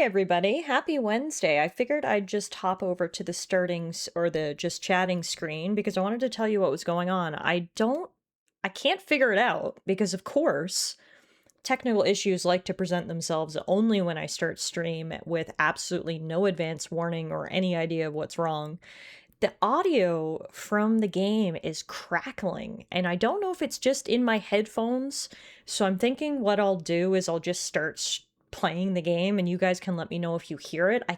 everybody. Happy Wednesday. I figured I'd just hop over to the or the just chatting screen because I wanted to tell you what was going on. I can't figure it out because, of course, technical issues like to present themselves only when I start stream with absolutely no advance warning or any idea of what's wrong. The audio from the game is crackling, and I don't know if it's just in my headphones. So I'm thinking what I'll do is I'll just start playing the game and you guys can let me know if you hear it. I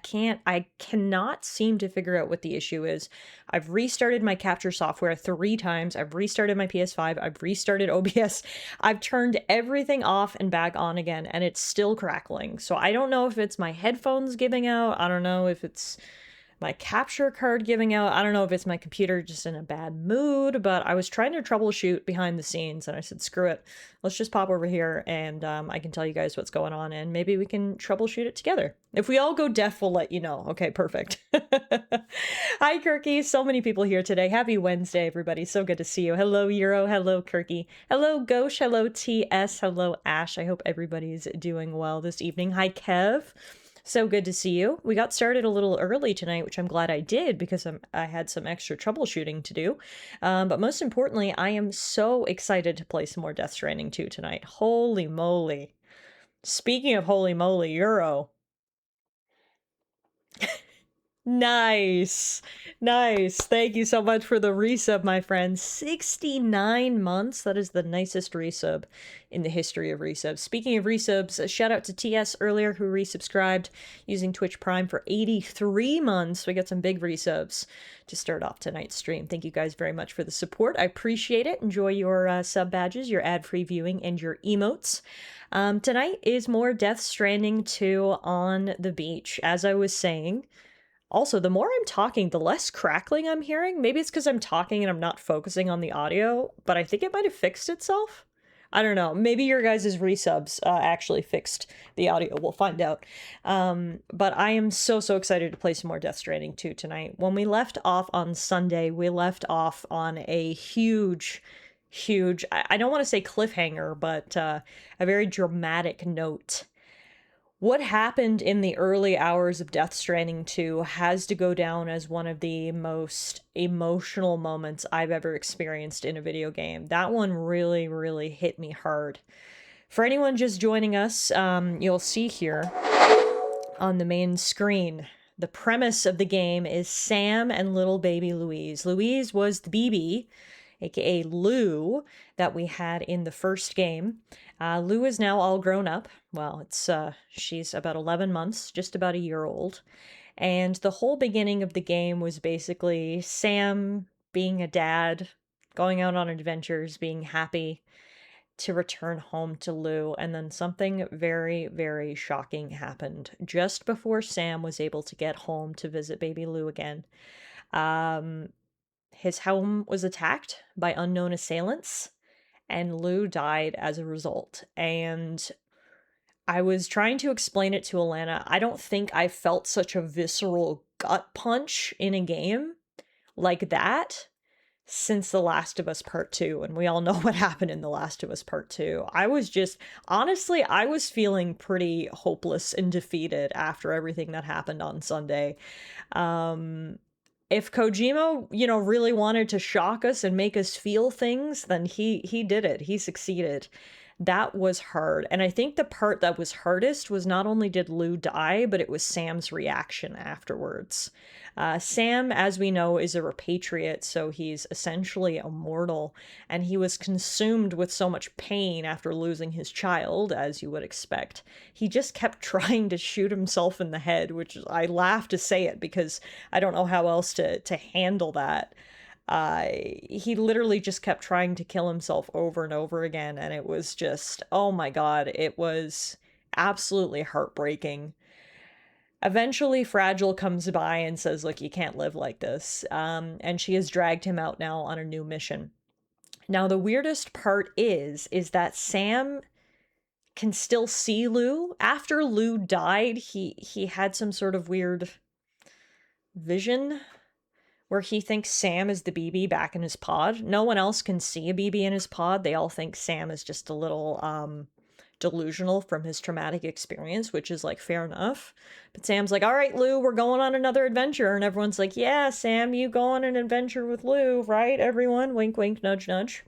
cannot seem to figure out what the issue is. I've restarted my capture software 3 times. I've restarted my PS5. I've restarted OBS. I've turned everything off and back on again, and it's still crackling. So I don't know if it's my headphones giving out. I don't know if it's my capture card giving out. I don't know if it's my computer just in a bad mood, but I was trying to troubleshoot behind the scenes and I said, screw it. Let's just pop over here and I can tell you guys what's going on and maybe we can troubleshoot it together. If we all go deaf, we'll let you know. Okay, perfect. Hi, Kirky. So many people here today. Happy Wednesday, everybody. So good to see you. Hello, Euro. Hello, Kirky. Hello, Ghosh. Hello, TS. Hello, Ash. I hope everybody's doing well this evening. Hi, Kev. So good to see you. We got started a little early tonight, which I'm glad I did because I had some extra troubleshooting to do. But most importantly, I am so excited to play some more Death Stranding 2 tonight. Holy moly. Speaking of holy moly, Euro. Nice. Nice. Thank you so much for the resub, my friend. 69 months. That is the nicest resub in the history of resubs. Speaking of resubs, a shout out to TS earlier who resubscribed using Twitch Prime for 83 months. We got some big resubs to start off tonight's stream. Thank you guys very much for the support. I appreciate it. Enjoy your sub badges, your ad-free viewing, and your emotes. Tonight is more Death Stranding 2 on the beach. As I was saying, also, the more I'm talking, the less crackling I'm hearing. Maybe it's because I'm talking and I'm not focusing on the audio, but I think it might have fixed itself. I don't know. Maybe your guys' resubs actually fixed the audio. We'll find out. But I am so excited to play some more Death Stranding 2 tonight. When we left off on Sunday, we left off on a huge, I don't want to say cliffhanger, but a very dramatic note. What happened in the early hours of Death Stranding 2 has to go down as one of the most emotional moments I've ever experienced in a video game. That one really hit me hard. For anyone just joining us, you'll see here on the main screen, the premise of the game is Sam and little baby Louise. Louise was the BB, aka Lou, that we had in the first game. Lou is now all grown up. Well, she's about 11 months, just about a year old. And the whole beginning of the game was basically Sam being a dad, going out on adventures, being happy to return home to Lou. And then something very shocking happened just before Sam was able to get home to visit baby Lou again. His home was attacked by unknown assailants, and Lou died as a result. And I was trying to explain it to Alana. I don't think I felt such a visceral gut punch in a game like that since The Last of Us Part 2, and we all know what happened in The Last of Us Part 2. Honestly, I was feeling pretty hopeless and defeated after everything that happened on Sunday. If Kojima, really wanted to shock us and make us feel things, then he did it. He succeeded. That was hard. And I think the part that was hardest was not only did Lou die, but it was Sam's reaction afterwards. Sam, as we know, is a repatriate, so he's essentially immortal, and he was consumed with so much pain after losing his child, as you would expect. He just kept trying to shoot himself in the head, which I laugh to say it because I don't know how else to handle that. He literally just kept trying to kill himself over and over again, and it was just, oh my god, it was absolutely heartbreaking. Eventually, Fragile comes by and says, look, you can't live like this, and she has dragged him out now on a new mission. Now, the weirdest part is that Sam can still see Lou. After Lou died, he had some sort of weird vision where he thinks Sam is the BB back in his pod. No one else can see a BB in his pod. They all think Sam is just a little delusional from his traumatic experience, which is like fair enough. But Sam's like, all right, Lou, we're going on another adventure. And everyone's like, yeah, Sam, you go on an adventure with Lou, right? Everyone, wink, wink, nudge, nudge.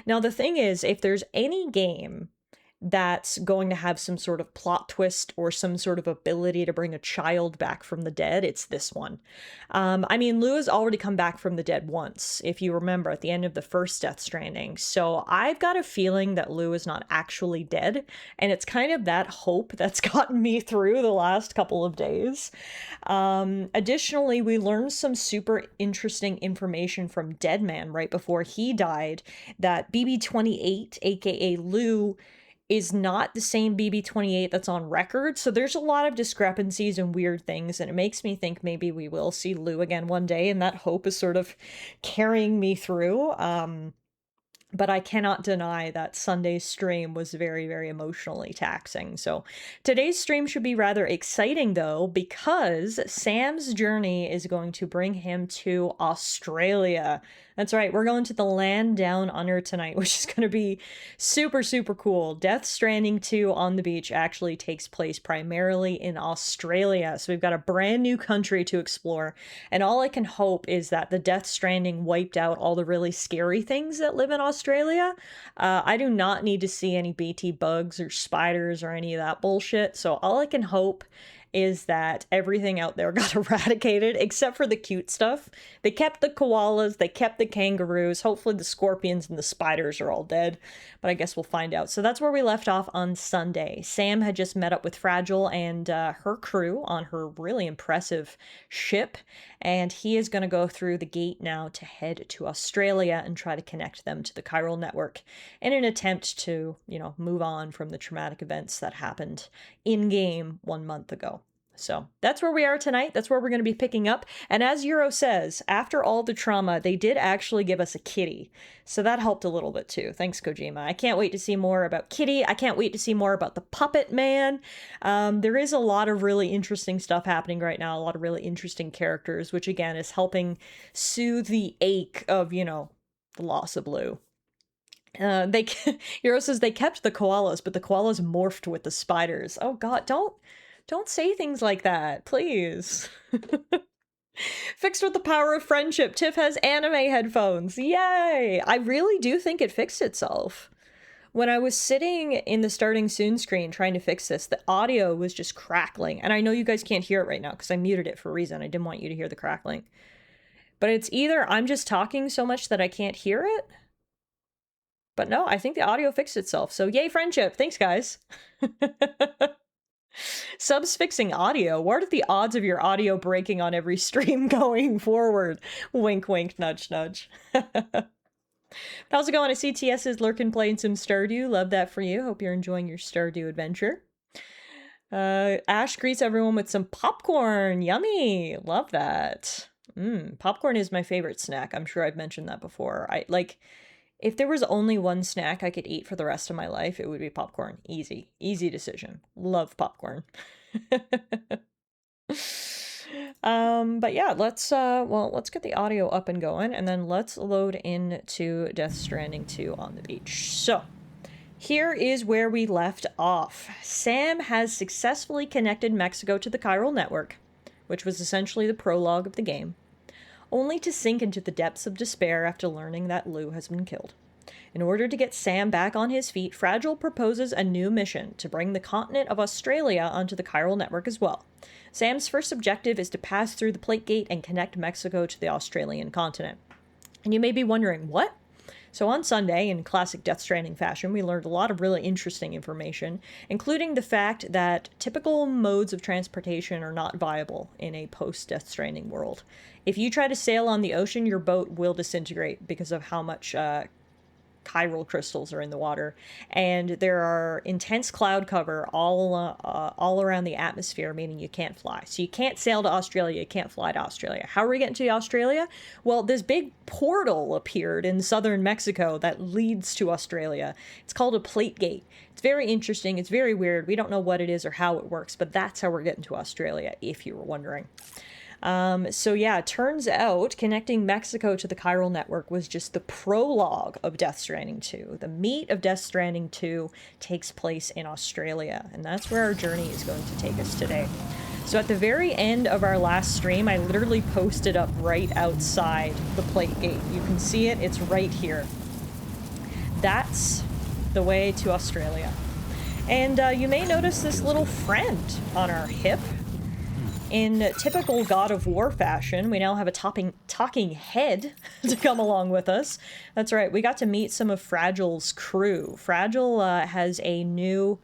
Now, the thing is, if there's any game that's going to have some sort of plot twist or some sort of ability to bring a child back from the dead, it's this one. I mean, Lou has already come back from the dead once, if you remember, at the end of the first Death Stranding. So I've got a feeling that Lou is not actually dead, and it's kind of that hope that's gotten me through the last couple of days. Additionally, we learned some super interesting information from Deadman right before he died, that BB-28, aka Lou, is not the same BB-28 that's on record. So there's a lot of discrepancies and weird things, and it makes me think maybe we will see Lou again one day, and that hope is sort of carrying me through. But I cannot deny that Sunday's stream was very, very emotionally taxing. So today's stream should be rather exciting, though, because Sam's journey is going to bring him to Australia. That's right, we're going to the land down under tonight, which is going to be super, super cool. Death Stranding 2 on the beach actually takes place primarily in Australia. So we've got a brand new country to explore. And all I can hope is that the Death Stranding wiped out all the really scary things that live in Australia. I do not need to see any BT bugs or spiders or any of that bullshit. So all I can hope is that everything out there got eradicated, except for the cute stuff. They kept the koalas, they kept the kangaroos, hopefully the scorpions and the spiders are all dead, but I guess we'll find out. So that's where we left off on Sunday. Sam had just met up with Fragile and her crew on her really impressive ship, and he is going to go through the gate now to head to Australia and try to connect them to the chiral network in an attempt to, move on from the traumatic events that happened in-game 1 month ago. So that's where we are tonight. That's where we're going to be picking up. And as Euro says, after all the trauma, they did actually give us a kitty. So that helped a little bit too. Thanks, Kojima. I can't wait to see more about Kitty. I can't wait to see more about the Puppet Man. There is a lot of really interesting stuff happening right now. A lot of really interesting characters, which again is helping soothe the ache of, the loss of Lou. Euro says they kept the koalas, but the koalas morphed with the spiders. Oh God, don't say things like that, please. Fixed with the power of friendship. Tiff has anime headphones. Yay! I really do think it fixed itself. When I was sitting in the starting soon screen trying to fix this, the audio was just crackling. And I know you guys can't hear it right now because I muted it for a reason. I didn't want you to hear the crackling. But it's either I'm just talking so much that I can't hear it. But no, I think the audio fixed itself. So yay, friendship. Thanks, guys. Subs fixing audio. What are the odds of your audio breaking on every stream going forward? Wink, wink, nudge, nudge. How's it going? I see TS is lurking playing some Stardew. Love that for you. Hope you're enjoying your Stardew adventure. Ash greets everyone with some popcorn. Yummy. Love that. Popcorn is my favorite snack. I'm sure I've mentioned that before. If there was only one snack I could eat for the rest of my life, it would be popcorn. Easy. Easy decision. Love popcorn. But yeah, let's get the audio up and going, and then let's load into Death Stranding 2 on the beach. So, here is where we left off. Sam has successfully connected Mexico to the chiral network, which was essentially the prologue of the game, only to sink into the depths of despair after learning that Lou has been killed. In order to get Sam back on his feet, Fragile proposes a new mission to bring the continent of Australia onto the chiral network as well. Sam's first objective is to pass through the plate gate and connect Mexico to the Australian continent. And you may be wondering, what? So on Sunday, in classic Death Stranding fashion, we learned a lot of really interesting information, including the fact that typical modes of transportation are not viable in a post-Death Stranding world. If you try to sail on the ocean, your boat will disintegrate because of how much chiral crystals are in the water, and there are intense cloud cover all around the atmosphere, meaning you can't fly. So you can't sail to Australia, you can't fly to Australia. How are we getting to Australia? Well, this big portal appeared in southern Mexico that leads to Australia. It's called a plate gate. It's very interesting, it's very weird. We don't know what it is or how it works, but that's how we're getting to Australia, if you were wondering. So yeah, it turns out connecting Mexico to the chiral network was just the prologue of Death Stranding 2. The meat of Death Stranding 2 takes place in Australia, and that's where our journey is going to take us today. So at the very end of our last stream, I literally posted up right outside the plate gate. You can see it, it's right here. That's the way to Australia. And you may notice this little friend on our hip. In typical God of War fashion, we now have a talking head to come along with us. That's right, we got to meet some of Fragile's crew. Fragile has a new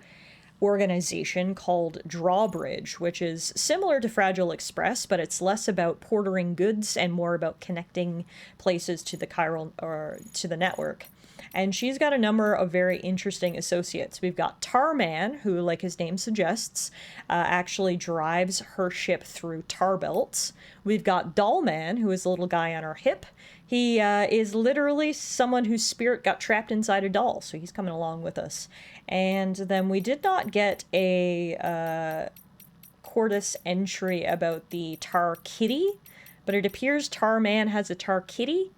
organization called Drawbridge, which is similar to Fragile Express, but it's less about portering goods and more about connecting places to the chiral or to the network. And she's got a number of very interesting associates. We've got Tarman, who, like his name suggests, actually drives her ship through tar belts. We've got Dollman, who is the little guy on our hip. He is literally someone whose spirit got trapped inside a doll, so he's coming along with us. And then we did not get a Cordis entry about the Tar Kitty, but it appears Tarman has a Tar Kitty.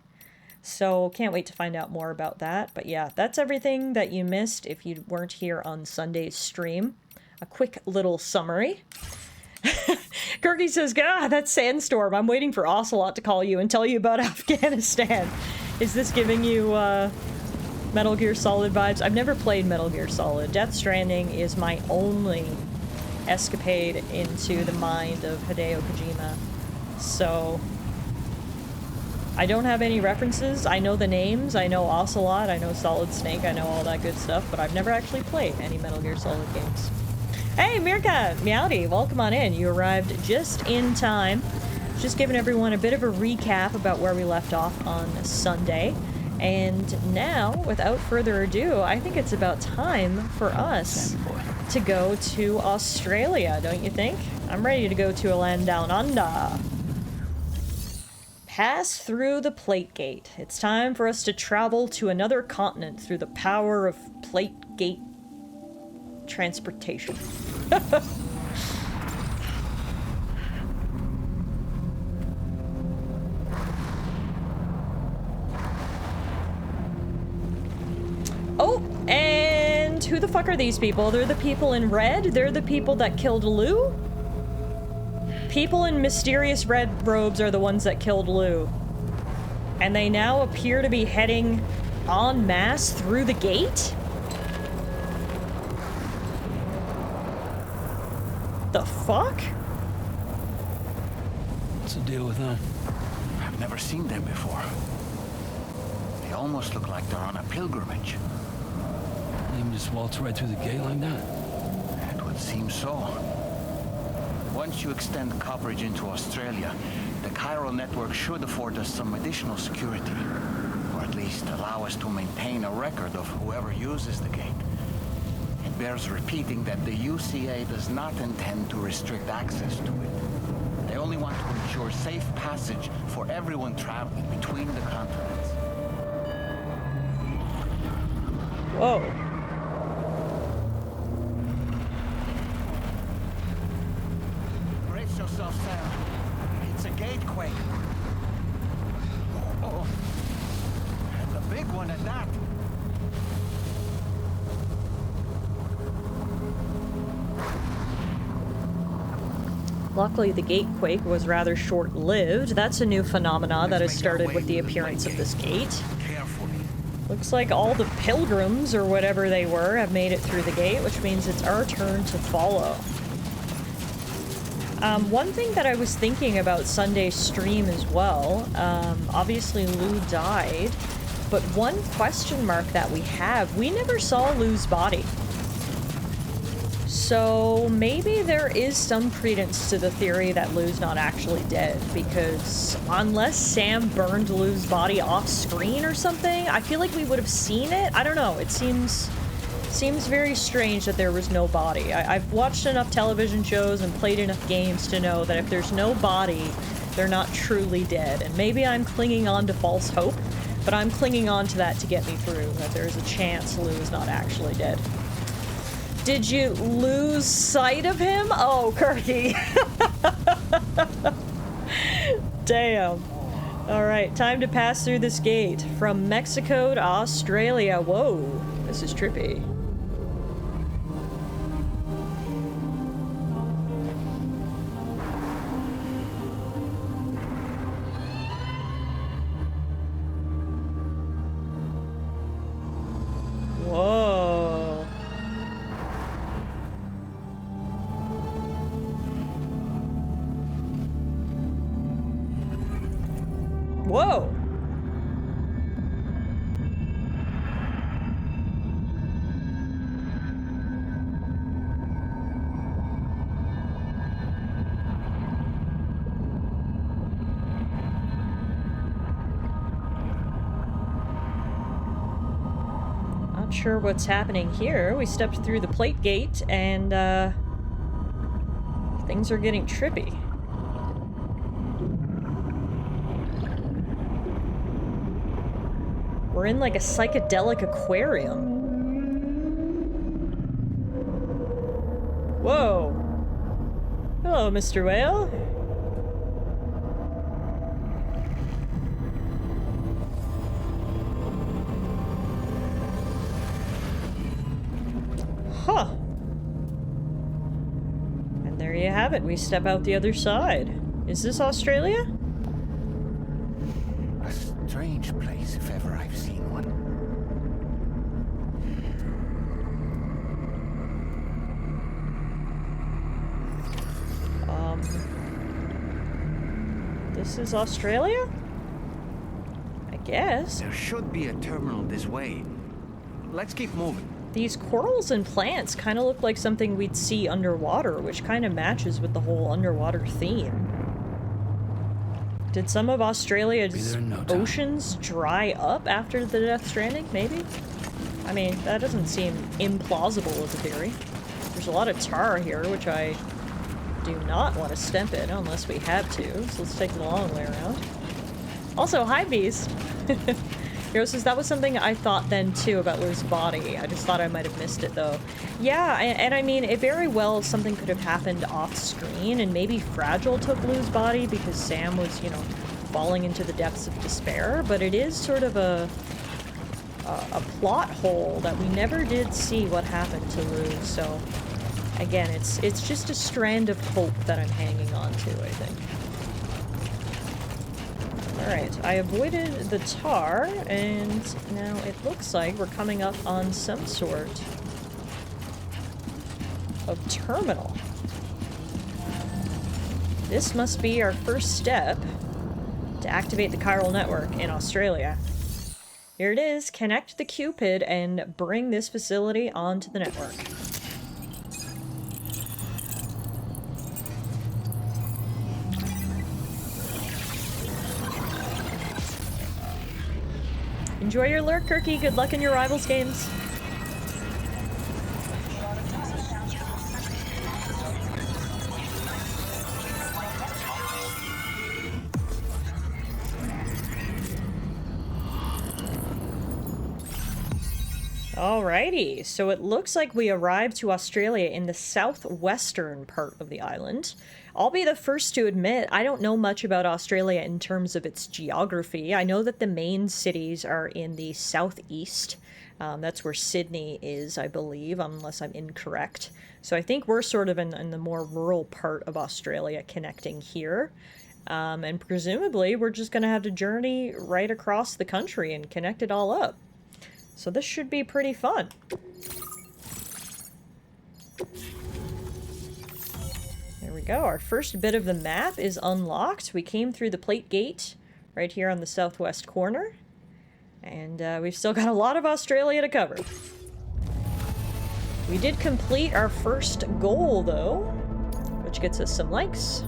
So can't wait to find out more about that. But yeah, that's everything that you missed if you weren't here on Sunday's stream. A quick little summary. Kirky says, "God, that sandstorm. I'm waiting for Ocelot to call you and tell you about Afghanistan." Is this giving you Metal Gear Solid vibes? I've never played Metal Gear Solid. Death Stranding is my only escapade into the mind of Hideo Kojima. So I don't have any references. I know the names, I know Ocelot, I know Solid Snake, I know all that good stuff, but I've never actually played any Metal Gear Solid games. Hey, Mirka, Meowdy, welcome on in. You arrived just in time. Just giving everyone a bit of a recap about where we left off on Sunday. And now, without further ado, I think it's about time for us to go to Australia, don't you think? I'm ready to go to a land down under. Pass through the plate gate. It's time for us to travel to another continent through the power of plate gate transportation. Oh, and who the fuck are these people? They're the people in red? They're the people that killed Lou? People in mysterious red robes are the ones that killed Lou. And they now appear to be heading en masse through the gate? The fuck? What's the deal with them? I've never seen them before. They almost look like they're on a pilgrimage. They can just waltz right through the gate like that? It would seem so. Once you extend coverage into Australia, the chiral network should afford us some additional security, or at least allow us to maintain a record of whoever uses the gate. It bears repeating that the UCA does not intend to restrict access to it. They only want to ensure safe passage for everyone traveling between the continents. Whoa. Brace yourself, Sarah. It's a gatequake. Oh, and a big one at that. Luckily, the gatequake was rather short-lived. That's a new phenomena that has started with the appearance of this gate. Carefully. Looks like all the pilgrims, or whatever they were, have made it through the gate, which means it's our turn to follow. One thing that I was thinking about Sunday's stream as well, obviously Lou died, but one question mark that we have, we never saw Lou's body. So maybe there is some credence to the theory that Lou's not actually dead, because unless Sam burned Lou's body off screen or something, I feel like we would have seen it. I don't know, it seems very strange that there was no body. I've watched enough television shows and played enough games to know that if there's no body, they're not truly dead. And maybe I'm clinging on to false hope, but I'm clinging on to that to get me through, that there's a chance Lou is not actually dead. Did you lose sight of him? Oh, Kirky. Damn. Alright, time to pass through this gate. From Mexico to Australia. Whoa, this is trippy. Whoa. Whoa. Not sure what's happening here. We stepped through the plate gate and things are getting trippy. We're in like a psychedelic aquarium. Whoa. Hello, Mr. Whale. Huh. And there you have it. We step out the other side. Is this Australia? A strange place, if ever I've seen one. This is Australia? I guess. There should be a terminal this way. Let's keep moving. These corals and plants kind of look like something we'd see underwater, which kind of matches with the whole underwater theme. Did some of Australia's oceans dry up after the Death Stranding, maybe? I mean, that doesn't seem implausible as a theory. There's a lot of tar here, which I do not want to step in unless we have to, so let's take the long way around. Also, hi, Beast! Hero says that was something I thought then too about Lou's body. I just thought I might have missed it though. Yeah, and I mean, it very well something could have happened off screen, and maybe Fragile took Lou's body because Sam was, you know, falling into the depths of despair, but it is sort of a plot hole that we never did see what happened to Lou, so again, it's just a strand of hope that I'm hanging on to, I think. Alright, I avoided the tar, and now it looks like we're coming up on some sort of terminal. This must be our first step to activate the chiral network in Australia. Here it is, connect the Cupid and bring this facility onto the network. Enjoy your lurk, Kirky. Good luck in your Rivals games. Alrighty, so it looks like we arrived to Australia in the southwestern part of the island. I'll be the first to admit, I don't know much about Australia in terms of its geography. I know that the main cities are in the southeast. That's where Sydney is, I believe, unless I'm incorrect. So I think we're sort of in the more rural part of Australia connecting here. And presumably we're just going to have to journey right across the country and connect it all up. So this should be pretty fun. There we go. Our first bit of the map is unlocked. We came through the plate gate right here on the southwest corner. And we've still got a lot of Australia to cover. We did complete our first goal, though, which gets us some likes.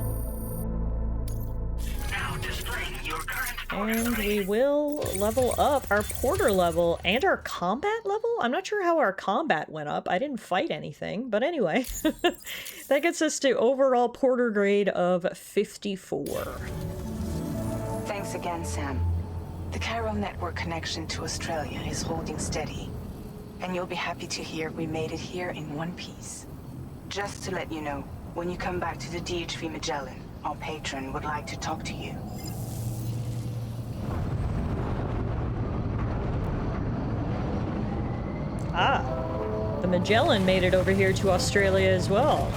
And we will level up our porter level and our combat level? I'm not sure how our combat went up. I didn't fight anything, but anyway. That gets us to overall porter grade of 54. Thanks again, Sam. The chiral network connection to Australia is holding steady. And you'll be happy to hear we made it here in one piece. Just to let you know, when you come back to the DHV Magellan, our patron, would like to talk to you. Ah, the Magellan made it over here to Australia as well.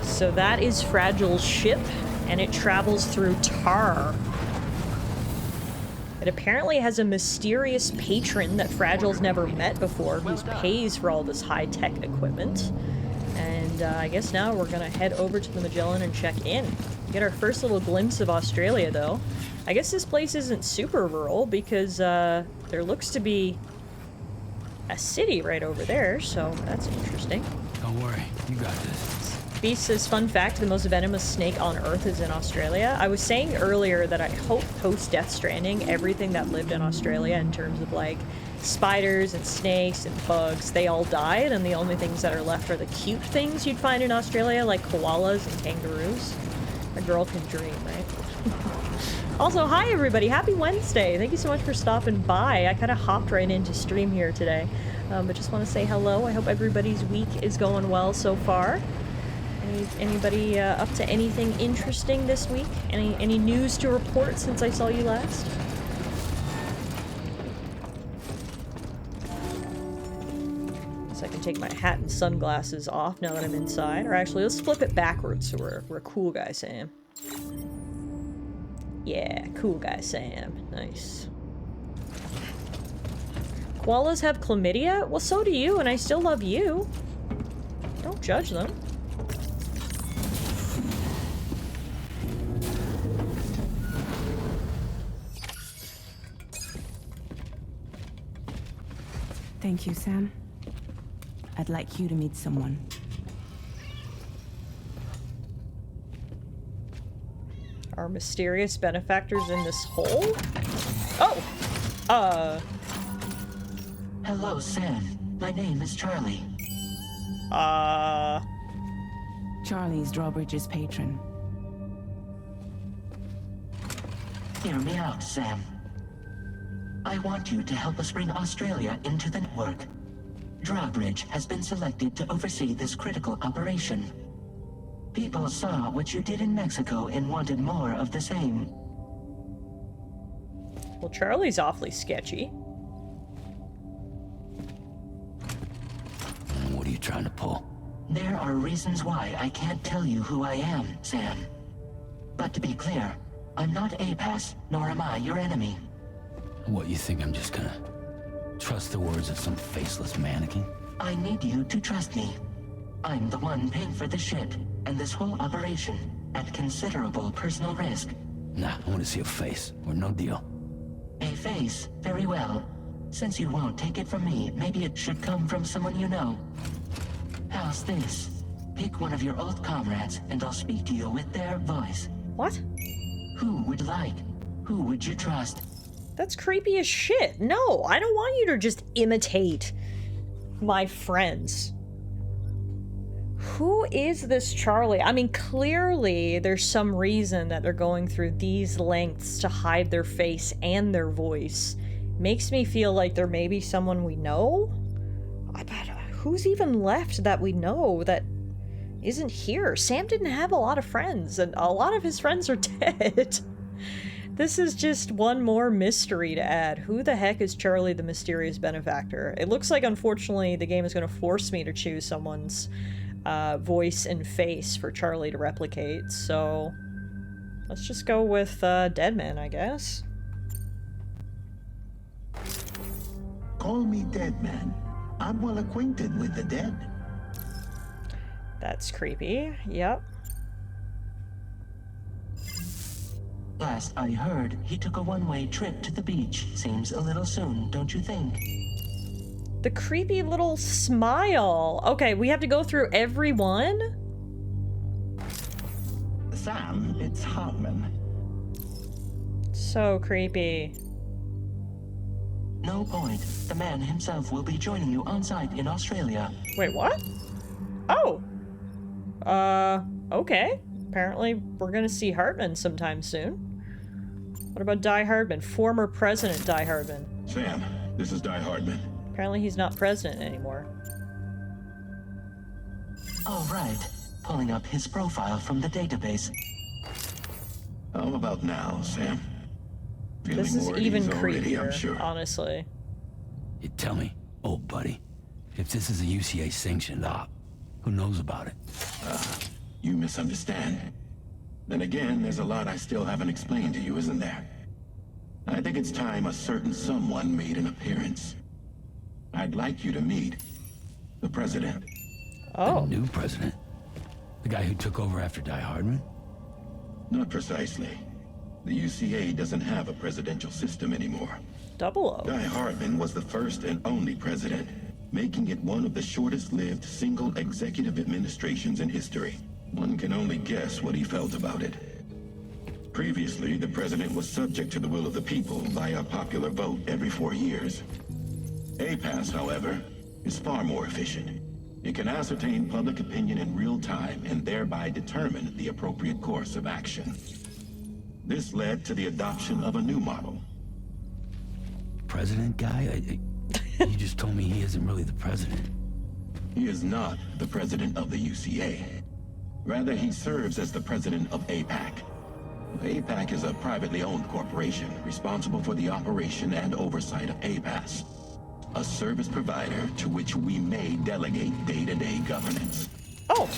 So that is Fragile's ship, and it travels through tar. It apparently has a mysterious patron that Fragile's never met before, who pays for all this high-tech equipment. And I guess now we're gonna head over to the Magellan and check in. Get our first little glimpse of Australia, though. I guess this place isn't super rural, because there looks to be a city right over there, so that's interesting. Don't worry, you got this. Beast says, fun fact, the most venomous snake on Earth is in Australia. I was saying earlier that I hope post-Death Stranding, everything that lived in Australia in terms of, like, spiders and snakes and bugs, they all died, and the only things that are left are the cute things you'd find in Australia, like koalas and kangaroos. A girl can dream, right? Also, hi everybody, happy Wednesday! Thank you so much for stopping by. I kind of hopped right into stream here today, but just want to say hello. I hope everybody's week is going well so far. Anybody up to anything interesting this week? Any news to report since I saw you last? So I can take my hat and sunglasses off now that I'm inside. Or actually, let's flip it backwards so we're cool guy Sam. Yeah, cool guy Sam. Nice. Koalas have chlamydia? Well, so do you, and I still love you. Don't judge them. Thank you, Sam. I'd like you to meet someone. Are mysterious benefactors in this hole? Oh! Hello, Sam. My name is Charlie. Charlie's Drawbridge's patron. Hear me out, Sam. I want you to help us bring Australia into the network. Drawbridge has been selected to oversee this critical operation. People saw what you did in Mexico and wanted more of the same. Well, Charlie's awfully sketchy. What are you trying to pull? There are reasons why I can't tell you who I am, Sam. But to be clear, I'm not APAS, nor am I your enemy. What, you think I'm just gonna trust the words of some faceless mannequin? I need you to trust me. I'm the one paying for the shit and this whole operation at considerable personal risk. Nah, I want to see a face, or no deal. A face, very well. Since you won't take it from me, maybe it should come from someone you know. How's this? Pick one of your old comrades, and I'll speak to you with their voice. What? Who would you like? Who would you trust? That's creepy as shit. No, I don't want you to just imitate my friends. Who is this Charlie? I mean, clearly there's some reason that they're going through these lengths to hide their face and their voice. Makes me feel like there may be someone we know? But who's even left that we know that isn't here? Sam didn't have a lot of friends, and a lot of his friends are dead. This is just one more mystery to add. Who the heck is Charlie the Mysterious Benefactor? It looks like, unfortunately, the game is going to force me to choose someone's voice and face for Charlie to replicate, so let's just go with Deadman, I guess. Call me Deadman. I'm well acquainted with the dead. That's creepy. Yep. Last I heard, he took a one-way trip to the beach. Seems a little soon, don't you think? The creepy little smile. Okay, we have to go through every one? Sam, it's Hartman. So creepy. No point. The man himself will be joining you on site in Australia. Wait, what? Oh. Okay. Apparently we're gonna see Hartman sometime soon. What about Die Hardman? Former President Die Hardman. Sam, this is Die Hardman. Apparently he's not president anymore. All right. pulling up his profile from the database. How about now, Sam? Feeling This is more at even ease already, I'm creepier, sure. honestly. You tell me, old buddy, if this is a UCA sanctioned op, who knows about it? You misunderstand. Then again, there's a lot I still haven't explained to you, isn't there? I think it's time a certain someone made an appearance. I'd like you to meet the president. Oh. The new president? The guy who took over after Die Hardman? Not precisely. The UCA doesn't have a presidential system anymore. 00. Die Hardman was the first and only president, making it one of the shortest-lived single executive administrations in history. One can only guess what he felt about it. Previously, the president was subject to the will of the people via popular vote every 4 years. APAS, however, is far more efficient. It can ascertain public opinion in real time and thereby determine the appropriate course of action. This led to the adoption of a new model. President guy? You just told me he isn't really the president. He is not the president of the UCA. Rather, he serves as the president of APAC. APAC is a privately owned corporation responsible for the operation and oversight of APAS, a service provider to which we may delegate day-to-day governance. Oh.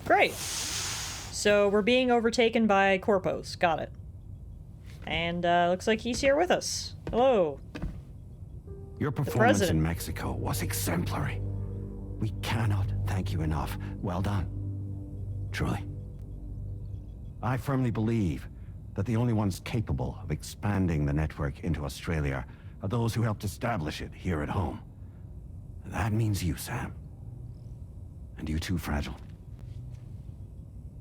Great. So we're being overtaken by corpos. Got it. And looks like he's here with us. Hello. Your performance president. in Mexico was exemplary. We cannot thank you enough. Well done. Truly. I firmly believe that the only ones capable of expanding the network into Australia are those who helped establish it here at home. That means you, Sam. And you too, Fragile.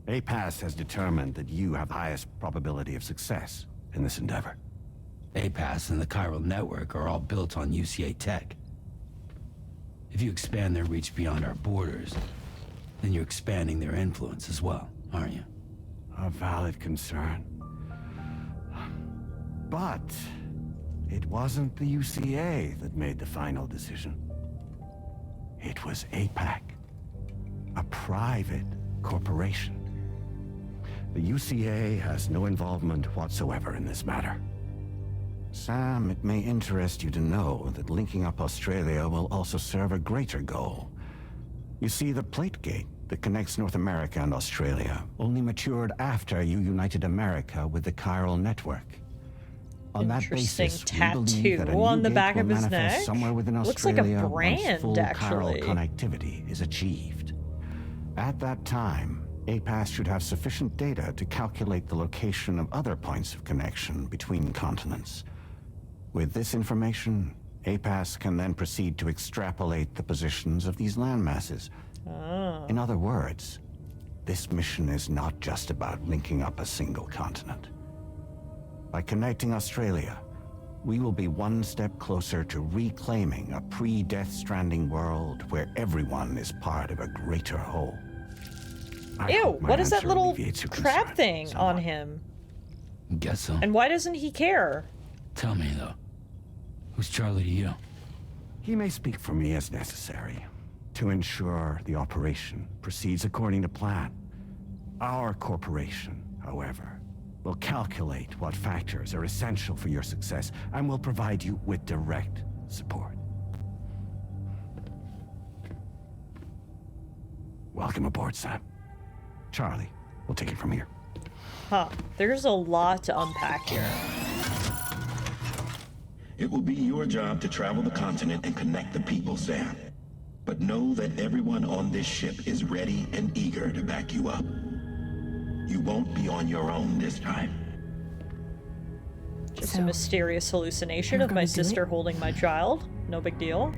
APAS has determined that you have the highest probability of success in this endeavor. APAS and the chiral network are all built on UCA tech. If you expand their reach beyond our borders, then you're expanding their influence as well, aren't you? A valid concern. But it wasn't the UCA that made the final decision. It was APAC, a private corporation. The UCA has no involvement whatsoever in this matter. Sam, it may interest you to know that linking up Australia will also serve a greater goal. You see, the plate gate that connects North America and Australia only matured after you united America with the chiral network. On that Interesting basis, we believe that a tattoo new on the gate back will of his manifest neck. somewhere within Looks like a Australia brand, once full actually. chiral connectivity is achieved. At that time, APAS should have sufficient data to calculate the location of other points of connection between continents. With this information, APAS can then proceed to extrapolate the positions of these landmasses. In other words, this mission is not just about linking up a single continent. By connecting Australia, we will be one step closer to reclaiming a pre-Death Stranding world where everyone is part of a greater whole. I Ew, hope my what is that answer little alleviates your crab concern thing somewhat. on him? Guess so. And why doesn't he care? Tell me, though. Who's Charlie to you? He may speak for me as necessary to ensure the operation proceeds according to plan. Our corporation, however, will calculate what factors are essential for your success and will provide you with direct support. Welcome aboard, Sam. Charlie, we'll take it from here. Huh. There's a lot to unpack here. It will be your job to travel the continent and connect the people, Sam. But know that everyone on this ship is ready and eager to back you up. You won't be on your own this time. Just a So, mysterious hallucination you're of my gonna do it? sister holding my child. No big deal.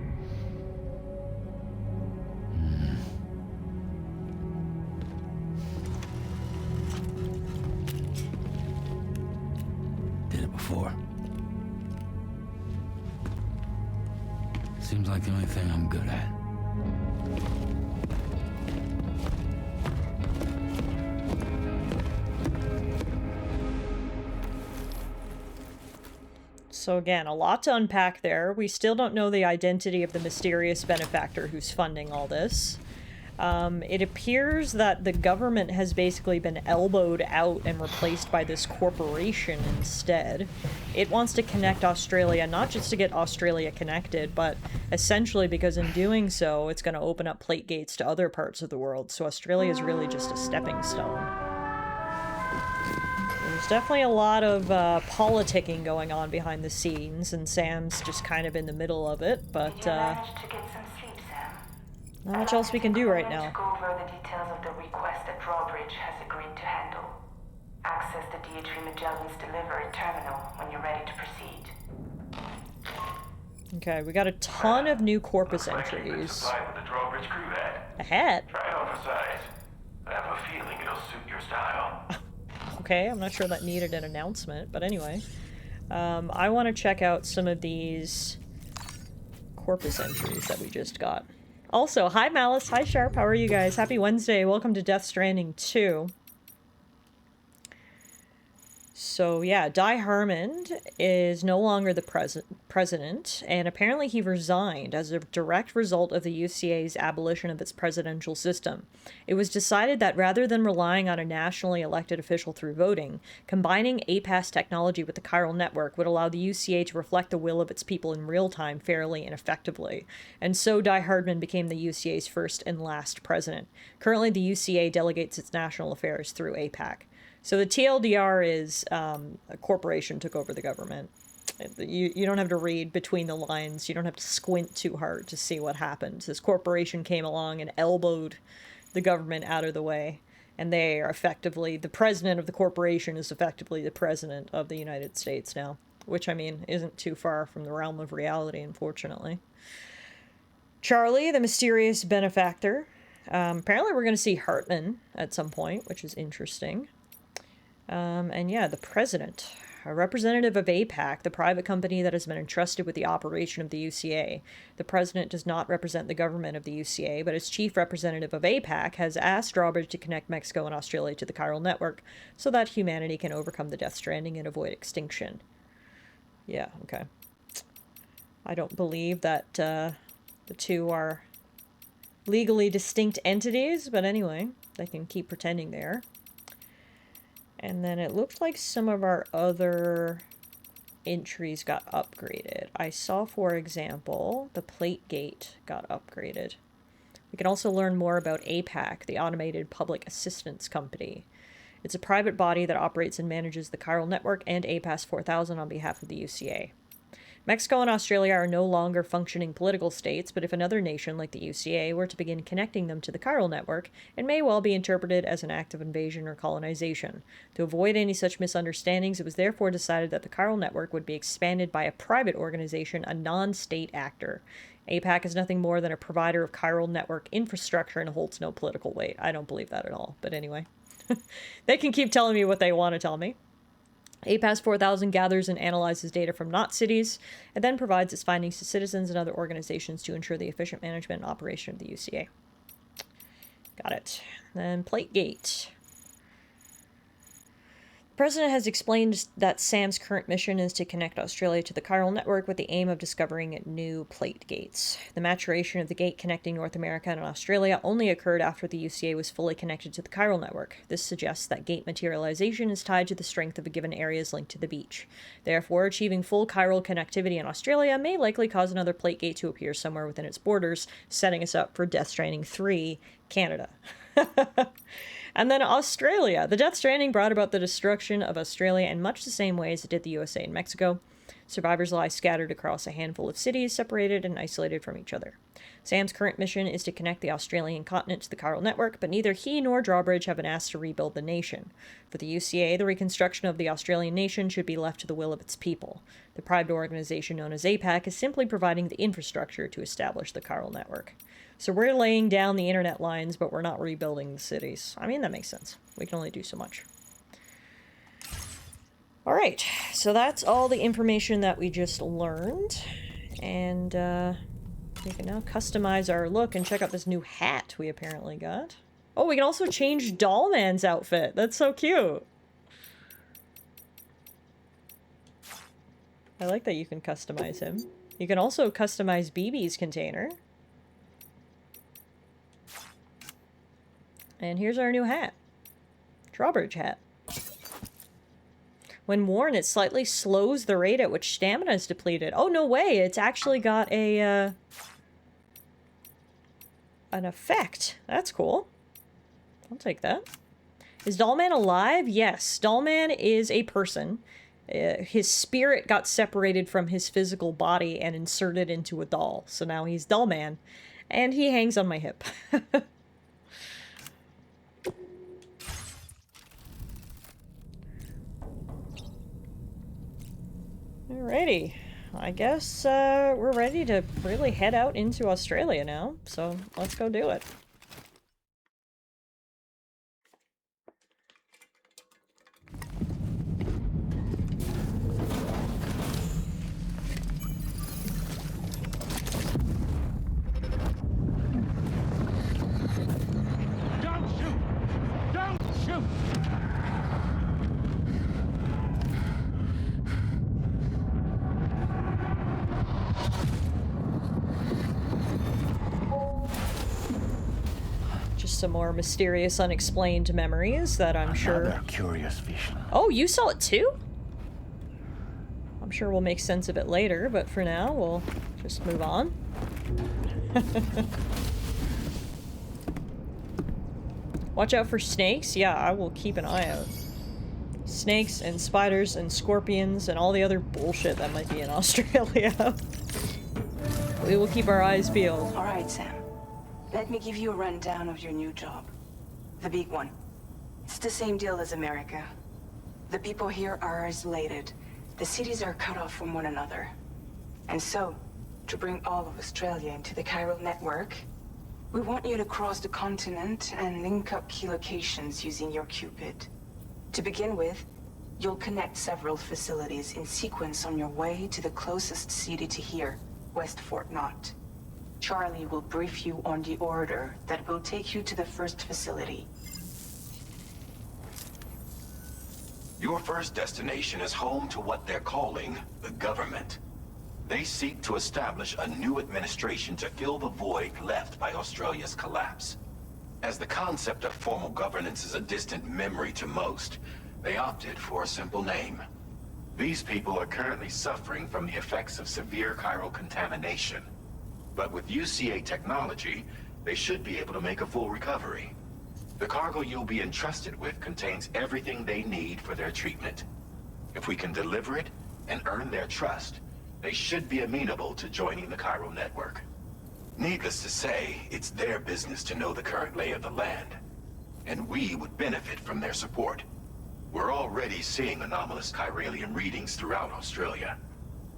Did it before. Seems like the only thing I'm good at. So again, a lot to unpack there. We still don't know the identity of the mysterious benefactor who's funding all this. It appears that the government has basically been elbowed out and replaced by this corporation instead. It wants to connect Australia, not just to get Australia connected, but essentially because in doing so, it's going to open up plate gates to other parts of the world. So Australia is really just a stepping stone. There's definitely a lot of politicking going on behind the scenes, and Sam's just kind of in the middle of it, but Did you manage to get some sleep, Sam? not much else we can do right now. To go over the details of the request that Drawbridge has agreed to handle. Access the DHV Magellan's delivery terminal when you're ready to proceed. Okay, we got a ton of new corpus entries. Supplied with the Drawbridge crew hat. A hat? Try it on for size. I have a feeling it'll suit your style. Okay, I'm not sure that needed an announcement, but anyway. I want to check out some of these corpus entries that we just got. Also, hi Malice, hi Sharp, how are you guys? Happy Wednesday, welcome to Death Stranding 2. So yeah, Die Harmon is no longer the president, and apparently he resigned as a direct result of the UCA's abolition of its presidential system. It was decided that rather than relying on a nationally elected official through voting, combining APAS technology with the chiral network would allow the UCA to reflect the will of its people in real time, fairly and effectively. And so Die Harmon became the UCA's first and last president. Currently, the UCA delegates its national affairs through APAC. So the TLDR is a corporation took over the government. You don't have to read between the lines. You don't have to squint too hard to see what happened. This corporation came along and elbowed the government out of the way. And they are effectively, the president of the corporation is effectively the president of the United States now. Which, I mean, isn't too far from the realm of reality, unfortunately. Charlie, the mysterious benefactor. Apparently we're going to see Hartman at some point, which is interesting. And yeah, the president, a representative of APAC, the private company that has been entrusted with the operation of the UCA. The president does not represent the government of the UCA, but as chief representative of APAC has asked Drawbridge to connect Mexico and Australia to the chiral network so that humanity can overcome the Death Stranding and avoid extinction. Yeah, okay. I don't believe that the two are legally distinct entities, but anyway, they can keep pretending they are. And then it looked like some of our other entries got upgraded. I saw, for example, the plate gate got upgraded. We can also learn more about APAC, the Automated Public Assistance Company. It's a private body that operates and manages the chiral network and APAS 4000 on behalf of the UCA. Mexico and Australia are no longer functioning political states, but if another nation like the UCA were to begin connecting them to the chiral network, it may well be interpreted as an act of invasion or colonization. To avoid any such misunderstandings, it was therefore decided that the chiral network would be expanded by a private organization, a non-state actor. APAC is nothing more than a provider of chiral network infrastructure and holds no political weight. I don't believe that at all, but anyway. They can keep telling me what they want to tell me. APAS 4000 gathers and analyzes data from not cities, and then provides its findings to citizens and other organizations to ensure the efficient management and operation of the UCA. Got it. Then Plategate. The President has explained that Sam's current mission is to connect Australia to the chiral network with the aim of discovering new plate gates. The maturation of the gate connecting North America and Australia only occurred after the UCA was fully connected to the chiral network. This suggests that gate materialization is tied to the strength of a given area's link to the beach. Therefore, achieving full chiral connectivity in Australia may likely cause another plate gate to appear somewhere within its borders, setting us up for Death Stranding 3, Canada. And then Australia. The Death Stranding brought about the destruction of Australia in much the same way as it did the USA and Mexico. Survivors lie scattered across a handful of cities, separated and isolated from each other. Sam's current mission is to connect the Australian continent to the chiral network, but neither he nor Drawbridge have been asked to rebuild the nation. For the UCA, the reconstruction of the Australian nation should be left to the will of its people. The private organization known as APAC is simply providing the infrastructure to establish the chiral network. So we're laying down the internet lines, but we're not rebuilding the cities. I mean, that makes sense. We can only do so much. Alright, so that's all the information that we just learned. And we can now customize our look and check out this new hat we apparently got. Oh, we can also change Dollman's outfit. That's so cute. I like that you can customize him. You can also customize BB's container. And here's our new hat. Drawbridge hat. When worn, it slightly slows the rate at which stamina is depleted. Oh, no way! It's actually got a, an effect. That's cool. I'll take that. Is Dollman alive? Yes. Dollman is a person. His spirit got separated from his physical body and inserted into a doll. So now he's Dollman. And he hangs on my hip. Alrighty. I guess we're ready to really head out into Australia now. So let's go do it. Some more mysterious, unexplained memories that I'm sure... Another curious vision. Oh, you saw it too? I'm sure we'll make sense of it later, but for now, we'll just move on. Watch out for snakes. Yeah, I will keep an eye out. Snakes and spiders and scorpions and all the other bullshit that might be in Australia. We will keep our eyes peeled. All right, Sam. Let me give you a rundown of your new job. The big one. It's the same deal as America. The people here are isolated. The cities are cut off from one another. And so, to bring all of Australia into the chiral network, we want you to cross the continent and link up key locations using your Cupid. To begin with, you'll connect several facilities in sequence on your way to the closest city to here, West Fort Knott. Charlie will brief you on the order that will take you to the first facility. Your first destination is home to what they're calling the government. They seek to establish a new administration to fill the void left by Australia's collapse. As the concept of formal governance is a distant memory to most, they opted for a simple name. These people are currently suffering from the effects of severe chiral contamination. But with UCA technology, they should be able to make a full recovery. The cargo you'll be entrusted with contains everything they need for their treatment. If we can deliver it and earn their trust, they should be amenable to joining the chiral network. Needless to say, it's their business to know the current lay of the land. And we would benefit from their support. We're already seeing anomalous chiralium readings throughout Australia.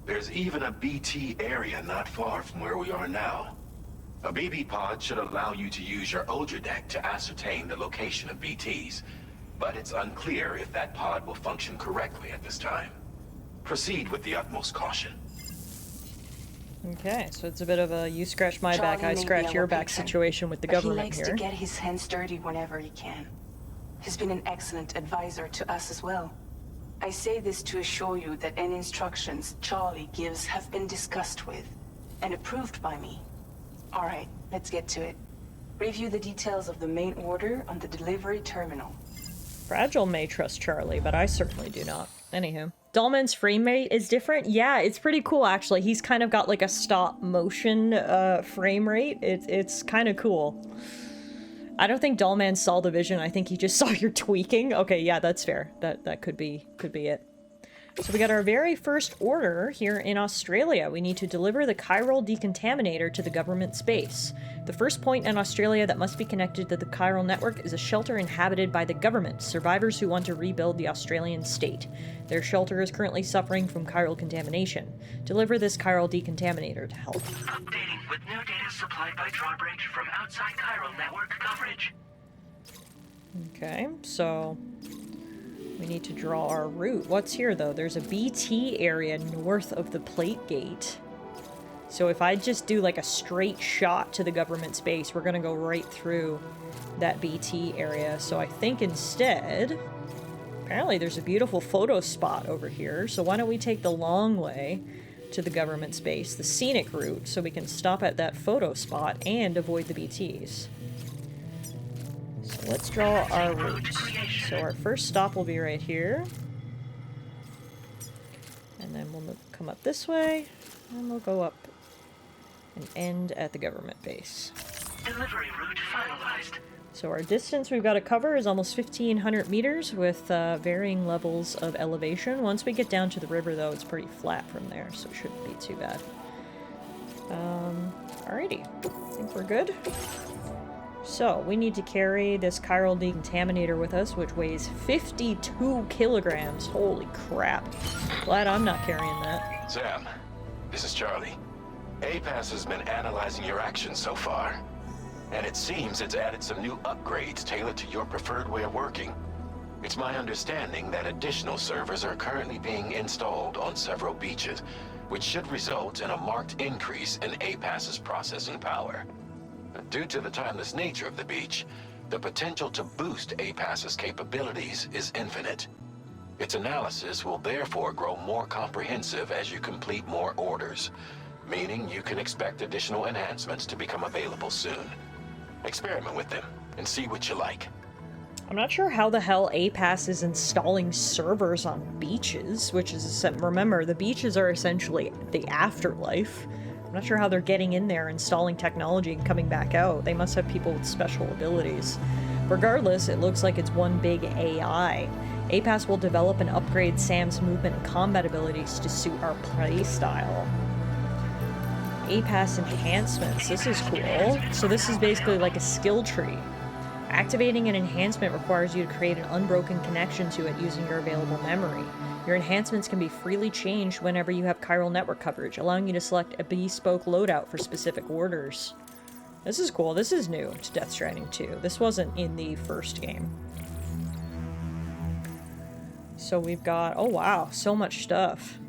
There's even a BT area not far from where we are now. A BB pod should allow you to use your Ultra deck to ascertain the location of BTs, but it's unclear if that pod will function correctly at this time. Proceed with the utmost caution. Okay, so it's a bit of a you scratch my back, Charlie I may scratch be your our back patron, situation with the but government he likes here. to get his hands dirty whenever he can. He's been an excellent advisor to us as well. I say this to assure you that any instructions Charlie gives have been discussed with and approved by me. All right, let's get to it. Review the details of the main order on the delivery terminal. Fragile may trust Charlie, but I certainly do not. Anywho. Dollman's frame rate is different? Yeah, it's pretty cool actually. He's kind of got like a stop motion frame rate. It's kind of cool. I don't think Dollman saw the vision. I think he just saw your tweaking. Okay, yeah, that's fair. That could be it. So we got our very first order here in Australia. We need to deliver the chiral decontaminator to the government space. The first point in Australia that must be connected to the chiral network is a shelter inhabited by the government, survivors who want to rebuild the Australian state. Their shelter is currently suffering from chiral contamination. Deliver this chiral decontaminator to help. Updating with new data supplied by Drawbridge from outside chiral network coverage. Okay, so we need to draw our route. What's here, though? There's a BT area north of the plate gate. So if I just do like a straight shot to the government space, we're gonna go right through that BT area. So I think instead, apparently there's a beautiful photo spot over here. So why don't we take the long way to the government space, the scenic route, so we can stop at that photo spot and avoid the BTs. Let's draw our route. So our first stop will be right here. And then we'll come up this way, and we'll go up and end at the government base. Delivery route finalized. So our distance we've got to cover is almost 1,500 meters with varying levels of elevation. Once we get down to the river, though, it's pretty flat from there, so it shouldn't be too bad. Alrighty. I think we're good. So, we need to carry this chiral decontaminator with us, which weighs 52 kilograms. Holy crap. Glad I'm not carrying that. Sam, this is Charlie. APAS has been analyzing your actions so far, and it seems it's added some new upgrades tailored to your preferred way of working. It's my understanding that additional servers are currently being installed on several beaches, which should result in a marked increase in APAS's processing power. Due to the timeless nature of the beach, the potential to boost APAS's capabilities is infinite. Its analysis will therefore grow more comprehensive as you complete more orders, meaning you can expect additional enhancements to become available soon. Experiment with them and see what you like. I'm not sure how the hell APAS is installing servers on beaches, which is, remember, the beaches are essentially the afterlife. I'm not sure how they're getting in there, installing technology, and coming back out. They must have people with special abilities. Regardless, it looks like it's one big AI. APAS will develop and upgrade Sam's movement and combat abilities to suit our playstyle. APAS enhancements. This is cool. So this is basically like a skill tree. Activating an enhancement requires you to create an unbroken connection to it using your available memory. Your enhancements can be freely changed whenever you have chiral network coverage, allowing you to select a bespoke loadout for specific orders. This is cool. This is new to Death Stranding 2. This wasn't in the first game. So we've got... oh wow, so much stuff.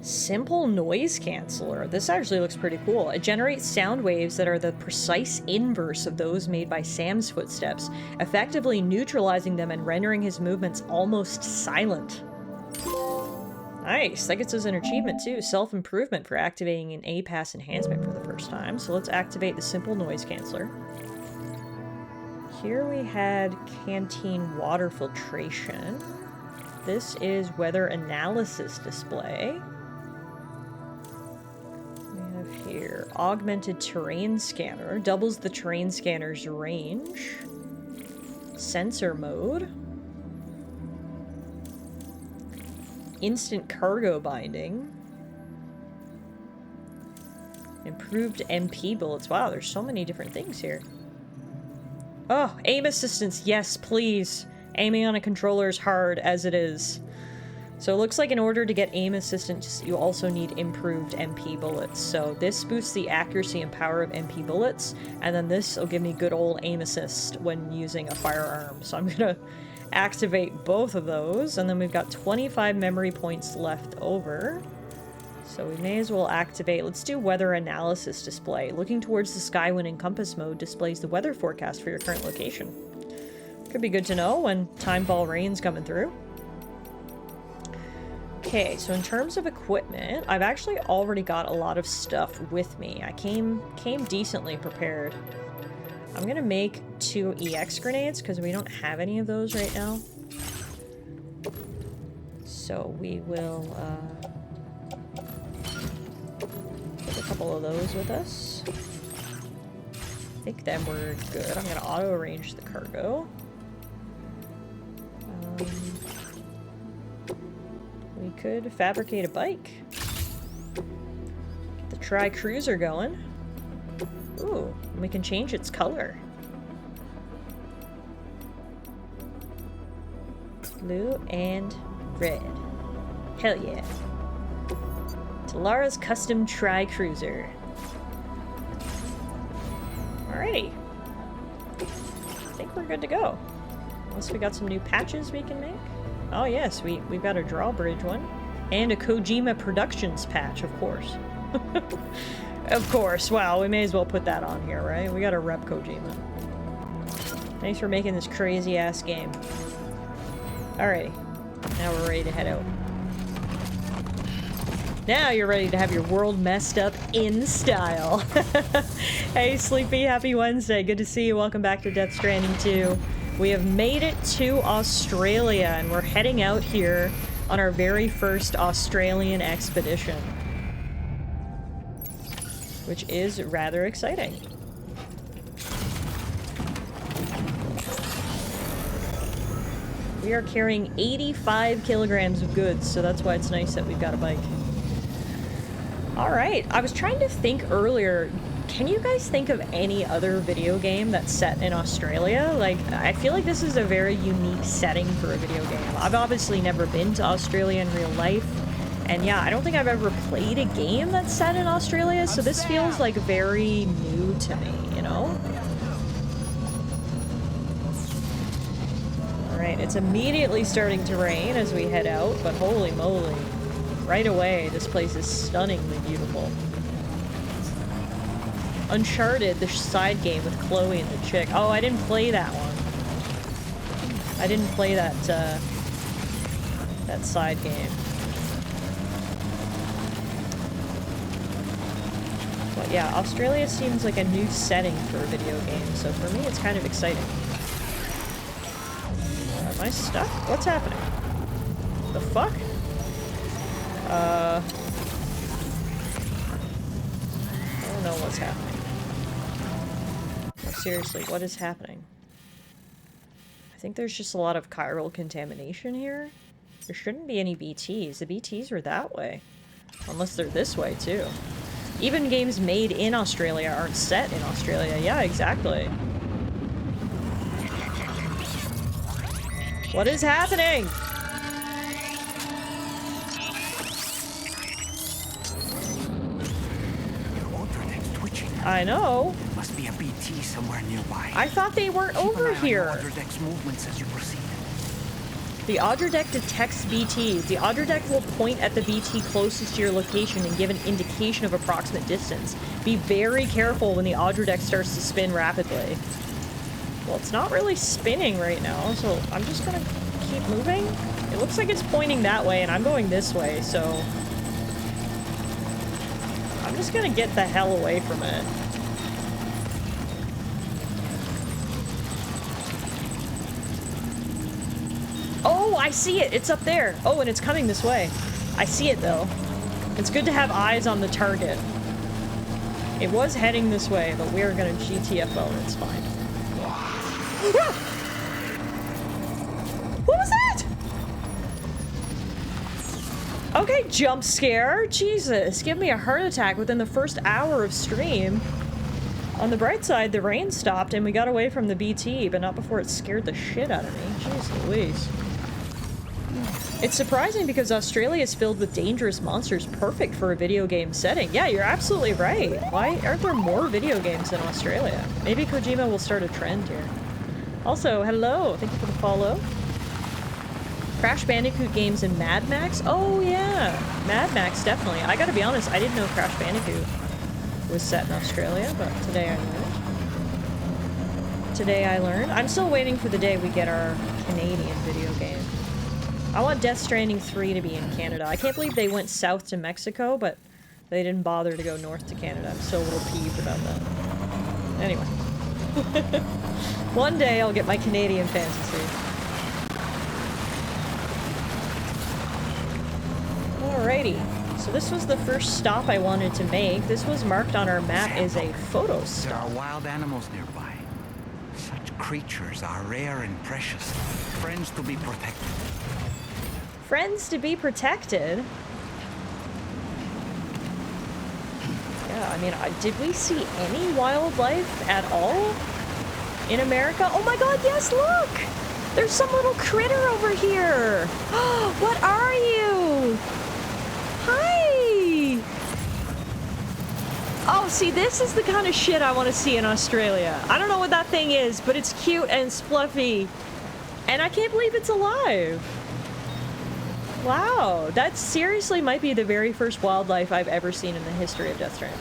Simple noise canceller. This actually looks pretty cool. It generates sound waves that are the precise inverse of those made by Sam's footsteps, effectively neutralizing them and rendering his movements almost silent. Nice. That gets us an achievement too. Self-improvement for activating an APAS enhancement for the first time. So let's activate the simple noise canceller. Here we had canteen water filtration. This is weather analysis display. Here, augmented terrain scanner doubles the terrain scanner's range. Sensor mode. Instant cargo binding. Improved MP bullets. Wow, there's so many different things here. Oh, aim assistance. Yes, please. Aiming on a controller is hard as it is. So it looks like in order to get aim assistance, you also need improved MP bullets. So this boosts the accuracy and power of MP bullets, and then this will give me good old aim assist when using a firearm. So I'm gonna activate both of those, and then we've got 25 memory points left over. So we may as well activate, let's do weather analysis display. Looking towards the sky when in compass mode displays the weather forecast for your current location. Could be good to know when timefall rain's coming through. Okay, so in terms of equipment, I've actually already got a lot of stuff with me. I came decently prepared. I'm gonna make 2 EX grenades because we don't have any of those right now. So we will take a couple of those with us. I think then we're good. I'm gonna auto-arrange the cargo. We could fabricate a bike. Get the tri-cruiser going. Ooh, and we can change its color. Blue and red. Hell yeah. Tallara's custom tri-cruiser. Alrighty. I think we're good to go. Unless we got some new patches we can make. Oh yes, we've got a drawbridge one. And a Kojima Productions patch, of course. Of course, wow, we may as well put that on here, right? We gotta rep Kojima. Thanks for making this crazy ass game. Alrighty, now we're ready to head out. Now you're ready to have your world messed up in style. Hey, Sleepy, happy Wednesday. Good to see you. Welcome back to Death Stranding 2. We have made it to Australia, and we're heading out here on our very first Australian expedition, which is rather exciting. We are carrying 85 kilograms of goods, so that's why it's nice that we've got a bike. Alright, I was trying to think earlier, can you guys think of any other video game that's set in Australia? Like, I feel like this is a very unique setting for a video game. I've obviously never been to Australia in real life, and yeah, I don't think I've ever played a game that's set in Australia, so this feels like very new to me, you know? Alright, it's immediately starting to rain as we head out, but holy moly. Right away, this place is stunningly beautiful. Uncharted, the side game with Chloe and the chick. Oh, I didn't play that one. I didn't play that, that side game. But yeah, Australia seems like a new setting for a video game, so for me it's kind of exciting. Am I stuck? What's happening? The fuck? I don't know what's happening. No, seriously, what is happening? I think there's just a lot of chiral contamination here. There shouldn't be any BTs. The BTs are that way. Unless they're this way, too. Even games made in Australia aren't set in Australia. Yeah, exactly. What is happening? I know. There must be a BT somewhere nearby. I thought they weren't over here. Deck's movements as you proceed. The Audra deck detects BTs. The Audra deck will point at the BT closest to your location and give an indication of approximate distance. Be very careful when the Audra deck starts to spin rapidly. Well, it's not really spinning right now, so I'm just gonna keep moving. It looks like it's pointing that way, and I'm going this way, so I'm just gonna get the hell away from it. Oh, I see it! It's up there! Oh, and it's coming this way. I see it, though. It's good to have eyes on the target. It was heading this way, but we're gonna GTFO, it's fine. What was that? Okay, jump scare. Jesus, give me a heart attack within the first hour of stream. On the bright side, the rain stopped and we got away from the BT, but not before it scared the shit out of me. Jeez Louise. It's surprising because Australia is filled with dangerous monsters, perfect for a video game setting. Yeah, you're absolutely right. Why aren't there more video games in Australia? Maybe Kojima will start a trend here. Also, hello, thank you for the follow. Crash Bandicoot games and Mad Max? Oh yeah, Mad Max, definitely. I gotta be honest, I didn't know Crash Bandicoot was set in Australia, but today I learned. Today I learned. I'm still waiting for the day we get our Canadian video game. I want Death Stranding 3 to be in Canada. I can't believe they went south to Mexico, but they didn't bother to go north to Canada. I'm still a little peeved about that. Anyway. One day I'll get my Canadian fantasy. Alrighty. So this was the first stop I wanted to make. This was marked on our map as a photo stop. There are wild animals nearby. Such creatures are rare and precious. Friends to be protected. Friends to be protected? Yeah, I mean, did we see any wildlife at all in America? Oh my god, yes, look! There's some little critter over here! What are you? Hi! Oh, see, this is the kind of shit I want to see in Australia. I don't know what that thing is, but it's cute and it's fluffy. And I can't believe it's alive. Wow, that seriously might be the very first wildlife I've ever seen in the history of Death Stranding.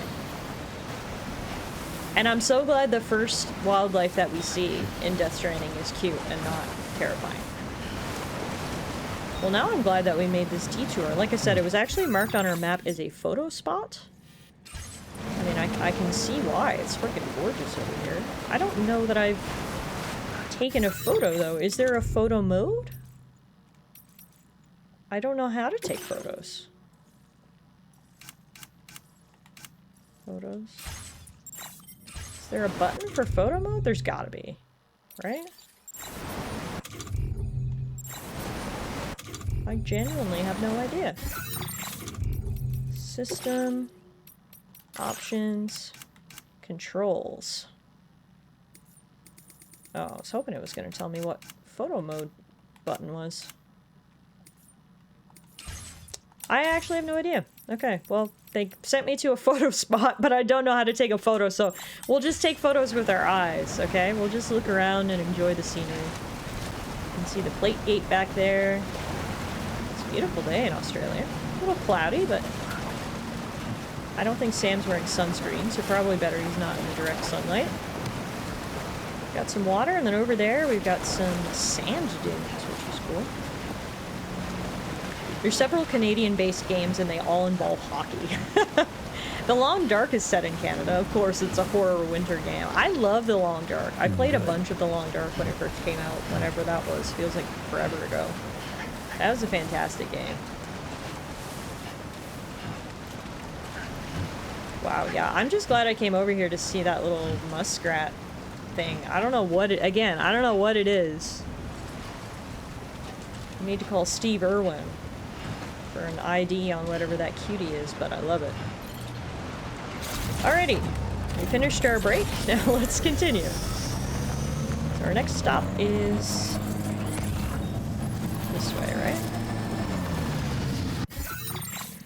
And I'm so glad the first wildlife that we see in Death Stranding is cute and not terrifying. Well, now I'm glad that we made this detour. Like I said, it was actually marked on our map as a photo spot. I mean, I can see why. It's freaking gorgeous over here. I don't know that I've taken a photo, though. Is there a photo mode? I don't know how to take photos. Photos. Is there a button for photo mode? There's gotta be, right? I genuinely have no idea. System, options, controls. Oh, I was hoping it was going to tell me what photo mode button was. I actually have no idea. Okay, well, they sent me to a photo spot, but I don't know how to take a photo, so we'll just take photos with our eyes, okay? We'll just look around and enjoy the scenery. You can see the plate gate back there. It's a beautiful day in Australia. A little cloudy, but I don't think Sam's wearing sunscreen, so probably better he's not in the direct sunlight. Got some water, and then over there we've got some sand dunes, which is cool. There's several Canadian-based games, and they all involve hockey. The Long Dark is set in Canada. Of course, it's a horror winter game. I love The Long Dark. I played a bunch of The Long Dark when it first came out, whenever that was. Feels like forever ago. That was a fantastic game. Wow, yeah. I'm just glad I came over here to see that little muskrat thing. I don't know what it... Again, I don't know what it is. I need to call Steve Irwin for an ID on whatever that cutie is, but I love it. Alrighty, we finished our break. Now let's continue. So our next stop is this way, right?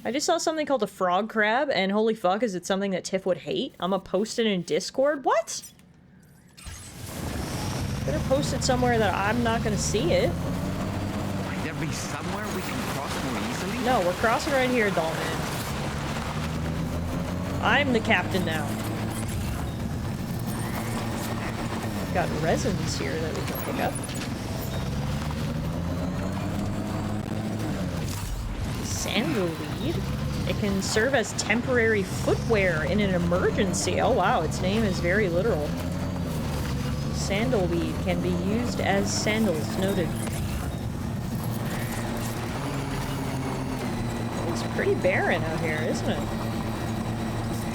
I just saw something called a frog crab, and holy fuck, is it something that Tiff would hate? I'm gonna post it in Discord. What? Better post it somewhere that I'm not gonna see it. Might there be somewhere we can cross more easily? No, we're crossing right here, Dollman. I'm the captain now. Got resins here that we can pick up. Sandalweed. It can serve as temporary footwear in an emergency. Oh wow, its name is very literal. Sandalweed can be used as sandals. Noted. It's pretty barren out here, isn't it?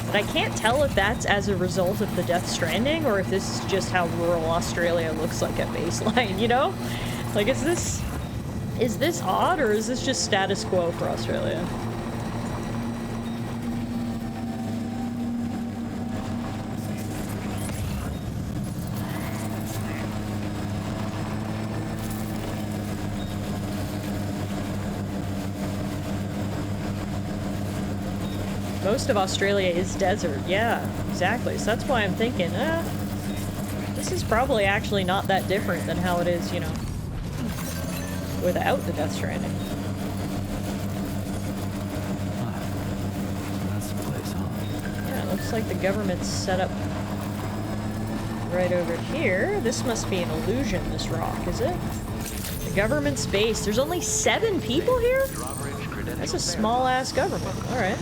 But I can't tell if that's as a result of the Death Stranding or if this is just how rural Australia looks like at baseline, you know? Like, is this odd or is this just status quo for Australia? Most of Australia is desert. Yeah, exactly. So that's why I'm thinking, this is probably actually not that different than how it is, you know, without the Death Stranding. That's the place, huh? Yeah, it looks like the government's set up right over here. This must be an illusion, this rock, is it? The government's base. There's only 7 people here? That's a small-ass government. Alright.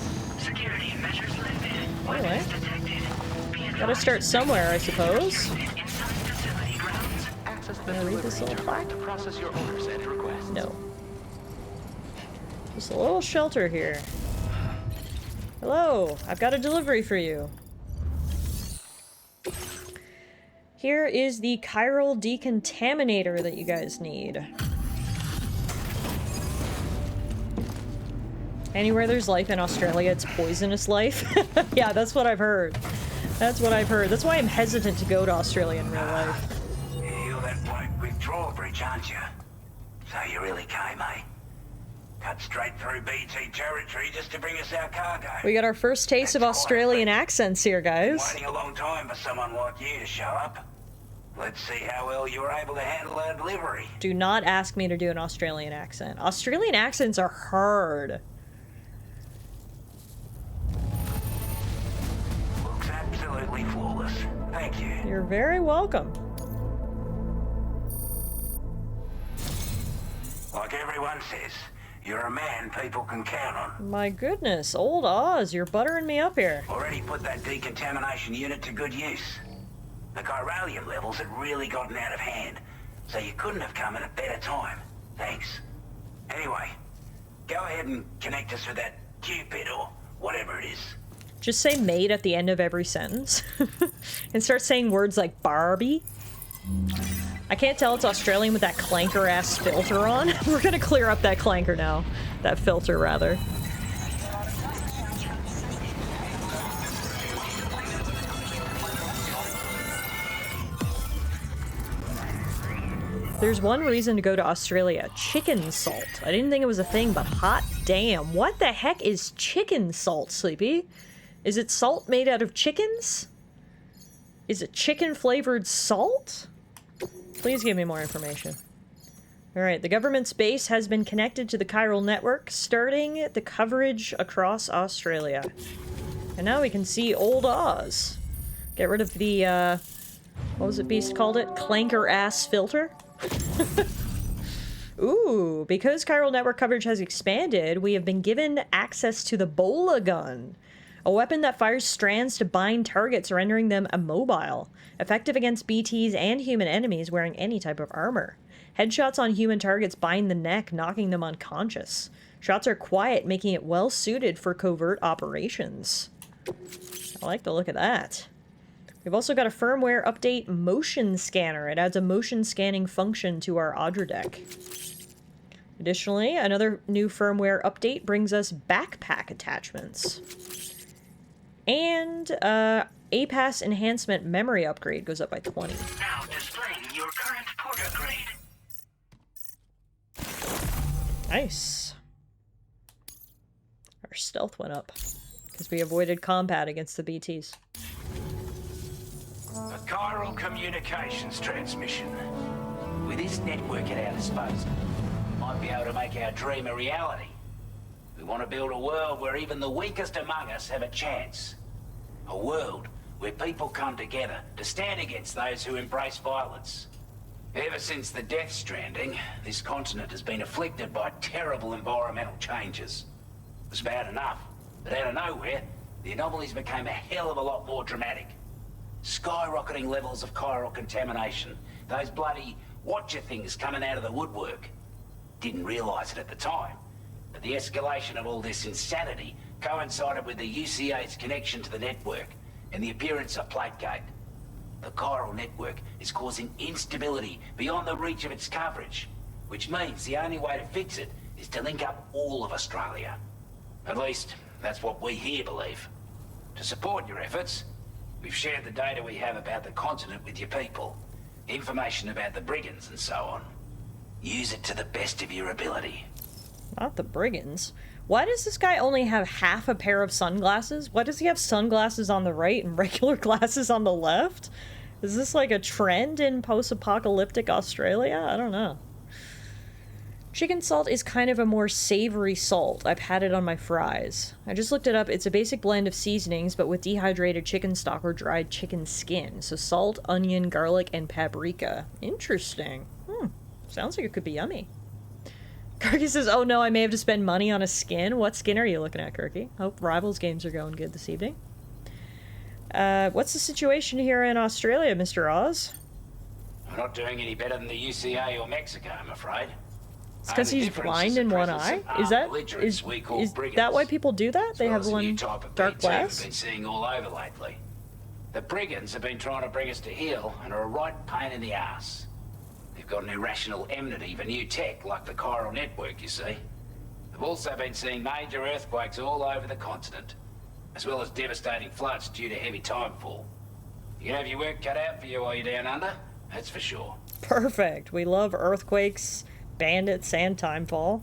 Anyway, gotta start somewhere, I suppose. Can I read this little plaque? No. Just a little shelter here. Hello, I've got a delivery for you. Here is the chiral decontaminator that you guys need. Anywhere there's life in Australia, it's poisonous life. Yeah, that's what I've heard. That's what I've heard. That's why I'm hesitant to go to Australia in real life. You're that bloke with drawbridge, aren't you? So you really came, eh? Cut straight through BT territory just to bring us our cargo. We got our first taste of Australian accents here, guys. Waiting a long time for someone like you to show up. Let's see how well you were able to handle our delivery. Do not ask me to do an Australian accent. Australian accents are hard. Absolutely flawless. Thank you. You're very welcome. Like everyone says. You're a man people can count on. My goodness, old Oz, you're buttering me up here. Already put that decontamination unit to good use. The chiralium levels had really gotten out of hand, so you couldn't have come at a better time. Thanks. Anyway, go ahead and connect us with that Cupid or whatever it is. Just say mate at the end of every sentence. And start saying words like Barbie. I can't tell it's Australian with that clanker-ass filter on. We're gonna clear up that clanker now. That filter, rather. There's one reason to go to Australia. Chicken salt. I didn't think it was a thing, but hot damn. What the heck is chicken salt, Sleepy? Is it salt made out of chickens? Is it chicken-flavored salt? Please give me more information. Alright, the government's base has been connected to the chiral network, starting the coverage across Australia. And now we can see old Oz. Get rid of the, what was it Beast called it? Clanker-ass filter? Ooh, because chiral network coverage has expanded, we have been given access to the Bola gun. A weapon that fires strands to bind targets, rendering them immobile. Effective against BTs and human enemies wearing any type of armor. Headshots on human targets bind the neck, knocking them unconscious. Shots are quiet, making it well suited for covert operations. I like the look of that. We've also got a firmware update motion scanner. It adds a motion scanning function to our Audra deck. Additionally, another new firmware update brings us backpack attachments. And, APAS enhancement memory upgrade goes up by 20. Now displaying your current Porter grade. Nice. Our stealth went up, because we avoided combat against the BTs. A chiral communications transmission. With this network at our disposal, we might be able to make our dream a reality. We want to build a world where even the weakest among us have a chance. A world where people come together to stand against those who embrace violence. Ever since the Death Stranding, this continent has been afflicted by terrible environmental changes. It was bad enough, but out of nowhere, the anomalies became a hell of a lot more dramatic. Skyrocketing levels of chiral contamination. Those bloody watcher things coming out of the woodwork. Didn't realize it at the time, but the escalation of all this insanity coincided with the UCA's connection to the network and the appearance of Plategate. The chiral network is causing instability beyond the reach of its coverage, which means the only way to fix it is to link up all of Australia. At least, that's what we here believe. To support your efforts, we've shared the data we have about the continent with your people, information about the brigands and so on. Use it to the best of your ability. Not the brigands. Why does this guy only have half a pair of sunglasses? Why does he have sunglasses on the right and regular glasses on the left? Is this like a trend in post-apocalyptic Australia? I don't know. Chicken salt is kind of a more savory salt. I've had it on my fries. I just looked it up. It's a basic blend of seasonings, but with dehydrated chicken stock or dried chicken skin. So salt, onion, garlic, and paprika. Interesting. Sounds like it could be yummy. Kirky says, oh no, I may have to spend money on a skin. What skin are you looking at, Kirky? Hope Rivals games are going good this evening. What's the situation here in Australia, Mr. Oz? We're not doing any better than the UCA or Mexico, I'm afraid. It's because he's blind in one eye? Is that why people do that? They have one dark glass? We've been seeing all over lately. The brigands have been trying to bring us to heel and are a right pain in the ass. They've got an irrational enmity for new tech like the chiral network, you see. They've also been seeing major earthquakes all over the continent, as well as devastating floods due to heavy timefall. You can have your work cut out for you while you're down under, that's for sure. Perfect. We love earthquakes, bandits, and timefall.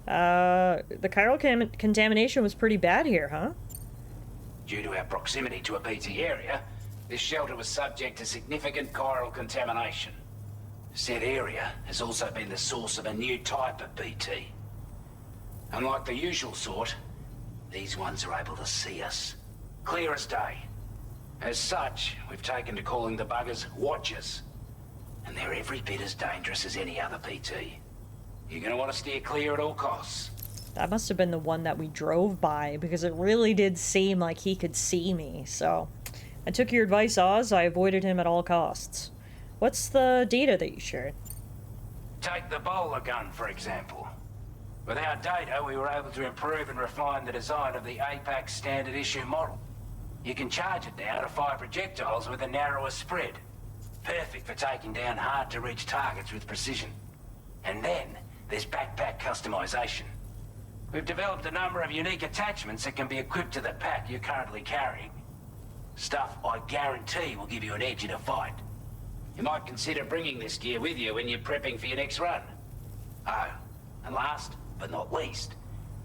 The chiral contamination was pretty bad here, huh? Due to our proximity to a BT area, this shelter was subject to significant chiral contamination. Said area has also been the source of a new type of BT. Unlike the usual sort, these ones are able to see us. Clear as day. As such, we've taken to calling the buggers Watchers. And they're every bit as dangerous as any other BT. You're gonna want to steer clear at all costs. That must have been the one that we drove by, because it really did seem like he could see me, so... I took your advice, Oz. I avoided him at all costs. What's the data that you shared? Take the bowler gun, for example. With our data, we were able to improve and refine the design of the APAC standard issue model. You can charge it now to fire projectiles with a narrower spread. Perfect for taking down hard-to-reach targets with precision. And then, there's backpack customization. We've developed a number of unique attachments that can be equipped to the pack you're currently carrying. Stuff I guarantee will give you an edge in a fight. You might consider bringing this gear with you when you're prepping for your next run. Oh, and last but not least,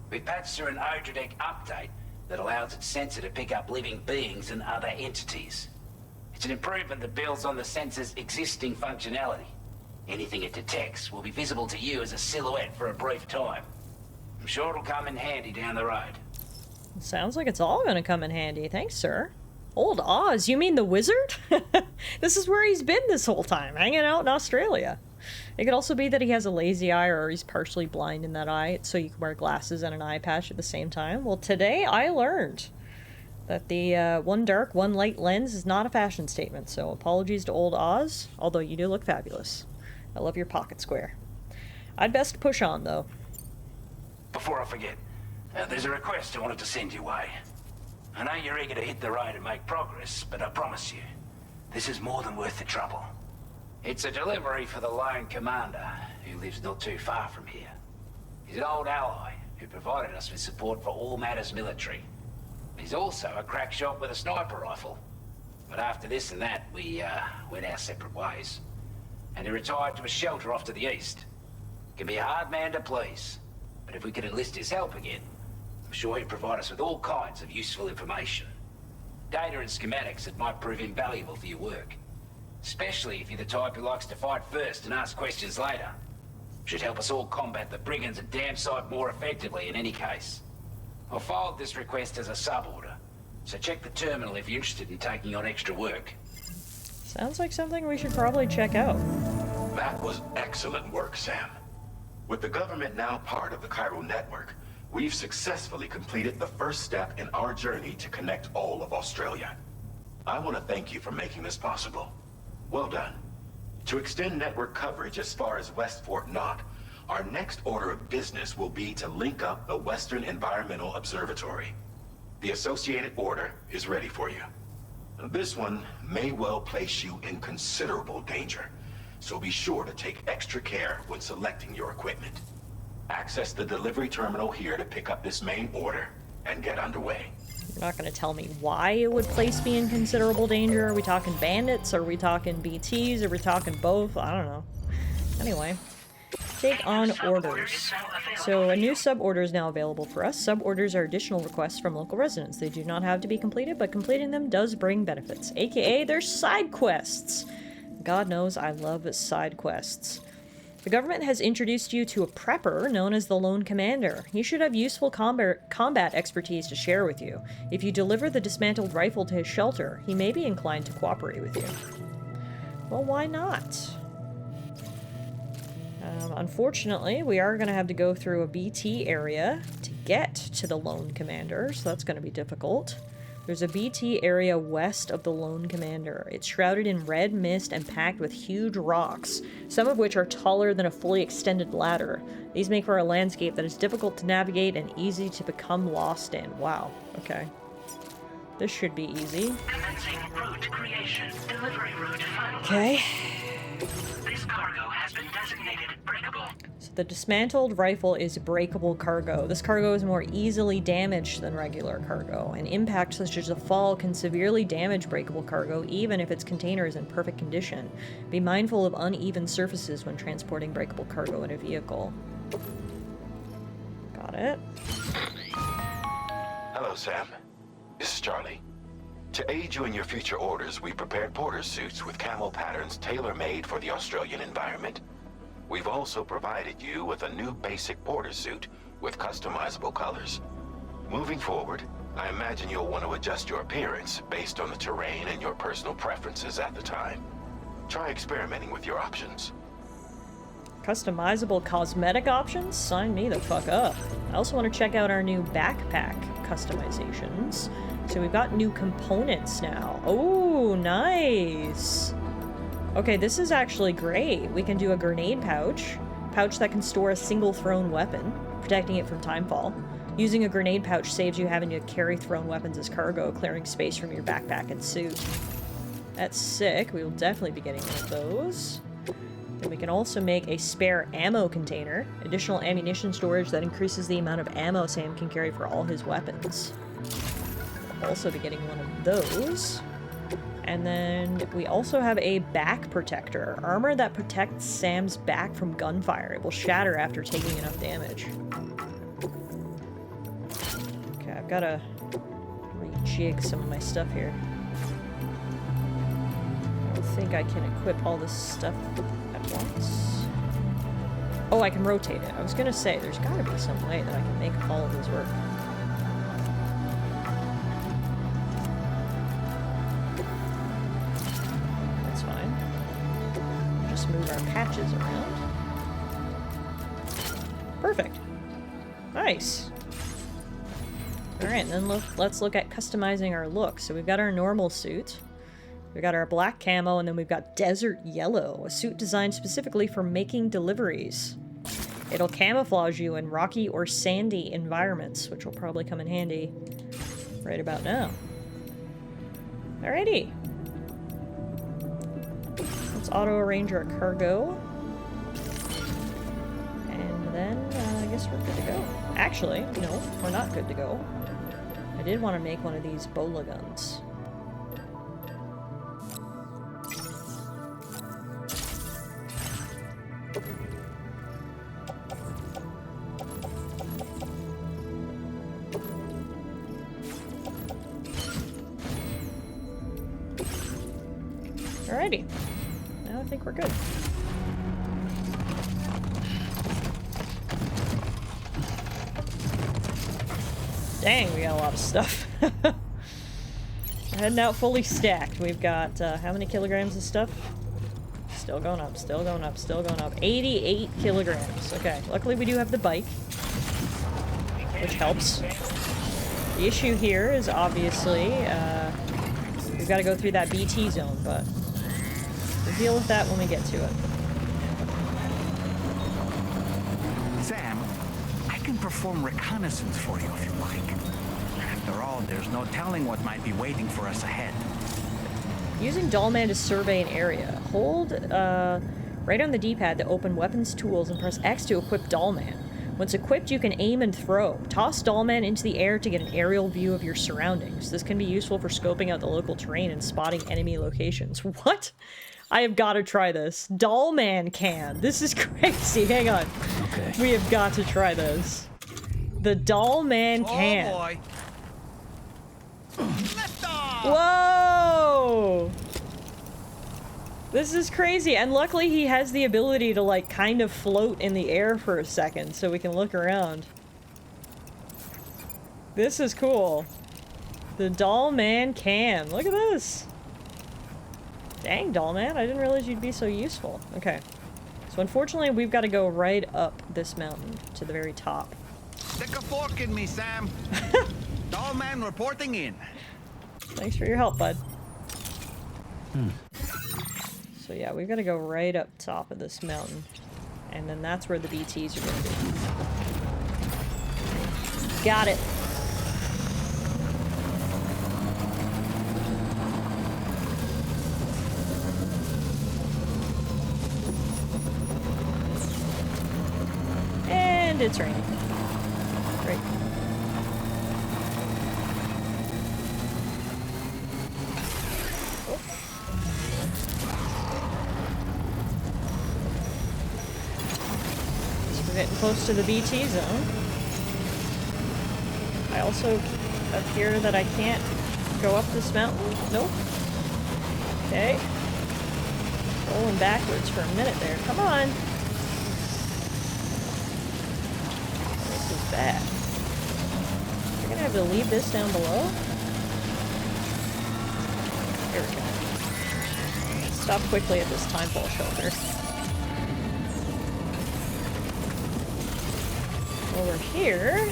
we patched through an Odradek update that allows its sensor to pick up living beings and other entities. It's an improvement that builds on the sensor's existing functionality. Anything it detects will be visible to you as a silhouette for a brief time. I'm sure it'll come in handy down the road. Sounds like it's all gonna come in handy. Thanks, sir. Old Oz? You mean the wizard? This is where he's been this whole time, hanging out in Australia. It could also be that he has a lazy eye, or he's partially blind in that eye, so you can wear glasses and an eye patch at the same time. Well, today I learned that the one dark, one light lens is not a fashion statement, so apologies to old Oz, although you do look fabulous. I love your pocket square. I'd best push on, though. Before I forget, there's a request I wanted to send your way. I know you're eager to hit the road and make progress, but I promise you, this is more than worth the trouble. It's a delivery for the lone commander, who lives not too far from here. He's an old ally who provided us with support for all matters military. He's also a crack shot with a sniper rifle. But after this and that, we went our separate ways. And he retired to a shelter off to the east. Can be a hard man to please, but if we could enlist his help again, I'm sure he'd provide us with all kinds of useful information. Data and schematics that might prove invaluable for your work. Especially if you're the type who likes to fight first and ask questions later. Should help us all combat the brigands at Dam Site more effectively in any case. I'll filed this request as a sub-order, so check the terminal if you're interested in taking on extra work. Sounds like something we should probably check out. That was excellent work, Sam. With the government now part of the chiral network, we've successfully completed the first step in our journey to connect all of Australia. I want to thank you for making this possible. Well done. To extend network coverage as far as West Fort Knott, our next order of business will be to link up the Western Environmental Observatory. The associated order is ready for you. This one may well place you in considerable danger, so be sure to take extra care when selecting your equipment. Access the delivery terminal here to pick up this main order and get underway. You're not going to tell me why it would place me in considerable danger. Are we talking bandits? Are we talking BTs? Are we talking both? I don't know. Anyway, take on orders. So a new sub-order is now available for us. Sub-orders are additional requests from local residents. They do not have to be completed, but completing them does bring benefits. AKA, they're side quests. God knows I love side quests. The government has introduced you to a prepper known as the Lone Commander. He should have useful combat expertise to share with you. If you deliver the dismantled rifle to his shelter, he may be inclined to cooperate with you. Well, why not? Unfortunately, we are going to have to go through a BT area to get to the Lone Commander, so that's going to be difficult. There's a BT area west of the Lone Commander. It's shrouded in red mist and packed with huge rocks, some of which are taller than a fully extended ladder. These make for a landscape that is difficult to navigate and easy to become lost in. Wow, okay. This should be easy. Commencing route creation. Delivery route finalized. Okay. This cargo has been designated breakable. So the dismantled rifle is breakable cargo. This cargo is more easily damaged than regular cargo. An impact such as a fall can severely damage breakable cargo even if its container is in perfect condition. Be mindful of uneven surfaces when transporting breakable cargo in a vehicle. Got it. Hello, Sam. This is Charlie. To aid you in your future orders, we prepared porter suits with camo patterns tailor-made for the Australian environment. We've also provided you with a new basic porter suit with customizable colors. Moving forward, I imagine you'll want to adjust your appearance based on the terrain and your personal preferences at the time. Try experimenting with your options. Customizable cosmetic options? Sign me the fuck up. I also want to check out our new backpack customizations. So we've got new components now. Oh, nice. Okay, this is actually great. We can do a grenade pouch. Pouch that can store a single thrown weapon, protecting it from timefall. Using a grenade pouch saves you having to carry thrown weapons as cargo, clearing space from your backpack and suit. That's sick. We will definitely be getting one of those. Then we can also make a spare ammo container. Additional ammunition storage that increases the amount of ammo Sam can carry for all his weapons. We'll also be getting one of those. And then we also have a back protector. Armor that protects Sam's back from gunfire. It will shatter after taking enough damage. Okay, I've got to rejig some of my stuff here. I don't think I can equip all this stuff at once. Oh, I can rotate it. I was gonna say, there's gotta be some way that I can make all of this work. That's fine. Just move our patches around. Perfect. Nice. Alright, then let's look at customizing our look. So we've got our normal suit. We've got our black camo, and then we've got desert yellow, a suit designed specifically for making deliveries. It'll camouflage you in rocky or sandy environments, which will probably come in handy right about now. Alrighty. Let's auto-arrange our cargo. And then, I guess we're good to go. Actually, no, we're not good to go. I did want to make one of these bola guns. Alrighty. Now I think we're good. Dang, we got a lot of stuff. We're heading out fully stacked. We've got, how many kilograms of stuff? Still going up, still going up, still going up. 88 kilograms. Okay, luckily we do have the bike, which helps. The issue here is obviously, we've got to go through that BT zone, but we'll deal with that when we get to it. Sam, I can perform reconnaissance for you if you like. After all, there's no telling what might be waiting for us ahead. Using Dollman to survey an area. Hold right on the D-pad to open weapons tools and press X to equip Dollman. Once equipped, you can aim and throw. Toss Dollman into the air to get an aerial view of your surroundings. This can be useful for scoping out the local terrain and spotting enemy locations. What? I have got to try this. Dollman can. This is crazy. Hang on. Okay. We have got to try this. The Dollman can. Oh boy. Whoa! This is crazy, and luckily he has the ability to, like, kind of float in the air for a second, so we can look around. This is cool. The Dollman can. Look at this! Dang, Dollman, I didn't realize you'd be so useful. Okay. So unfortunately, we've got to go right up this mountain to the very top. Stick a fork in me, Sam. Dollman reporting in. Thanks for your help, bud. So yeah, we've got to go right up top of this mountain. And then that's where the BTs are going to be. Got it. And it's raining. Great. Getting close to the BT zone. I also appear that I can't go up this mountain. Nope. Okay. Rolling backwards for a minute there. Come on. This is bad. You're gonna have to leave this down below. Here we go. Stop quickly at this timefall shelter. over here.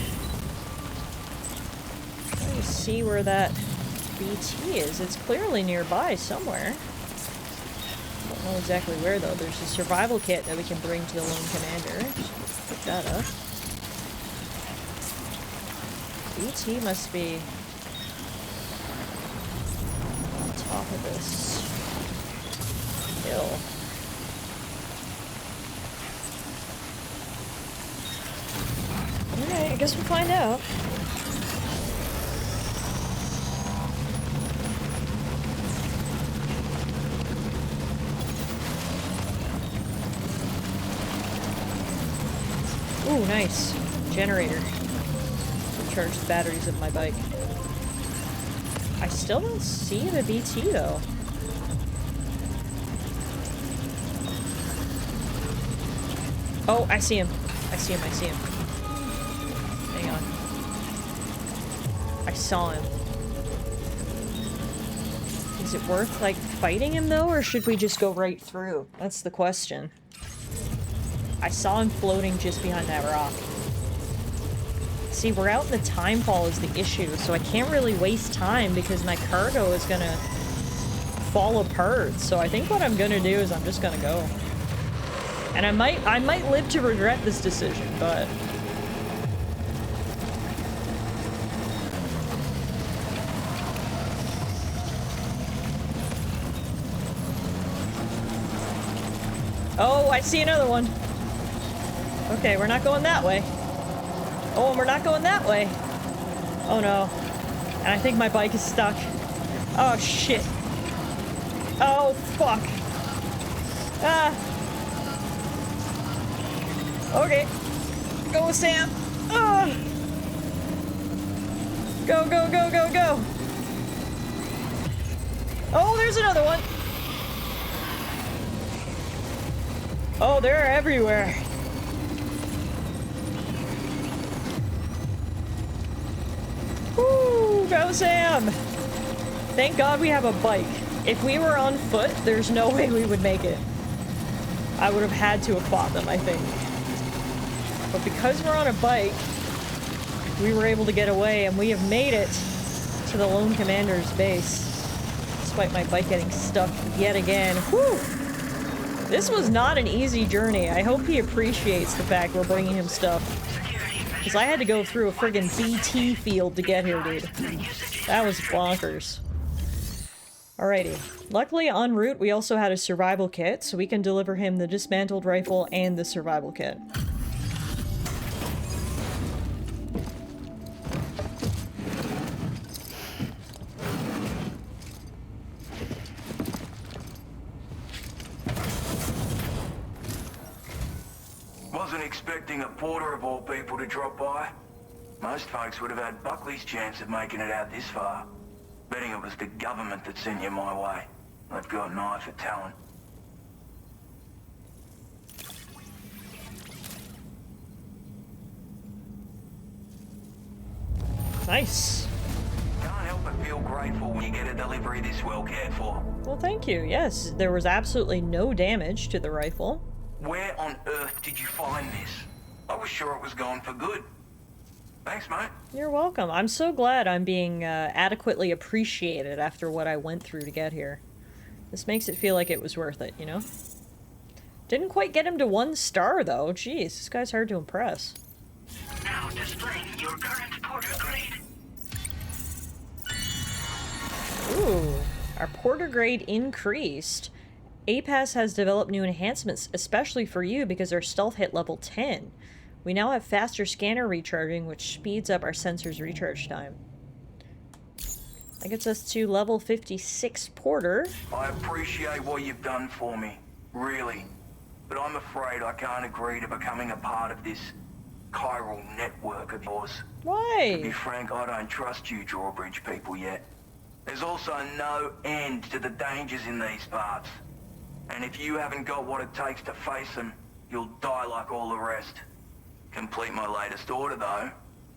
Let me see where that BT is. It's clearly nearby somewhere. Don't know exactly where though. There's a survival kit that we can bring to the Lone Commander. Just pick that up. BT must be on top of this hill. Alright, I guess we'll find out. Ooh, nice. Generator. Recharge the batteries of my bike. I still don't see the BT though. Oh, I see him. I see him, I see him. Hang on. I saw him. Is it worth, like, fighting him though, or should we just go right through? That's the question. I saw him floating just behind that rock. See, we're out in the time fall is the issue, so I can't really waste time because my cargo is gonna fall apart. So I think what I'm gonna do is I'm just gonna go. And I might live to regret this decision, but... Oh, I see another one. Okay, we're not going that way. Oh, and we're not going that way. Oh no. And I think my bike is stuck. Oh shit. Oh fuck. Ah. Okay. Go, Sam. Ah. Go, go, go, go, go. Oh, there's another one. Oh, they're everywhere. Woo! Go, Sam! Thank God we have a bike. If we were on foot, there's no way we would make it. I would have had to have fought them, I think. But because we're on a bike, we were able to get away, and we have made it to the Lone Commander's base. Despite my bike getting stuck yet again. Whew! This was not an easy journey. I hope he appreciates the fact we're bringing him stuff. Because I had to go through a friggin' BT field to get here, dude. That was bonkers. Alrighty. Luckily, en route, we also had a survival kit, so we can deliver him the dismantled rifle and the survival kit. Wasn't expecting a porter of all people to drop by. Most folks would have had Buckley's chance of making it out this far. Betting it was the government that sent you my way. They've got an eye for talent. Nice. Can't help but feel grateful when you get a delivery this well cared for. Well, thank you. Yes, there was absolutely no damage to the rifle. Where on earth did you find this? I was sure it was gone for good. Thanks, mate. You're welcome. I'm so glad I'm being adequately appreciated after what I went through to get here. This makes it feel like it was worth it, you know? Didn't quite get him to 1 star, though. Jeez, this guy's hard to impress. Now displaying your current porter grade. Ooh, our porter grade increased. APAS has developed new enhancements, especially for you because our stealth hit level 10. We now have faster scanner recharging, which speeds up our sensor's recharge time. That gets us to level 56 porter. I appreciate what you've done for me, really. But I'm afraid I can't agree to becoming a part of this chiral network of yours. Why? To be frank, I don't trust you drawbridge people yet. There's also no end to the dangers in these parts. And if you haven't got what it takes to face them, you'll die like all the rest. Complete my latest order, though,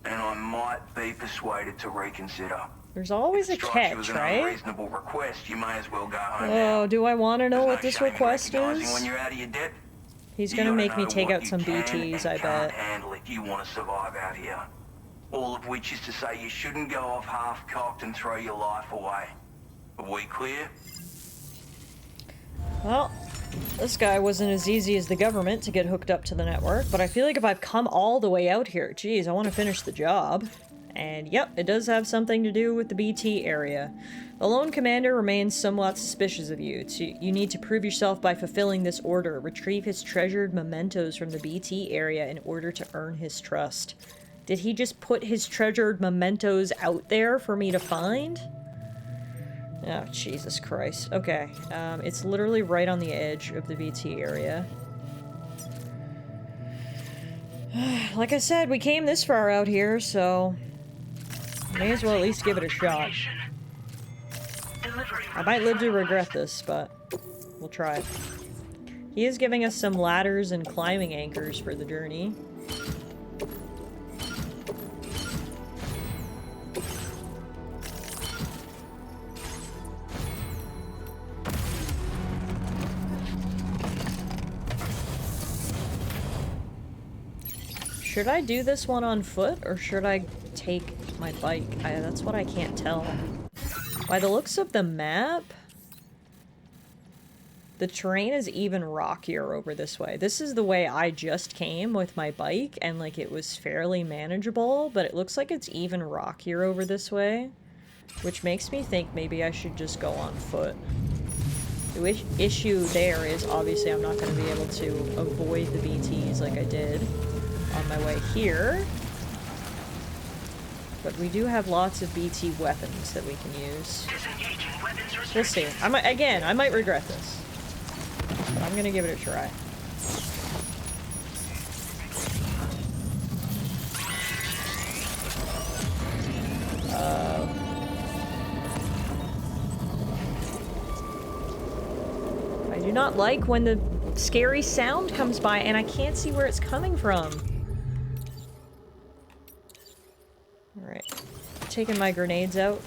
and I might be persuaded to reconsider. There's always a catch, It was an right? unreasonable request. You may as well go home Oh, now. do I want to know There's what no this shame in request recognizing is? when you're out of your depth. He's gonna make me take out some BTs, I bet. Handle if you want to survive out here. All of which is to say you shouldn't go off half-cocked and throw your life away. Are we clear? Well, this guy wasn't as easy as the government to get hooked up to the network, but I feel like if I've come all the way out here, geez, I want to finish the job. And yep, it does have something to do with the BT area. The lone commander remains somewhat suspicious of you. You need to prove yourself by fulfilling this order. Retrieve his treasured mementos from the BT area in order to earn his trust. Did he just put his treasured mementos out there for me to find? Oh, Jesus Christ. Okay, it's literally right on the edge of the BT area. Like I said, we came this far out here, so... may as well at least give it a shot. I might live to regret this, but we'll try. He is giving us some ladders and climbing anchors for the journey. Should I do this one on foot, or should I take my bike? That's what I can't tell. By the looks of the map, the terrain is even rockier over this way. This is the way I just came with my bike, and like it was fairly manageable, but it looks like it's even rockier over this way, which makes me think maybe I should just go on foot. The issue there is obviously I'm not going to be able to avoid the BTs like I did on my way here. But we do have lots of BT weapons that we can use. We'll see. I might regret this. But I'm gonna give it a try. I do not like when the scary sound comes by and I can't see where it's coming from. Alright. Taking my grenades out.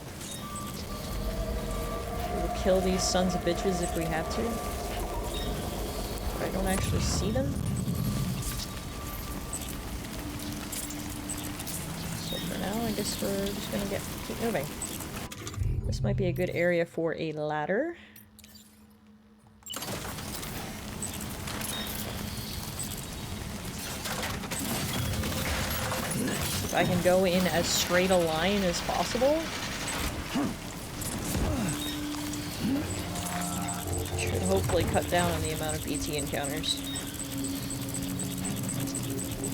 We'll kill these sons of bitches if we have to. But I don't actually see them. So for now, I guess we're just gonna keep moving. This might be a good area for a ladder. If I can go in as straight a line as possible. Should hopefully cut down on the amount of BT encounters.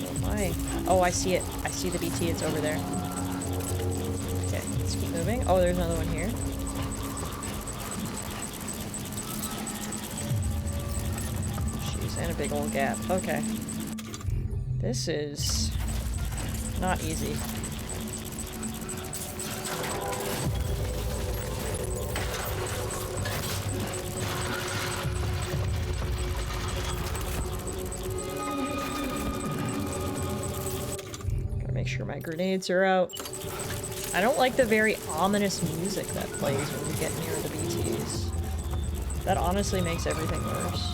Oh my. Oh, I see it. I see the BT. It's over there. Okay, let's keep moving. Oh, there's another one here. Jeez, and a big old gap. Okay. This is not easy. Gotta make sure my grenades are out. I don't like the very ominous music that plays when we get near the BTs. That honestly makes everything worse.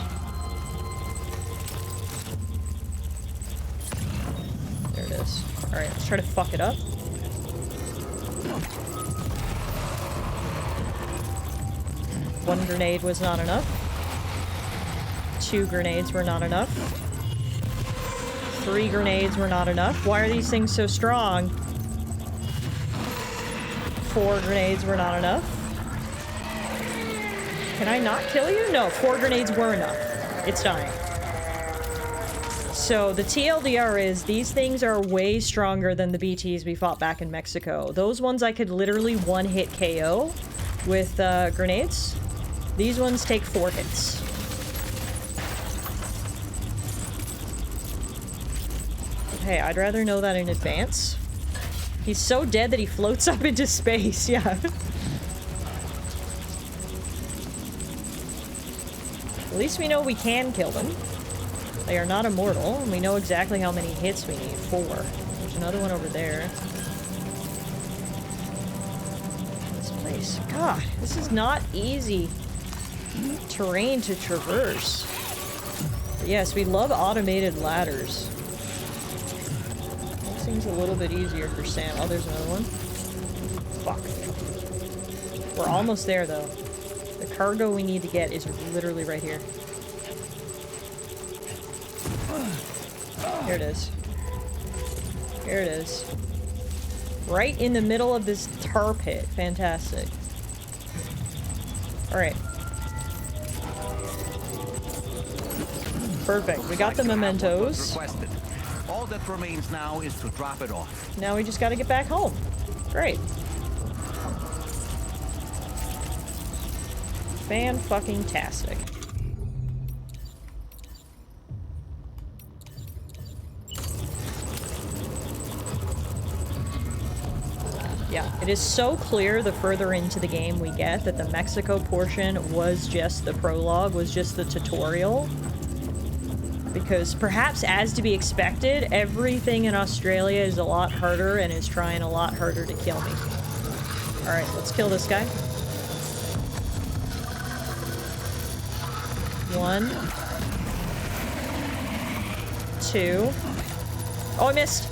There it is. Alright, let's try to fuck it up. One grenade was not enough. 2 grenades were not enough. 3 grenades were not enough. Why are these things so strong? 4 grenades were not enough. Can I not kill you? No, 4 grenades were enough. It's dying. So the TLDR is these things are way stronger than the BTs we fought back in Mexico. Those ones I could literally one-hit KO with grenades. These ones take 4 hits. But hey, I'd rather know that in advance. He's so dead that he floats up into space, yeah. At least we know we can kill them. They are not immortal, and we know exactly how many hits we need. 4. There's another one over there. This place. God, this is not easy terrain to traverse. But yes, we love automated ladders. That seems a little bit easier for Sam. Oh, there's another one. Fuck. We're almost there, though. The cargo we need to get is literally right here. Here it is. Here it is. Right in the middle of this tar pit. Fantastic. Alright. Perfect. We got the mementos. All that remains now is to drop it off. Now we just gotta get back home. Great. Fan-fucking-tastic. Yeah, it is so clear the further into the game we get that the Mexico portion was just the prologue, was just the tutorial. Because perhaps as to be expected, everything in Australia is a lot harder and is trying a lot harder to kill me. Alright, let's kill this guy. 1, 2. Oh, I missed.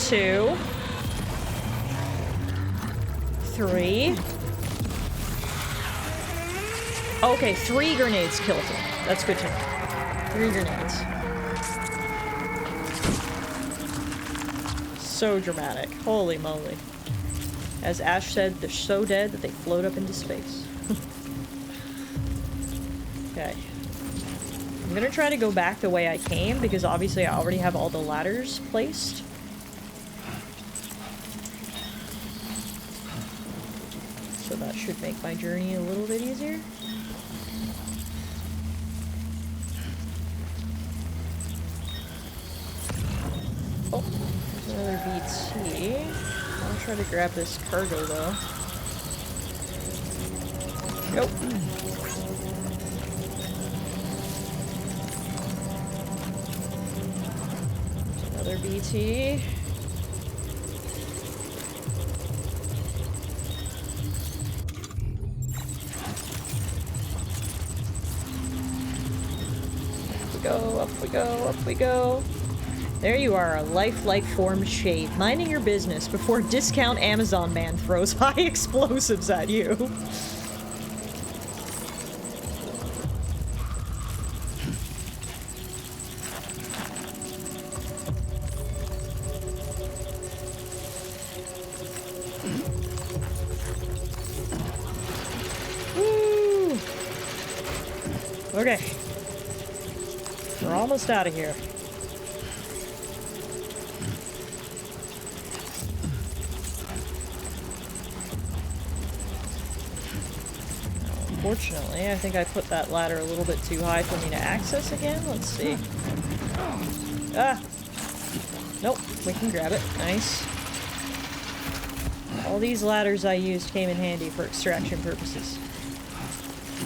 2. 3. Okay, 3 grenades killed him. That's good to know. 3 grenades. So dramatic. Holy moly. As Ash said, they're so dead that they float up into space. Okay. I'm gonna try to go back the way I came, because obviously I already have all the ladders placed. So that should make my journey a little bit easier. Oh, there's another BT. I'll try to grab this cargo though. Nope. Another BT. Up we go, up we go. There you are, a lifelike formed shade, minding your business before discount Amazon man throws high explosives at you. Woo! Okay. We're almost out of here. Unfortunately, I think I put that ladder a little bit too high for me to access again. Let's see. Ah! Nope, we can grab it. Nice. All these ladders I used came in handy for extraction purposes.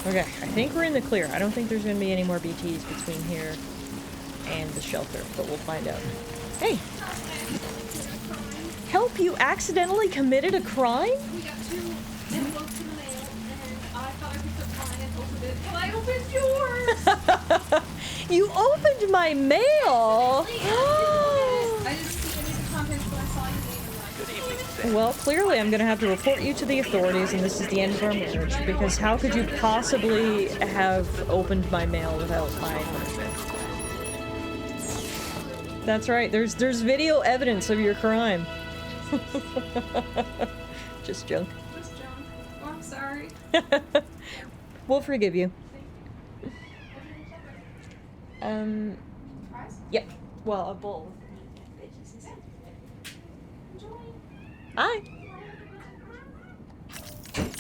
Okay, I think we're in the clear. I don't think there's going to be any more BTs between here and the shelter, but we'll find out. Hey! Help, you accidentally committed a crime? We got 2 envelopes in the mail, and I thought I picked up mine and opened it, but I opened yours! You opened my mail! I didn't see any of the contents, but I saw your name and like, Well, clearly I'm gonna have to report you to the authorities, and this is the end of our marriage, because how could you possibly have opened my mail without my permission? That's right, there's video evidence of your crime. Just junk. Just junk. Oh, I'm sorry. We'll forgive you. Yep. Well, a bowl. Hi.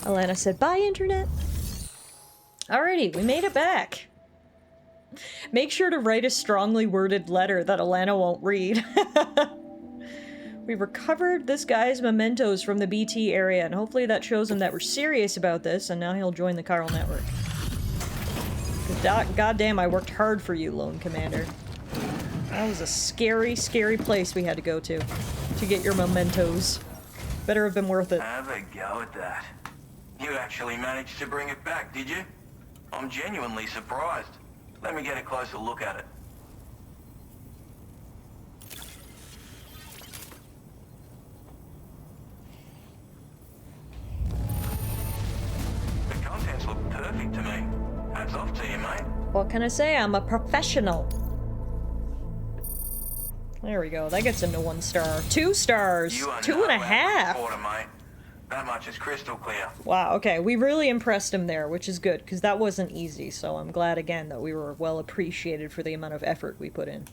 Alana said, bye, internet. Alrighty, we made it back. Make sure to write a strongly worded letter that Alana won't read. We recovered this guy's mementos from the BT area, and hopefully that shows him that we're serious about this, and now he'll join the chiral network. Goddamn, I worked hard for you, Lone Commander. That was a scary, scary place we had to go to get your mementos. Better have been worth it. Have a go at that. You actually managed to bring it back, did you? I'm genuinely surprised. Let me get a closer look at it. The contents look perfect to me. Hats off to you, mate. What can I say? I'm a professional. There we go. That gets into 1 star. 2 stars. 2.5. Reporter, mate. That much is crystal clear. Wow, okay. We really impressed him there, which is good, because that wasn't easy, so I'm glad again that we were well appreciated for the amount of effort we put in.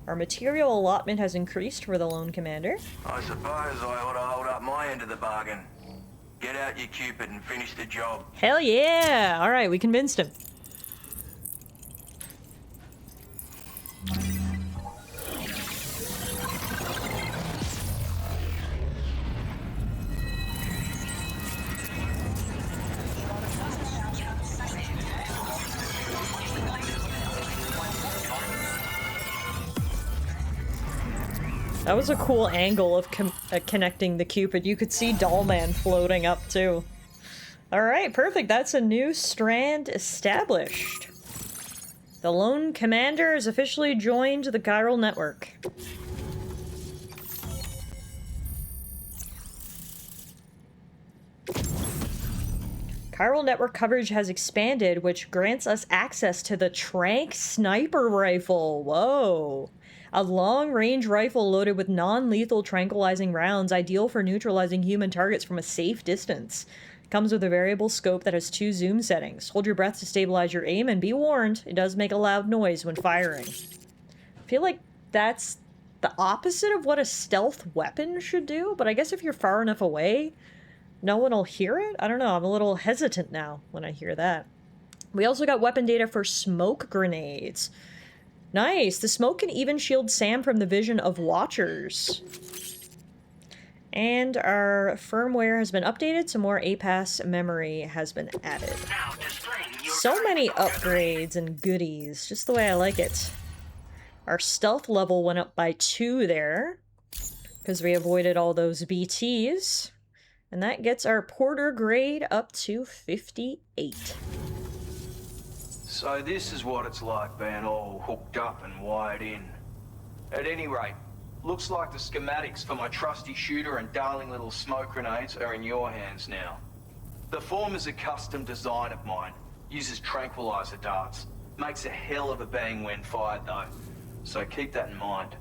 Our material allotment has increased for the Lone Commander. I suppose I ought to hold up my end of the bargain. Get out your Cupid and finish the job. Hell yeah! Alright, we convinced him. That was a cool angle of connecting the Cupid. You could see Dollman floating up, too. Alright, perfect. That's a new strand established. The Lone Commander has officially joined the chiral network. Chiral network coverage has expanded, which grants us access to the Trank sniper rifle. Whoa. A long-range rifle loaded with non-lethal tranquilizing rounds, ideal for neutralizing human targets from a safe distance. Comes with a variable scope that has 2 zoom settings. Hold your breath to stabilize your aim, and be warned, it does make a loud noise when firing. I feel like that's the opposite of what a stealth weapon should do, but I guess if you're far enough away, no one will hear it? I don't know, I'm a little hesitant now when I hear that. We also got weapon data for smoke grenades. Nice! The smoke can even shield Sam from the vision of watchers. And our firmware has been updated, so more APAS memory has been added. So many upgrades and goodies, just the way I like it. Our stealth level went up by 2 there, because we avoided all those BTs. And that gets our Porter grade up to 58. So this is what it's like being all hooked up and wired in. At any rate, looks like the schematics for my trusty shooter and darling little smoke grenades are in your hands now. The form is a custom design of mine. Uses tranquilizer darts. Makes a hell of a bang when fired though. So keep that in mind.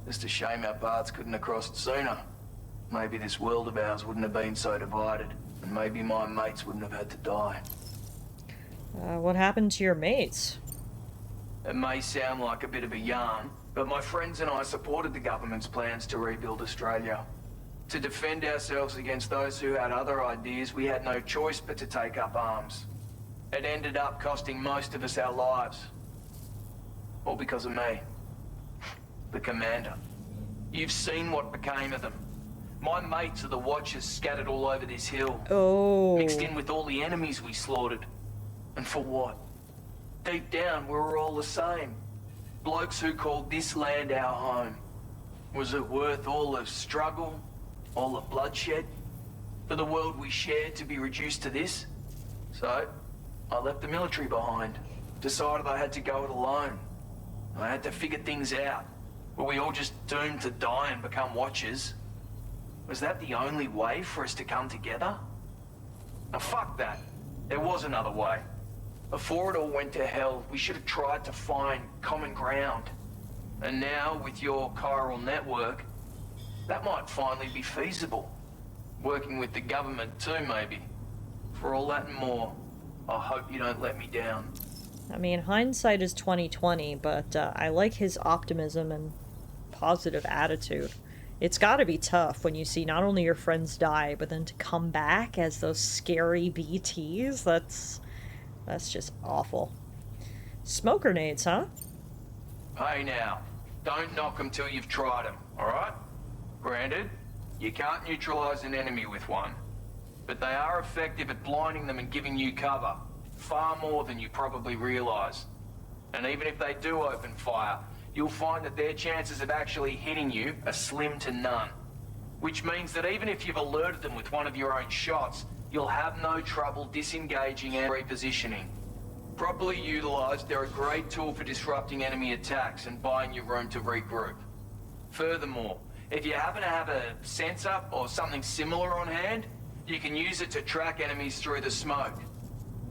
Just a shame our paths couldn't have crossed sooner. Maybe this world of ours wouldn't have been so divided. And maybe my mates wouldn't have had to die. What happened to your mates? It may sound like a bit of a yarn, but my friends and I supported the government's plans to rebuild Australia. To defend ourselves against those who had other ideas, we had no choice but to take up arms. It ended up costing most of us our lives. All because of me. The Commander. You've seen what became of them. My mates are the Watchers scattered all over this hill. Oh. Mixed in with all the enemies we slaughtered. And for what? Deep down, we were all the same. Blokes who called this land our home. Was it worth all the struggle, all the bloodshed, for the world we shared to be reduced to this? So, I left the military behind. Decided I had to go it alone. I had to figure things out. Were we all just doomed to die and become Watchers? Was that the only way for us to come together? Now fuck that. There was another way. Before it all went to hell, we should have tried to find common ground. And now, with your chiral network, that might finally be feasible. Working with the government too, maybe. For all that and more, I hope you don't let me down. I mean, hindsight is 20/20, but I like his optimism and positive attitude. It's gotta be tough when you see not only your friends die, but then to come back as those scary BTs, that's just awful. Smoke grenades, huh? Hey now, don't knock them till you've tried them, alright? Granted, you can't neutralize an enemy with one, but they are effective at blinding them and giving you cover. Far more than you probably realize. And even if they do open fire, you'll find that their chances of actually hitting you are slim to none. Which means that even if you've alerted them with one of your own shots, you'll have no trouble disengaging and repositioning. Properly utilized, they're a great tool for disrupting enemy attacks and buying you room to regroup. Furthermore, if you happen to have a sensor or something similar on hand, you can use it to track enemies through the smoke,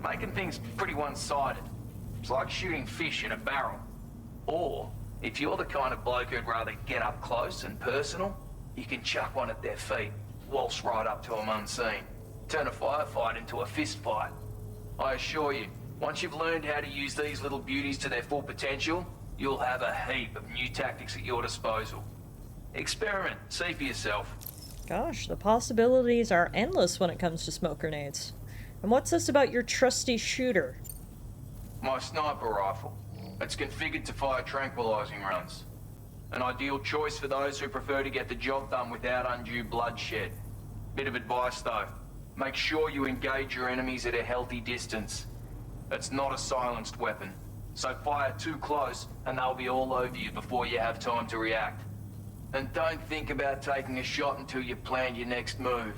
making things pretty one-sided. It's like shooting fish in a barrel. Or, if you're the kind of bloke who'd rather get up close and personal, you can chuck one at their feet, waltz right up to them unseen, turn a firefight into a fist fight. I assure you, once you've learned how to use these little beauties to their full potential, you'll have a heap of new tactics at your disposal. Experiment, see for yourself. Gosh, the possibilities are endless when it comes to smoke grenades. And what's this about your trusty shooter? My sniper rifle. It's configured to fire tranquilizing runs. An ideal choice for those who prefer to get the job done without undue bloodshed. Bit of advice though, make sure you engage your enemies at a healthy distance. It's not a silenced weapon, so fire too close and they'll be all over you before you have time to react. And don't think about taking a shot until you've planned your next move.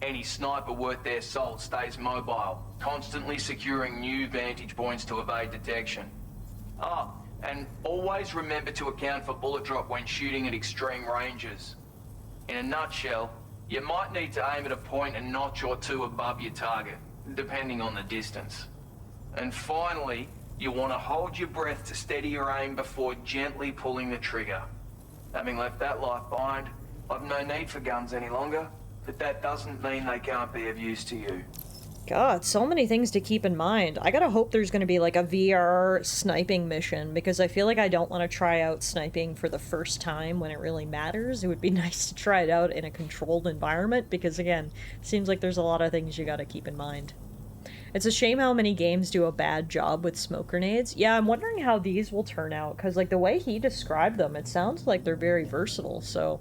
Any sniper worth their salt stays mobile, constantly securing new vantage points to evade detection. Oh, and always remember to account for bullet drop when shooting at extreme ranges. In a nutshell, you might need to aim at a point a notch or two above your target, depending on the distance. And finally, you want to hold your breath to steady your aim before gently pulling the trigger. Having left that life behind, I've no need for guns any longer, but that doesn't mean they can't be of use to you. God, so many things to keep in mind. I gotta hope there's gonna be like a VR sniping mission, because I feel like I don't want to try out sniping for the first time when it really matters. It would be nice to try it out in a controlled environment, because again, it seems like there's a lot of things you gotta keep in mind. It's a shame how many games do a bad job with smoke grenades. Yeah, I'm wondering how these will turn out, because like the way he described them, it sounds like they're very versatile, so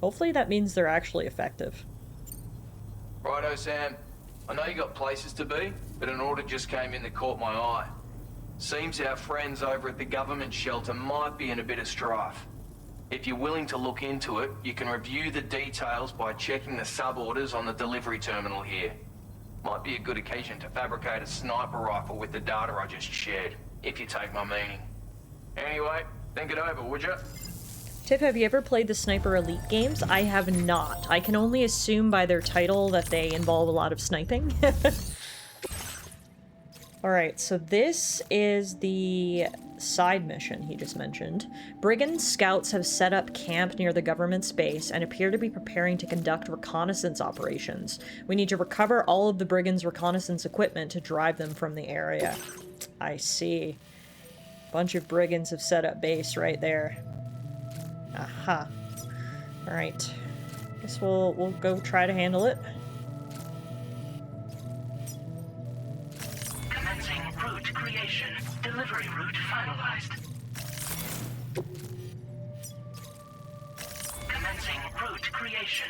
hopefully that means they're actually effective. Righto, Sam. I know you got places to be, but an order just came in that caught my eye. Seems our friends over at the government shelter might be in a bit of strife. If you're willing to look into it, you can review the details by checking the sub-orders on the delivery terminal here. Might be a good occasion to fabricate a sniper rifle with the data I just shared, if you take my meaning. Anyway, think it over, would ya? Tiff, have you ever played the Sniper Elite games? I have not. I can only assume by their title that they involve a lot of sniping. Alright, so this is the side mission he just mentioned. Brigand scouts have set up camp near the government's base and appear to be preparing to conduct reconnaissance operations. We need to recover all of the Brigand's reconnaissance equipment to drive them from the area. I see. Bunch of Brigands have set up base right there. Aha. Alright. Guess we'll go try to handle it. Commencing route creation. Delivery route finalized. Commencing route creation.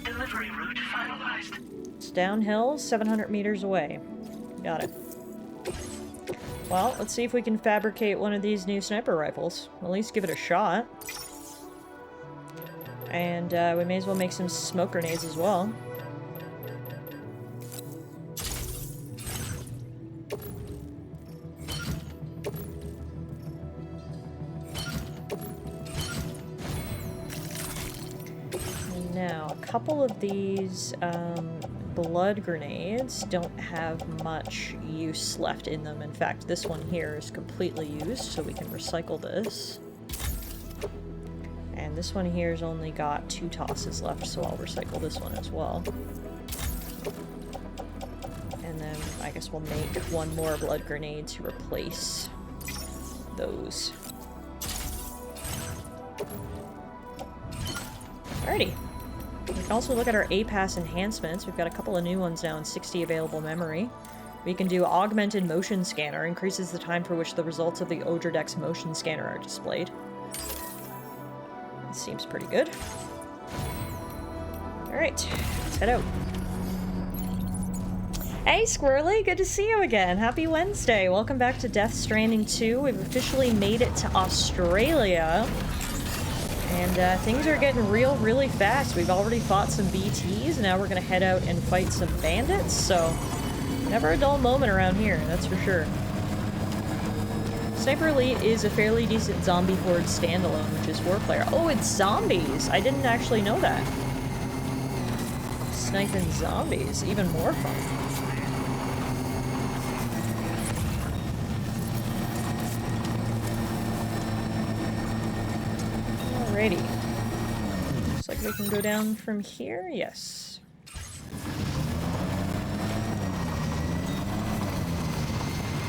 Delivery route finalized. It's downhill, 700 meters away. Got it. Well, let's see if we can fabricate one of these new sniper rifles. At least give it a shot. And we may as well make some smoke grenades as well. Now, a couple of these blood grenades don't have much use left in them. In fact, this one here is completely used, so we can recycle this. And this one here's only got 2 tosses left, so I'll recycle this one as well. And then I guess we'll make one more blood grenade to replace those. Alrighty. We can also look at our APAS enhancements. We've got a couple of new ones now and 60 available memory. We can do augmented motion scanner, increases the time for which the results of the Odredex motion scanner are displayed. That seems pretty good. Alright, let's head out. Hey Squirrely, good to see you again. Happy Wednesday. Welcome back to Death Stranding 2. We've officially made it to Australia. And things are getting real really fast. We've already fought some BTs, and now we're gonna head out and fight some bandits, so Never a dull moment around here, that's for sure. Sniper Elite is a fairly decent zombie horde standalone, which is 4-player. Oh, it's zombies! I didn't actually know that. Sniping zombies, even more fun. Alrighty. Looks like we can go down from here. Yes.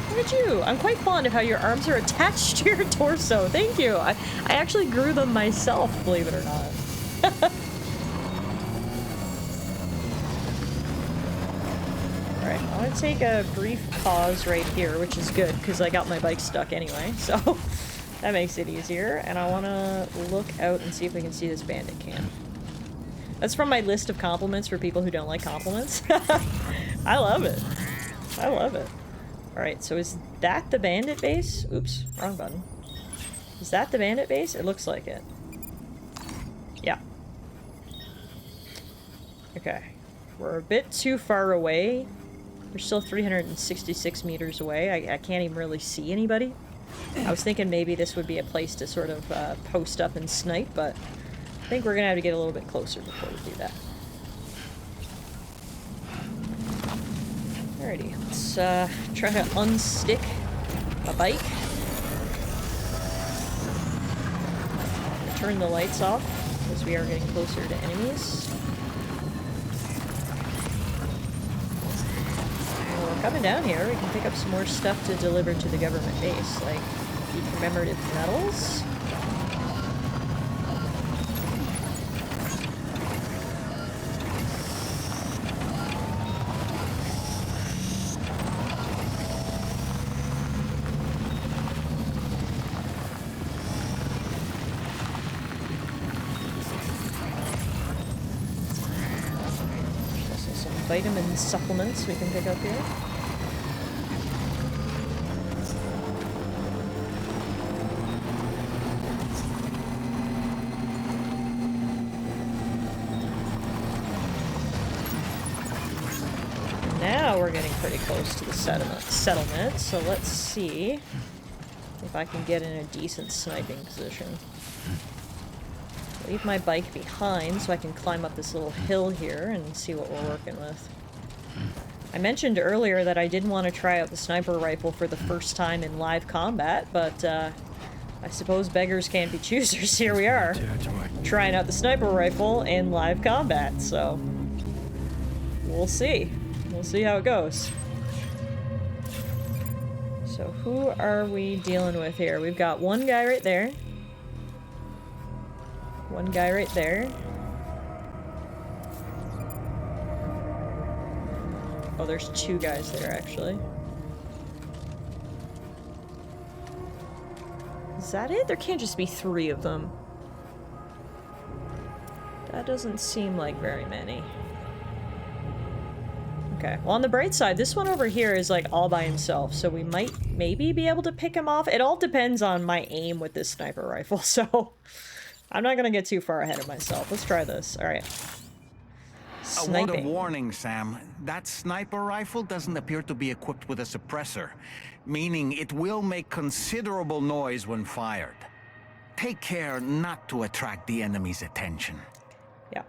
Look at you! I'm quite fond of how your arms are attached to your torso. Thank you! I actually grew them myself, believe it or not. Alright, I'm gonna take a brief pause right here, which is good, because I got my bike stuck anyway, so that makes it easier. And I want to look out and see if we can see this bandit camp. That's from my list of compliments for people who don't like compliments. I love it. I love it. Alright, so is that the bandit base? Oops, wrong button. Is that the bandit base? It looks like it. Yeah. Okay. We're a bit too far away. We're still 366 meters away. I can't even really see anybody. I was thinking maybe this would be a place to sort of post up and snipe, but I think we're gonna have to get a little bit closer before we do that. Alrighty, let's try to unstick a bike. Turn the lights off, as we are getting closer to enemies. Well, we're coming down here, we can pick up some more stuff to deliver to the government base, like the commemorative medals. Vitamin supplements we can pick up here. Now we're getting pretty close to the settlement, so let's see if I can get in a decent sniping position. Leave my bike behind so I can climb up this little hill here and see what we're working with. I mentioned earlier that I didn't want to try out the sniper rifle for the first time in live combat, but I suppose beggars can't be choosers. Here we are, trying out the sniper rifle in live combat, so we'll see. We'll see how it goes. So who are we dealing with here? We've got one guy right there. One guy right there. Oh, there's two guys there, actually. Is that it? There can't just be three of them. That doesn't seem like very many. Okay, well on the bright side, this one over here is like all by himself, so we might maybe be able to pick him off. It all depends on my aim with this sniper rifle, so I'm not gonna get too far ahead of myself. Let's try this. Alright. A word of warning, Sam. That sniper rifle doesn't appear to be equipped with a suppressor, meaning it will make considerable noise when fired. Take care not to attract the enemy's attention. Yeah.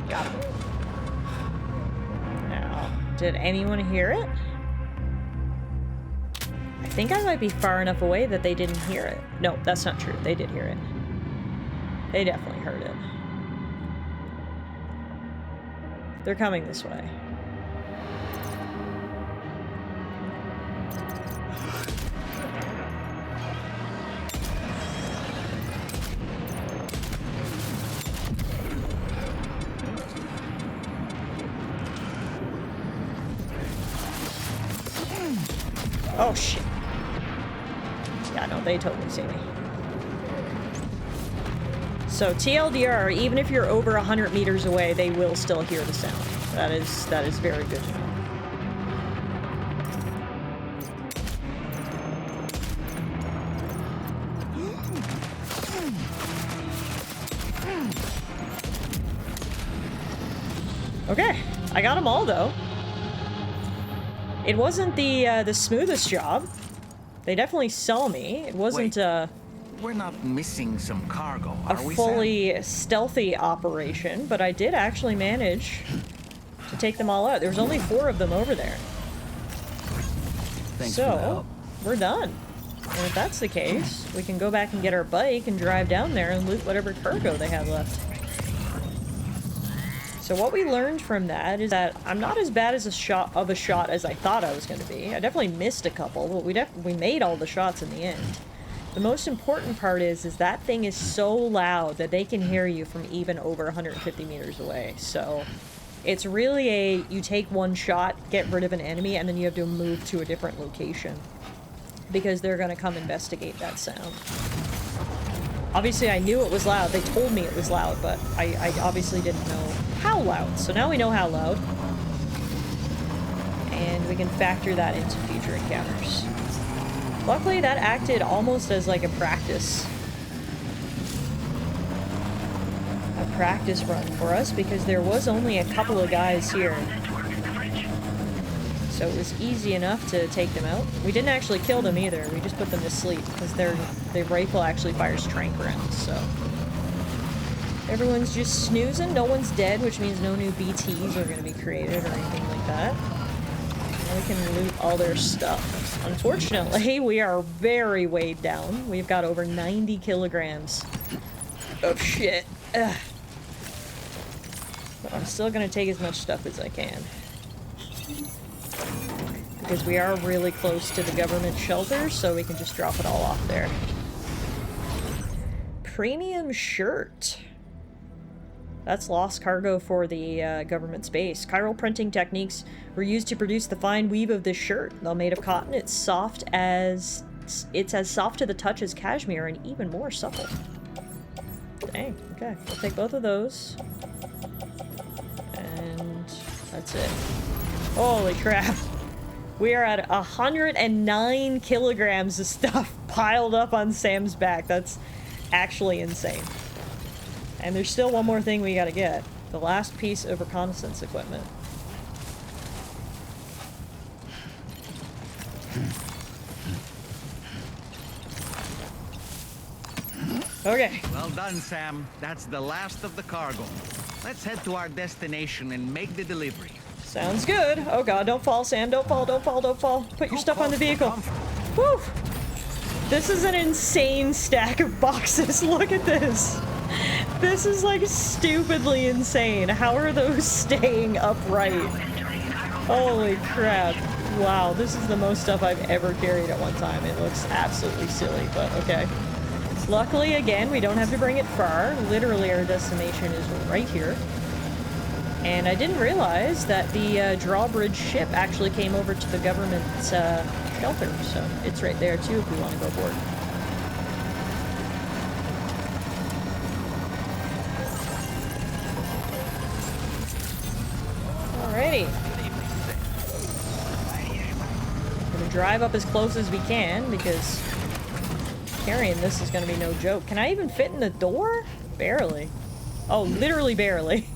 Got it. Now, did anyone hear it? I think I might be far enough away that they didn't hear it. No, that's not true. They did hear it. They definitely heard it. They're coming this way. Oh shit. Yeah, no, they totally see me. So TLDR, even if you're over 100 meters away, they will still hear the sound. That is very good to know. Okay, I got them all though. It wasn't the smoothest job. They definitely saw me. It wasn't we're not missing some cargo, a are we, fully Sam? stealthy operation, but I did actually manage to take them all out. There was only 4 of them over there. Thanks for the So, help. we're done. And if that's the case, we can go back and get our bike and drive down there and loot whatever cargo they have left. So what we learned from that is that I'm not as bad as a shot as I thought I was going to be. I definitely missed a couple, but we made all the shots in the end. The most important part is that thing is so loud that they can hear you from even over 150 meters away. So it's really you take one shot, get rid of an enemy, and then you have to move to a different location, because they're going to come investigate that sound. Obviously, I knew it was loud. They told me it was loud, but I obviously didn't know how loud. So now we know how loud. And we can factor that into future encounters. Luckily, that acted almost as like a practice run for us, because there was only a couple of guys here. So it was easy enough to take them out. We didn't actually kill them either. We just put them to sleep, because their rifle actually fires tranq rounds, so. Everyone's just snoozing. No one's dead, which means no new BTs are going to be created or anything like that. And we can loot all their stuff. Unfortunately, we are very weighed down. We've got over 90 kilograms of shit. Ugh. But I'm still going to take as much stuff as I can, because we are really close to the government shelter, so we can just drop it all off there. Premium shirt. That's lost cargo for the government's base. Chiral printing techniques were used to produce the fine weave of this shirt. Though made of cotton, it's as soft to the touch as cashmere and even more supple. Dang, okay. We'll take both of those. And that's it. Holy crap. We are at 109 kilograms of stuff piled up on Sam's back. That's actually insane. And there's still one more thing we gotta get. The last piece of reconnaissance equipment. Okay. Well done, Sam. That's the last of the cargo. Let's head to our destination and make the delivery. Sounds good. Oh god, don't fall, Sam. Don't fall, don't fall, don't fall. Put your stuff on the vehicle. Woo! This is an insane stack of boxes. Look at this. This is like stupidly insane. How are those staying upright? Holy crap. Wow, this is the most stuff I've ever carried at one time. It looks absolutely silly, but okay. Luckily, again, we don't have to bring it far. Literally, our destination is right here. And I didn't realize that the drawbridge ship actually came over to the government's shelter, so it's right there too if we want to go aboard. Alrighty. We're gonna drive up as close as we can, because carrying this is gonna be no joke. Can I even fit in the door? Barely. Oh, literally barely.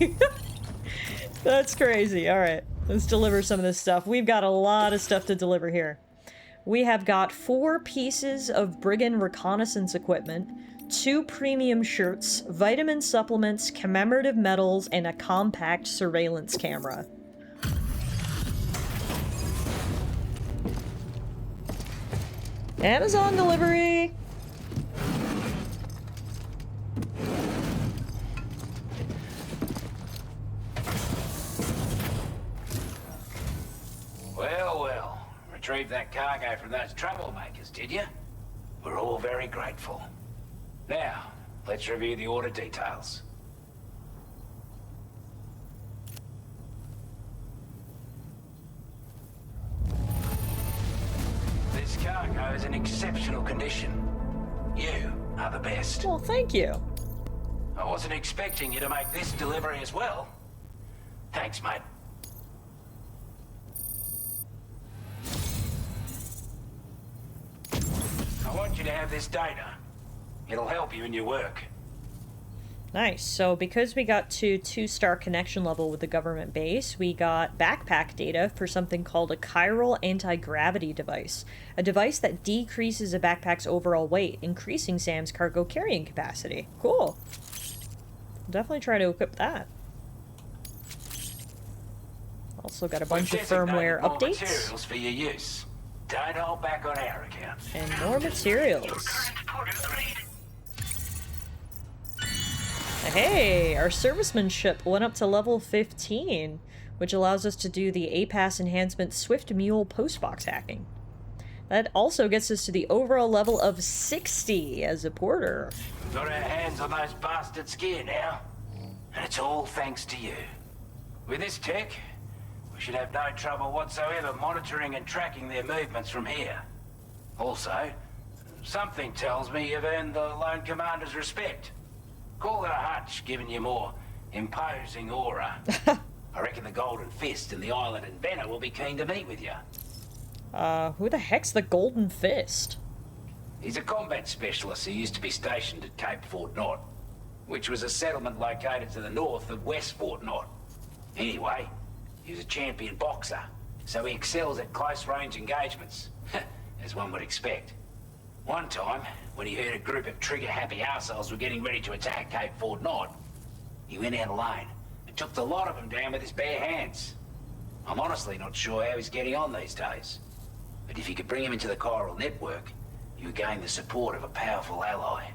That's crazy. Alright, let's deliver some of this stuff. We've got a lot of stuff to deliver here. We have got 4 pieces of brigand reconnaissance equipment, 2 premium shirts, vitamin supplements, commemorative medals, and a compact surveillance camera. Amazon delivery! Well, well. Retrieved that cargo from those troublemakers, did you? We're all very grateful. Now, let's review the order details. This cargo is in exceptional condition. You are the best. Well, thank you. I wasn't expecting you to make this delivery as well. Thanks, mate. I want you to have this data. It'll help you in your work. Nice. So because we got to 2-star connection level with the government base, we got backpack data for something called a chiral anti-gravity device. A device that decreases a backpack's overall weight, increasing Sam's cargo carrying capacity. Cool. Definitely try to equip that. Also got a bunch of firmware updates. Materials for your use. Don't hold back on our account. And more materials. Hey, our serviceman ship went up to level 15, which allows us to do the A-Pass enhancement Swift Mule postbox hacking. That also gets us to the overall level of 60 as a porter. We've got our hands on those bastards' gear now, and it's all thanks to you. With this tech, we should have no trouble whatsoever monitoring and tracking their movements from here. Also, something tells me you've earned the Lone Commander's respect. Call it a hunch, giving you more imposing aura. I reckon the Golden Fist and the Island Inventor will be keen to meet with you. Who the heck's the Golden Fist? He's a combat specialist who used to be stationed at Cape Fort Knot, which was a settlement located to the north of West Fort Knot. Anyway, he was a champion boxer, so he excels at close-range engagements, as one would expect. One time, when he heard a group of trigger-happy arseholes were getting ready to attack Cape Fort Knot, he went out alone and took the lot of them down with his bare hands. I'm honestly not sure how he's getting on these days, but if you could bring him into the chiral network, you would gain the support of a powerful ally.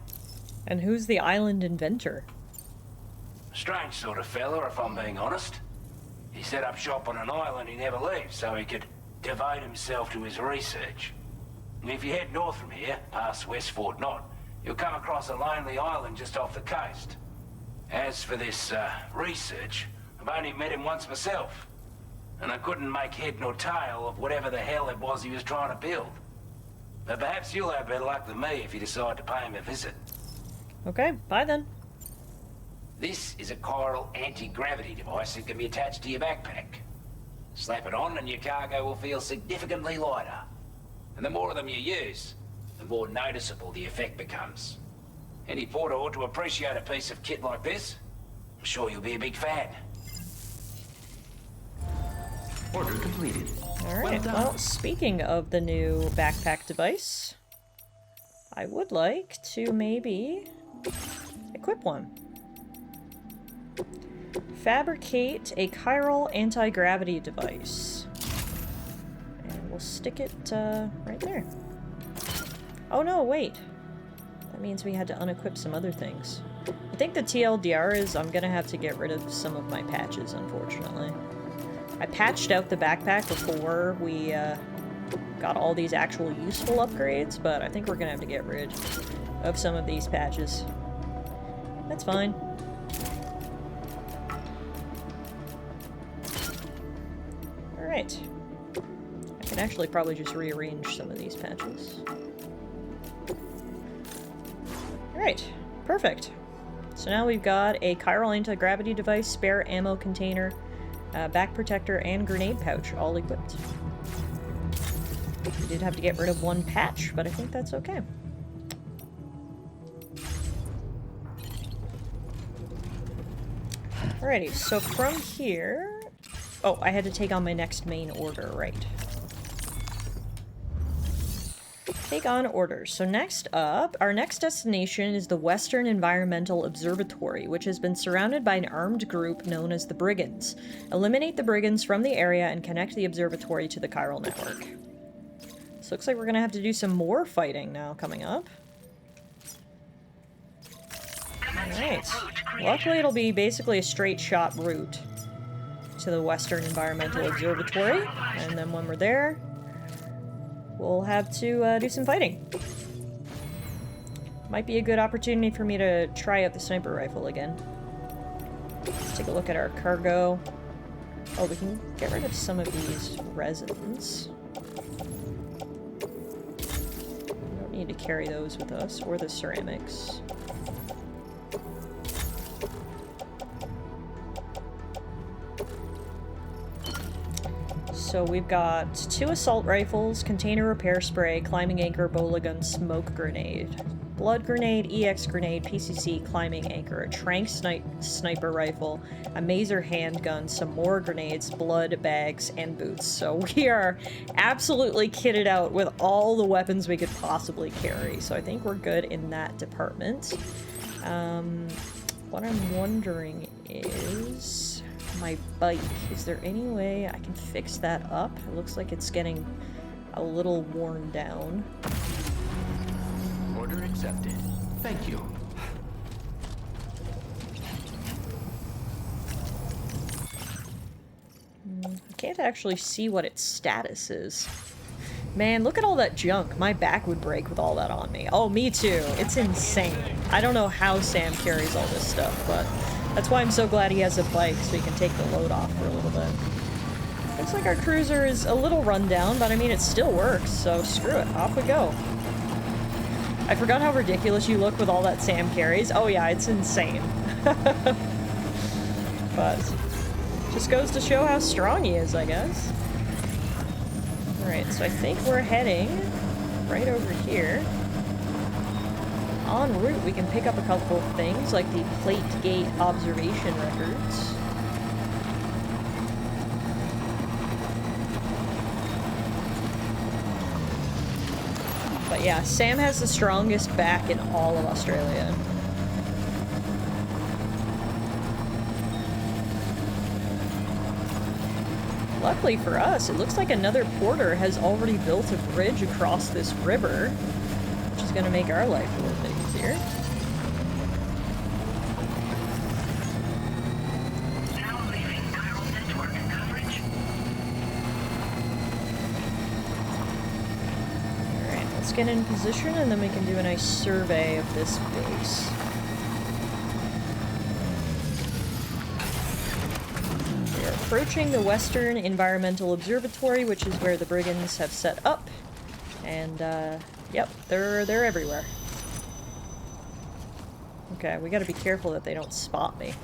And who's the Island Inventor? Strange sort of fella, if I'm being honest. He set up shop on an island he never leaves so he could devote himself to his research. And if you head north from here, past West Fort Knot, you'll come across a lonely island just off the coast. As for this, research, I've only met him once myself, and I couldn't make head nor tail of whatever the hell it was he was trying to build. But perhaps you'll have better luck than me if you decide to pay him a visit. Okay, bye then. This is a chiral anti-gravity device that can be attached to your backpack. Slap it on and your cargo will feel significantly lighter. And the more of them you use, the more noticeable the effect becomes. Any porter ought to appreciate a piece of kit like this. I'm sure you'll be a big fan. Order completed. Alright, well, speaking of the new backpack device, I would like to maybe equip one. Fabricate a chiral anti-gravity device. And we'll stick it right there. Oh no, wait. That means we had to unequip some other things. I think the TLDR is I'm gonna have to get rid of some of my patches, unfortunately. I patched out the backpack before we got all these actual useful upgrades, but I think we're gonna have to get rid of some of these patches. That's fine. Alright. I can actually probably just rearrange some of these patches. Alright, perfect. So now we've got a chiral anti-gravity device, spare ammo container, back protector, and grenade pouch all equipped. We did have to get rid of one patch, but I think that's okay. Alrighty, so from here... Oh, I had to take on my next main order, right. Take on orders. So next up, our next destination is the Western Environmental Observatory, which has been surrounded by an armed group known as the Brigands. Eliminate the Brigands from the area and connect the observatory to the chiral network. So looks like we're gonna have to do some more fighting now coming up. Alright. Luckily it'll be basically a straight shot route to the Western Environmental Observatory, and then when we're there, we'll have to do some fighting. Might be a good opportunity for me to try out the sniper rifle again. Let's take a look at our cargo. Oh, we can get rid of some of these resins. We don't need to carry those with us, or the ceramics. So we've got 2 assault rifles, container repair spray, climbing anchor, bola gun, smoke grenade. blood grenade, EX grenade, PCC, climbing anchor, a trank sniper rifle, a mazer handgun, some more grenades, blood bags, and boots. So we are absolutely kitted out with all the weapons we could possibly carry. So I think we're good in that department. What I'm wondering is my bike. Is there any way I can fix that up? It looks like it's getting a little worn down. Order accepted. Thank you. I can't actually see what its status is. Man, look at all that junk. My back would break with all that on me. Oh, me too. It's insane. I don't know how Sam carries all this stuff, but that's why I'm so glad he has a bike, so he can take the load off for a little bit. Looks like our cruiser is a little run down, but I mean, it still works, so screw it. Off we go. I forgot how ridiculous you look with all that Sam carries. Oh yeah, it's insane. But just goes to show how strong he is, I guess. Alright, so I think we're heading right over here. En route, we can pick up a couple of things, like the plate gate observation records. But yeah, Sam has the strongest back in all of Australia. Luckily for us, it looks like another porter has already built a bridge across this river, which is going to make our life a little bit easier. Now leaving chiral network coverage. Alright, let's get in position and then we can do a nice survey of this base. Approaching the Western Environmental Observatory, which is where the brigands have set up. And, yep, they're everywhere. Okay, we gotta be careful that they don't spot me.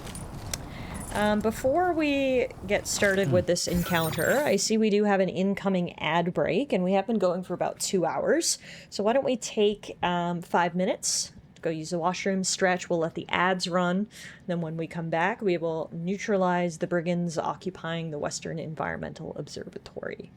Before we get started with this encounter, I see we do have an incoming ad break, and we have been going for about 2 hours. So why don't we take 5 minutes, go use the washroom, stretch, we'll let the ads run, then when we come back, we will neutralize the brigands occupying the Western Environmental Observatory.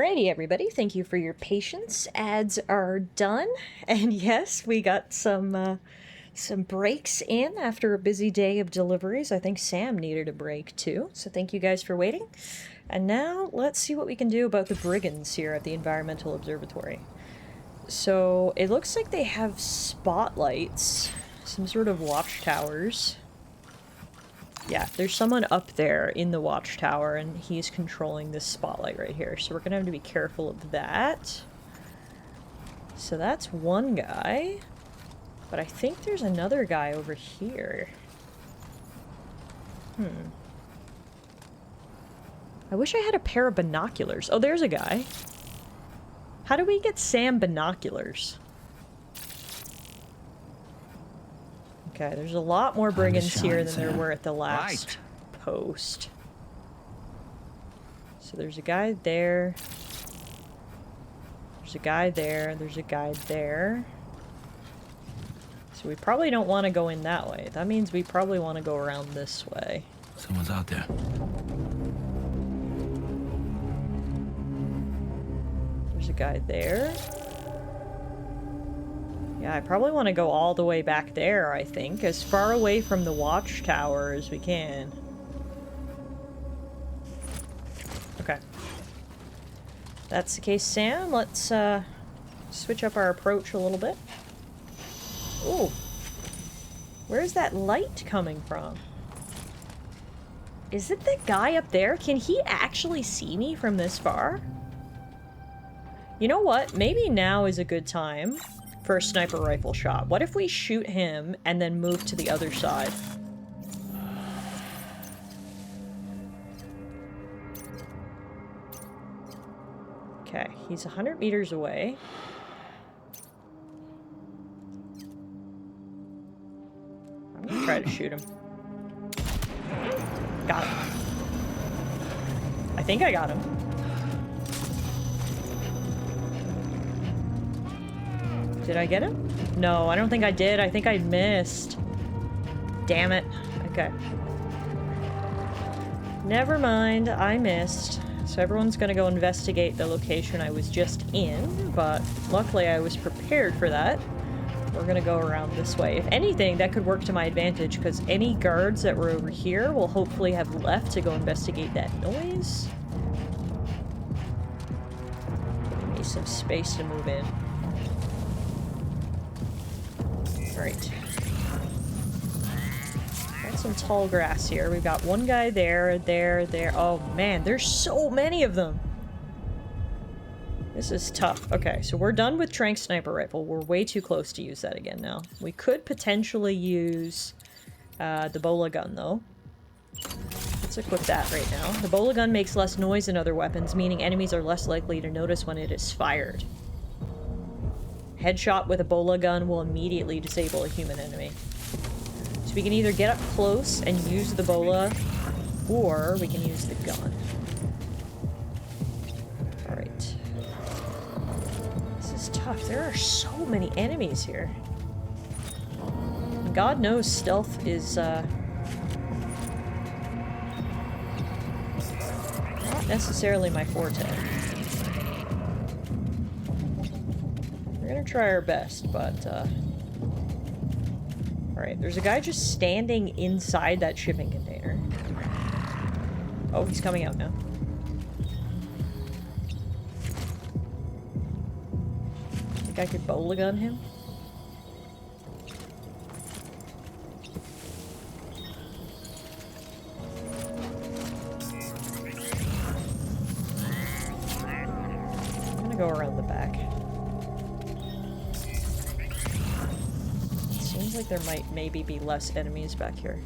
Alrighty, everybody. Thank you for your patience. Ads are done, and yes, we got some breaks in after a busy day of deliveries. I think Sam needed a break too, so thank you guys for waiting. And now let's see what we can do about the brigands here at the Environmental Observatory. So it looks like they have spotlights, some sort of watchtowers. Yeah, there's someone up there in the watchtower, and he's controlling this spotlight right here. So we're gonna have to be careful of that. So that's one guy. But I think there's another guy over here. I wish I had a pair of binoculars. Oh, there's a guy. How do we get Sam binoculars? Okay, there's a lot more brigands here than there were at the last post. So there's a guy there. There's a guy there. There's a guy there. So we probably don't want to go in that way. That means we probably want to go around this way. Someone's out there. There's a guy there. Yeah, I probably want to go all the way back there, I think. As far away from the watchtower as we can. Okay. That's the case, Sam. Let's switch up our approach a little bit. Ooh. Where's that light coming from? Is it the guy up there? Can he actually see me from this far? You know what? Maybe now is a good time for a sniper rifle shot. What if we shoot him and then move to the other side? Okay, he's 100 meters away. I'm gonna try to shoot him. Got him. I think I got him. Did I get him? No, I don't think I did. I think I missed. Damn it. Okay. Never mind, I missed. So everyone's gonna go investigate the location I was just in, but luckily I was prepared for that. We're gonna go around this way. If anything, that could work to my advantage, because any guards that were over here will hopefully have left to go investigate that noise. Give me some space to move in. Alright. Got some tall grass here. We've got one guy there, there. Oh man, there's so many of them! This is tough. Okay, so we're done with Trank Sniper Rifle. We're way too close to use that again now. We could potentially use the bola gun, though. Let's equip that right now. The bola gun makes less noise than other weapons, meaning enemies are less likely to notice when it is fired. Headshot with a bola gun will immediately disable a human enemy. So we can either get up close and use the bola, or we can use the gun. Alright. This is tough. There are so many enemies here. And God knows stealth is, not necessarily my forte. We're gonna try our best, but, Alright, there's a guy just standing inside that shipping container. Oh, he's coming out now. Think I could bola gun him? I'm gonna go around the back. Seems like there might maybe be less enemies back here.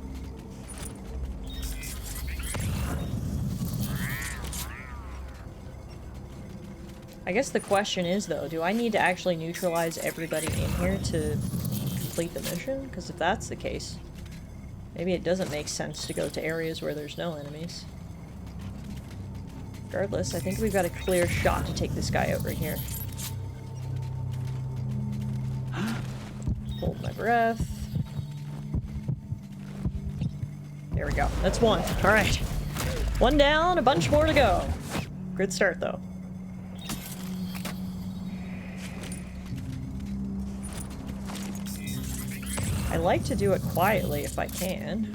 I guess the question is, though, do I need to actually neutralize everybody in here to complete the mission? Because if that's the case, maybe it doesn't make sense to go to areas where there's no enemies. Regardless, I think we've got a clear shot to take this guy out right here. Hold my breath. There we go. That's one. Alright. One down, a bunch more to go. Good start, though. I like to do it quietly if I can.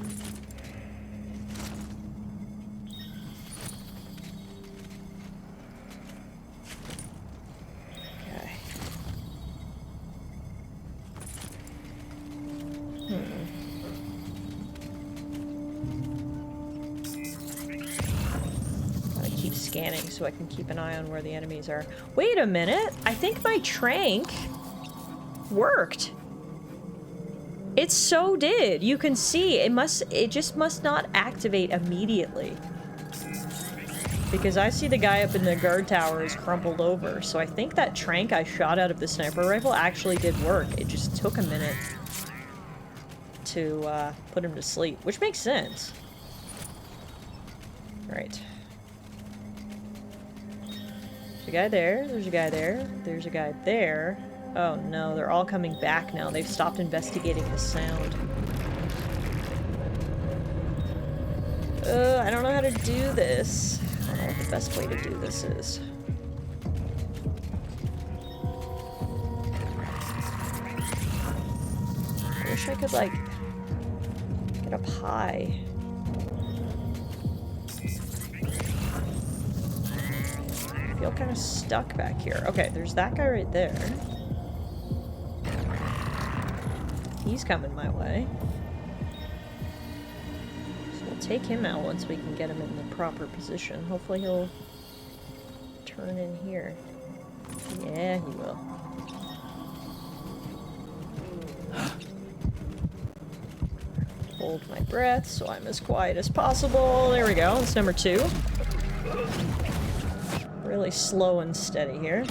Scanning so I can keep an eye on where the enemies are. Wait a minute! I think my trank worked. It so did. You can see it just must not activate immediately. Because I see the guy up in the guard tower is crumpled over, so I think that trank I shot out of the sniper rifle actually did work. It just took a minute to put him to sleep, which makes sense. Right. There's a guy there, there's a guy there, there's a guy there. Oh no, they're all coming back now. They've stopped investigating the sound. I don't know how to do this. I don't know what the best way to do this is. I wish I could, like, get up high. I feel kind of stuck back here. Okay, there's that guy right there. He's coming my way. So we'll take him out once we can get him in the proper position. Hopefully he'll turn in here. Yeah, he will. Hold my breath so I'm as quiet as possible. There we go. That's number 2. Really slow and steady here.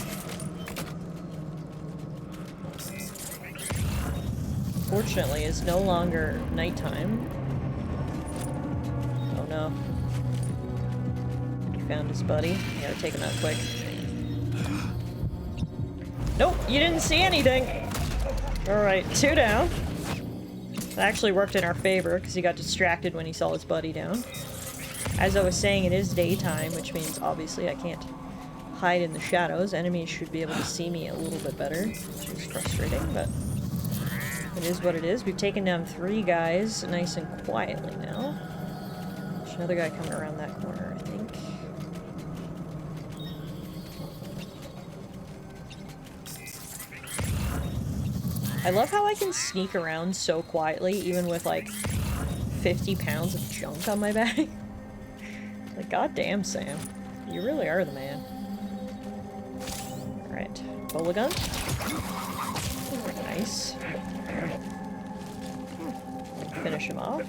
Fortunately, it's no longer nighttime. Oh no. He found his buddy. Gotta take him out quick. Nope, you didn't see anything! Alright, 2 down. That actually worked in our favor, because he got distracted when he saw his buddy down. As I was saying, it is daytime, which means obviously I can't hide in the shadows. Enemies should be able to see me a little bit better, which is frustrating, but it is what it is. We've taken down 3 guys nice and quietly now. There's another guy coming around that corner, I think. I love how I can sneak around so quietly, even with like 50 pounds of junk on my back. Like, goddamn, Sam. You really are the man. Alright. Bola gun. Nice. Finish him off.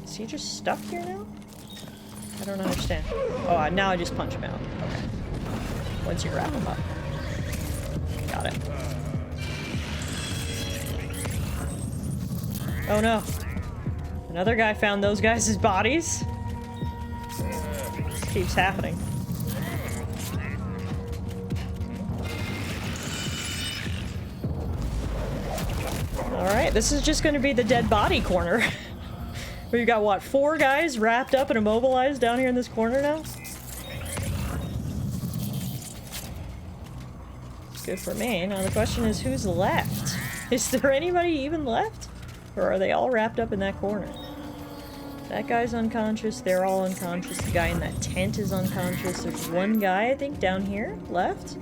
Is he just stuck here now? I don't understand. Oh, now I just punch him out. Okay. Once you wrap him up. Got it. Oh no. Another guy found those guys' bodies. This keeps happening. Alright, this is just gonna be the dead body corner. We've got, what, 4 guys wrapped up and immobilized down here in this corner now? Good for me. Now the question is, who's left? Is there anybody even left? Or are they all wrapped up in that corner? That guy's unconscious, they're all unconscious, the guy in that tent is unconscious, there's 1 guy, I think, down here, left?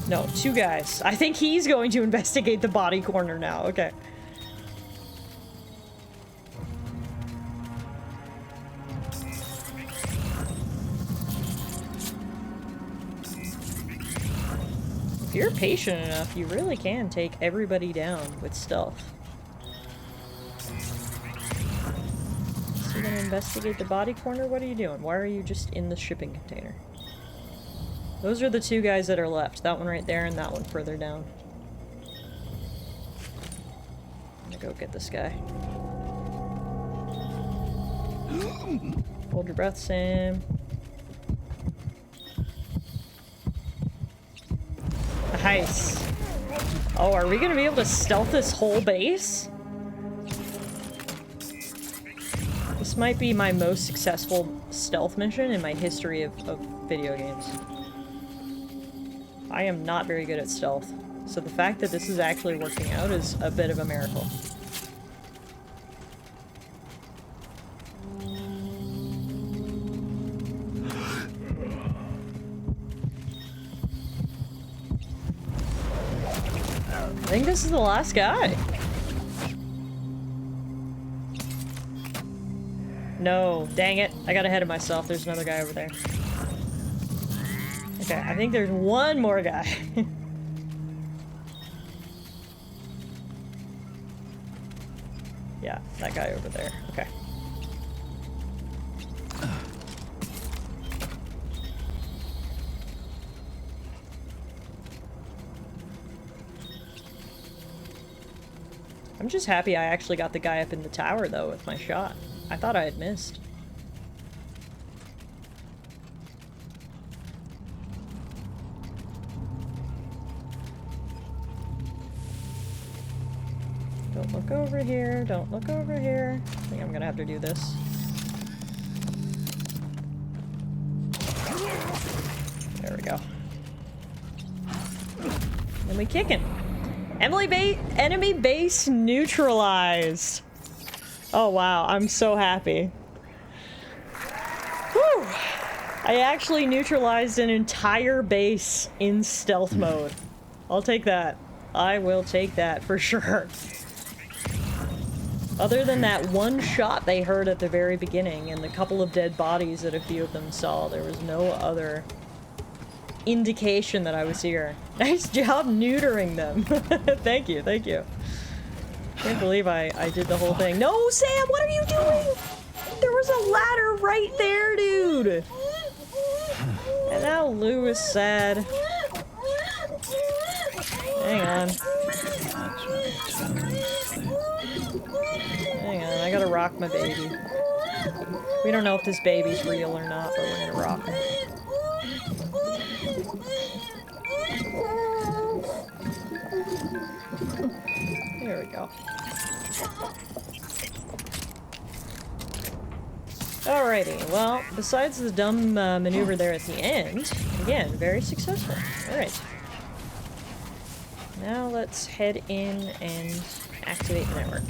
No, 2 guys. I think he's going to investigate the body corner now, okay. If you're patient enough, you really can take everybody down with stealth. So you're gonna investigate the body corner? What are you doing? Why are you just in the shipping container? Those are the 2 guys that are left. That one right there and that one further down. I'm gonna go get this guy. Hold your breath, Sam. Nice. Oh, are we gonna be able to stealth this whole base? This might be my most successful stealth mission in my history of video games. I am not very good at stealth. So the fact that this is actually working out is a bit of a miracle. I think this is the last guy. No, dang it. I got ahead of myself. There's another guy over there. Okay, I think there's one more guy. Yeah, that guy over there. Okay. I'm just happy I actually got the guy up in the tower, though, with my shot. I thought I had missed. Don't look over here. Don't look over here. I think I'm gonna have to do this. There we go. Then we kick him. Enemy base neutralized. Oh wow, I'm so happy. Whew. I actually neutralized an entire base in stealth mode. I'll take that. I will take that for sure. Other than that one shot they heard at the very beginning and the couple of dead bodies that a few of them saw, there was no other indication that I was here. Nice job neutering them. Thank you, thank you. Can't believe I did the whole thing. No, Sam, what are you doing? There was a ladder right there, dude. And now Lou is sad. Hang on. Hang on, I gotta rock my baby. We don't know if this baby's real or not, but we're gonna rock him. There we go. Alrighty, well, besides the dumb maneuver there at the end, again, very successful. Alright. Now let's head in and activate the network.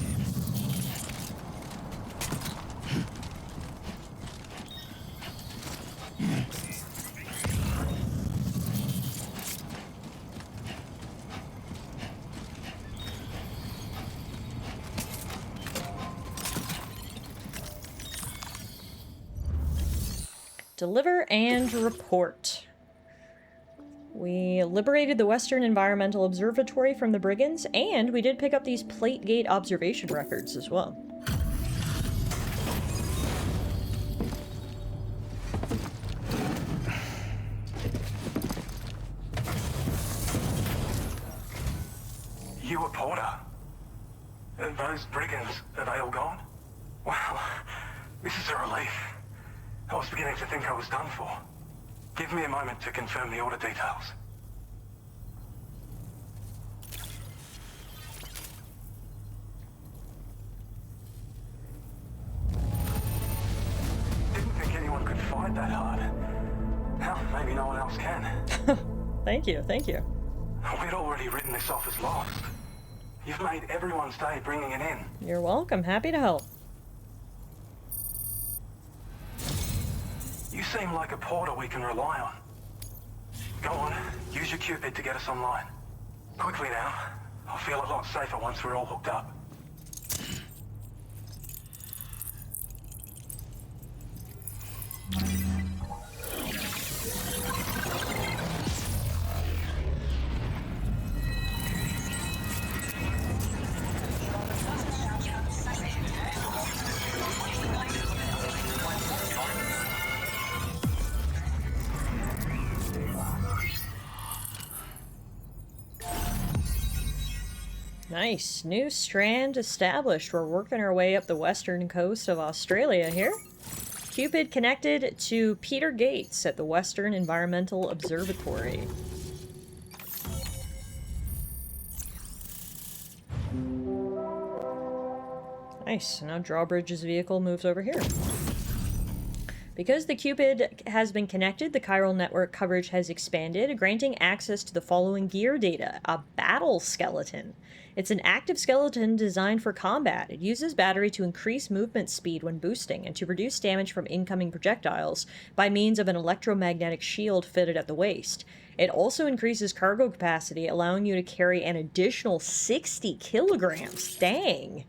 Deliver and report. We liberated the Western Environmental Observatory from the brigands, and we did pick up these plate gate observation records as well. You a porter? Those brigands, are they all gone? Well, this is a relief. I was beginning to think I was done for. Give me a moment to confirm the order details. Didn't think anyone could fight that hard. Hell, maybe no one else can. Thank you, thank you. We'd already written this off as lost. You've made everyone's day bringing it in. You're welcome, happy to help. You seem like a porter we can rely on. Go on, use your Cupid to get us online. Quickly now. I'll feel a lot safer once we're all hooked up. Nice. New strand established. We're working our way up the western coast of Australia here. Cupid connected to Peter Gates at the Western Environmental Observatory. Nice. Now Drawbridge's vehicle moves over here. Because the Cupid has been connected, the chiral network coverage has expanded, granting access to the following gear data. A battle skeleton. It's an active skeleton designed for combat. It uses battery to increase movement speed when boosting and to reduce damage from incoming projectiles by means of an electromagnetic shield fitted at the waist. It also increases cargo capacity, allowing you to carry an additional 60 kilograms. Dang.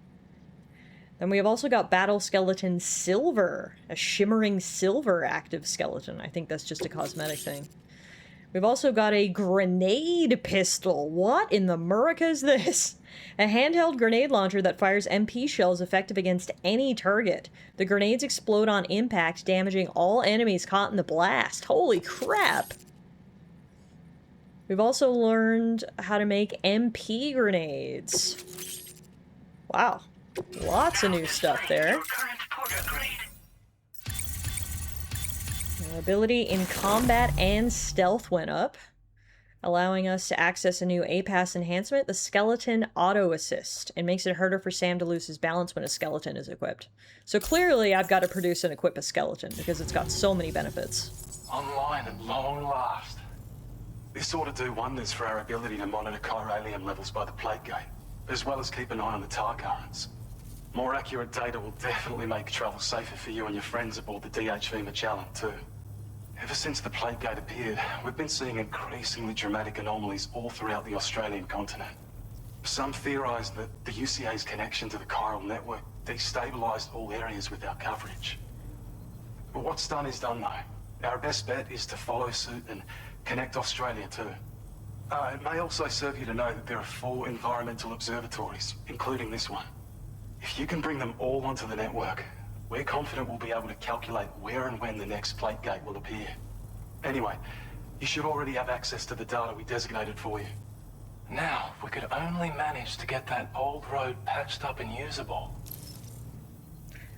Then we have also got Battle Skeleton Silver, a shimmering silver active skeleton. I think that's just a cosmetic thing. We've also got a grenade pistol. What in the Murica is this? A handheld grenade launcher that fires MP shells effective against any target. The grenades explode on impact, damaging all enemies caught in the blast. Holy crap! We've also learned how to make MP grenades. Wow. Lots of new stuff there. Our ability in combat and stealth went up, allowing us to access a new APAS enhancement, the Skeleton Auto Assist. It makes it harder for Sam to lose his balance when a skeleton is equipped. So clearly I've got to produce and equip a skeleton, because it's got so many benefits. Online at long last. This ought to do wonders for our ability to monitor chiralium levels by the plate gate, as well as keep an eye on the tar currents. More accurate data will definitely make travel safer for you and your friends aboard the DHV Magellan, too. Ever since the plate gate appeared, we've been seeing increasingly dramatic anomalies all throughout the Australian continent. Some theorize that the UCA's connection to the chiral network destabilized all areas with our coverage. But what's done is done, though. Our best bet is to follow suit and connect Australia, too. It may also serve you to know that there are 4 environmental observatories, including this one. If you can bring them all onto the network, we're confident we'll be able to calculate where and when the next plate gate will appear. Anyway, you should already have access to the data we designated for you. Now, if we could only manage to get that old road patched up and usable.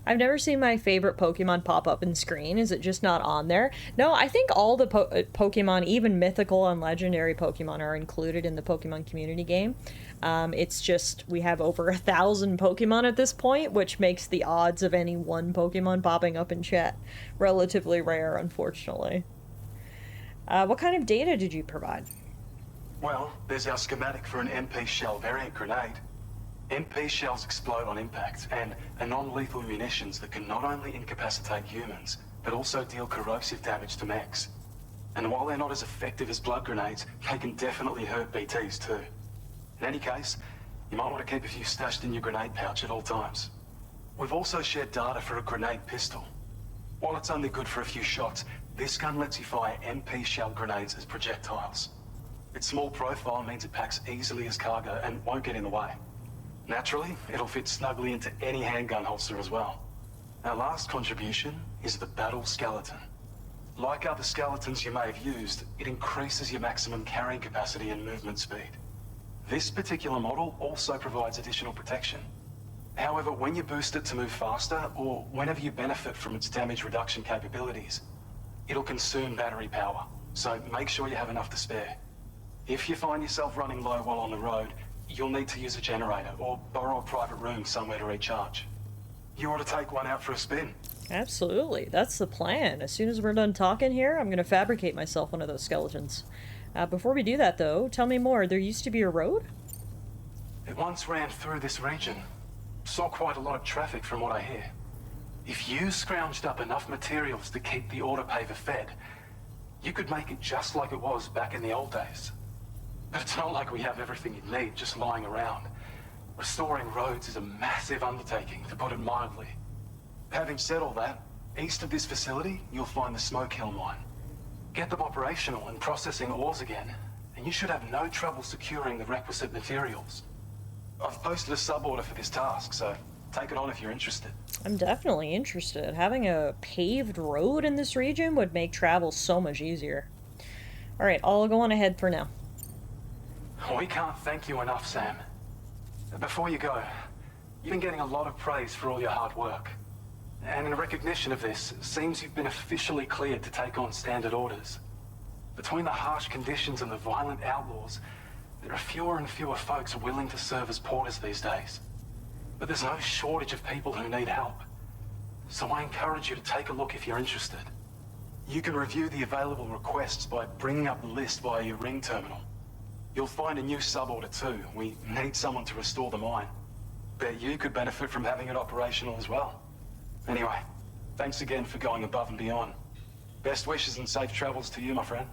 I've never seen my favorite Pokemon pop up in screen. Is it just not on there? No, I think all the Pokemon, even mythical and legendary Pokemon, are included in the Pokemon community game. It's just we have over 1,000 Pokemon at this point, which makes the odds of any one Pokemon popping up in chat relatively rare, unfortunately. What kind of data did you provide? Well, there's our schematic for an MP shell variant grenade. MP shells explode on impact, and are non-lethal munitions that can not only incapacitate humans, but also deal corrosive damage to mechs. And while they're not as effective as blood grenades, they can definitely hurt BTs too. In any case, you might want to keep a few stashed in your grenade pouch at all times. We've also shared data for a grenade pistol. While it's only good for a few shots, this gun lets you fire MP shell grenades as projectiles. Its small profile means it packs easily as cargo and won't get in the way. Naturally, it'll fit snugly into any handgun holster as well. Our last contribution is the Battle Skeleton. Like other skeletons you may have used, it increases your maximum carrying capacity and movement speed. This particular model also provides additional protection. However, when you boost it to move faster, or whenever you benefit from its damage reduction capabilities, it'll consume battery power, so make sure you have enough to spare. If you find yourself running low while on the road, you'll need to use a generator or borrow a private room somewhere to recharge. You ought to take one out for a spin. Absolutely, that's the plan. As soon as we're done talking here, I'm going to fabricate myself one of those skeletons. Before we do that, though, tell me more. There used to be a road? It once ran through this region. Saw quite a lot of traffic from what I hear. If you scrounged up enough materials to keep the autopaver fed, you could make it just like it was back in the old days. But it's not like we have everything you need just lying around. Restoring roads is a massive undertaking, to put it mildly. Having said all that, east of this facility, you'll find the Smoke Hill mine. Get them operational and processing ores again, and you should have no trouble securing the requisite materials. I've posted a sub-order for this task, so take it on if you're interested. I'm definitely interested. Having a paved road in this region would make travel so much easier. Alright, I'll go on ahead for now. We can't thank you enough, Sam. Before you go, you've been getting a lot of praise for all your hard work. And in recognition of this, it seems you've been officially cleared to take on standard orders. Between the harsh conditions and the violent outlaws, there are fewer and fewer folks willing to serve as porters these days. But there's no shortage of people who need help. so I encourage you to take a look if you're interested. You can review the available requests by bringing up the list via your ring terminal. You'll find a new suborder too. We need someone to restore the mine. Bet you could benefit from having it operational as well. Anyway, thanks again for going above and beyond. Best wishes and safe travels to you, my friend.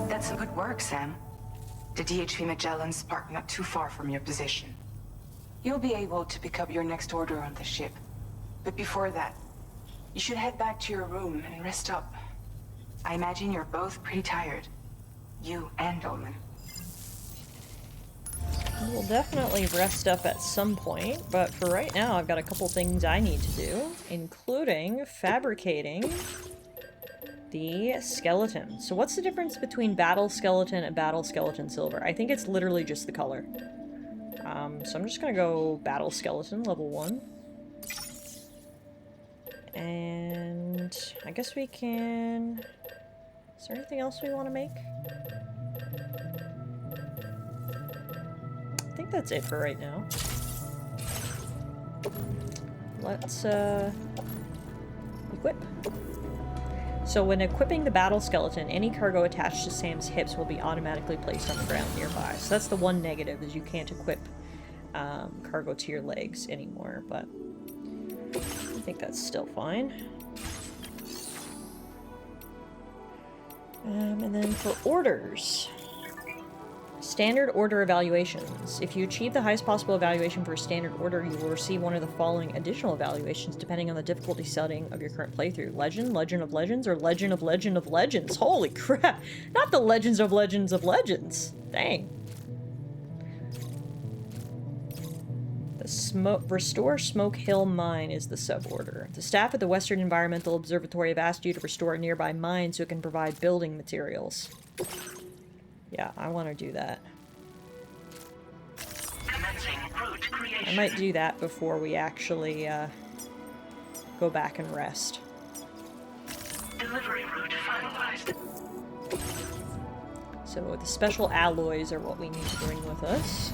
That's some good work, Sam. The DHV Magellan's parked not too far from your position. You'll be able to pick up your next order on the ship. But before that, you should head back to your room and rest up. I imagine you're both pretty tired. You and Dolman. We'll definitely rest up at some point, but for right now I've got a couple things I need to do, including fabricating the skeleton. So what's the difference between battle skeleton and battle skeleton silver? I think it's literally just the color. So I'm just gonna go battle skeleton level 1. And I guess we can... Is there anything else we want to make? I think that's it for right now. Let's equip. So when equipping the battle skeleton, any cargo attached to Sam's hips will be automatically placed on the ground nearby. So that's the one negative, is you can't equip cargo to your legs anymore, but I think that's still fine. And then for orders. Standard order evaluations. If you achieve the highest possible evaluation for a standard order, you will receive one of the following additional evaluations depending on the difficulty setting of your current playthrough. Legend, Legend of Legends, or Legend of Legend of Legends. Holy crap! Not the Legends of Legends of Legends! Dang. The Restore Smoke Hill Mine is the suborder. The staff at the Western Environmental Observatory have asked you to restore a nearby mine so it can provide building materials. Yeah, I want to do that. I might do that before we actually go back and rest. Delivery route finalized. So the special alloys are what we need to bring with us.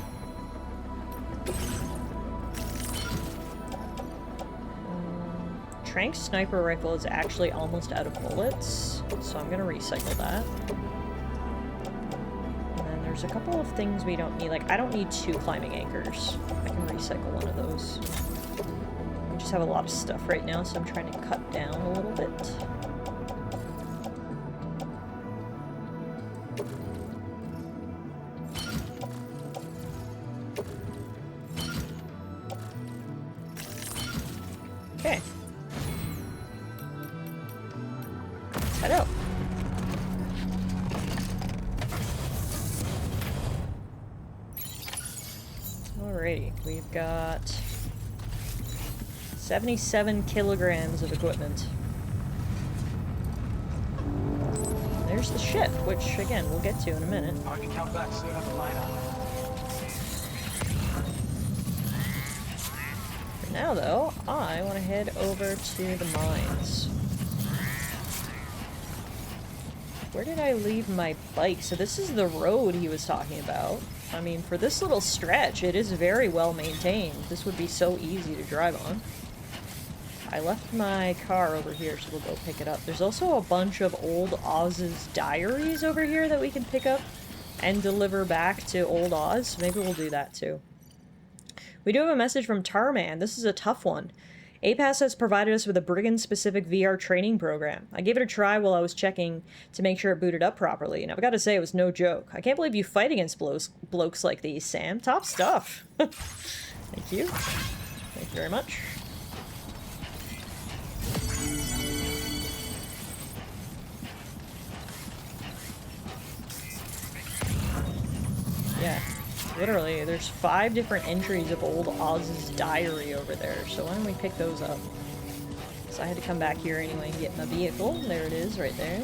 Trank's sniper rifle is actually almost out of bullets, so I'm gonna recycle that. And then there's a couple of things we don't need. Like, I don't need 2 climbing anchors. I can recycle one of those. We just have a lot of stuff right now, so I'm trying to cut down a little bit. Okay. Head out. Alrighty, we've got 77 kilograms of equipment. There's the ship, which again we'll get to in a minute. I can come back sooner than later. For now though, I want to head over to the mines. Where did I leave my bike? So this is the road he was talking about. I mean, for this little stretch, it is very well maintained. This would be so easy to drive on. I left my car over here, so we'll go pick it up. There's also a bunch of old Oz's diaries over here that we can pick up and deliver back to old Oz. So maybe we'll do that too. We do have a message from Tarman. This is a tough one. APAS has provided us with a brigand-specific VR training program. I gave it a try while I was checking to make sure it booted up properly, and I've got to say it was no joke. I can't believe you fight against blokes like these, Sam. Top stuff. Thank you. Thank you very much. Yeah. Literally, there's 5 different entries of old Oz's diary over there, so why don't we pick those up? So I had to come back here anyway and get my vehicle. There it is, right there.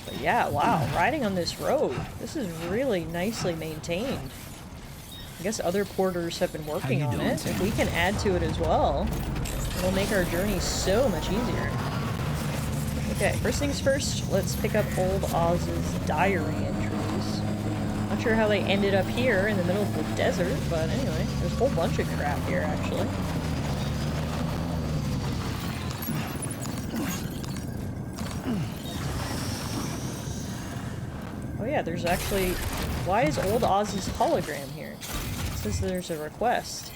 But yeah, wow, riding on this road. This is really nicely maintained. I guess other porters have been working on it. If we can add to it as well, it'll make our journey so much easier. Okay, first things first, let's pick up old Oz's diary entries. I Not sure how they ended up here in the middle of the desert, but anyway, there's a whole bunch of crap here, actually. Oh yeah, there's actually... Why is Old Oz's hologram here? It says there's a request.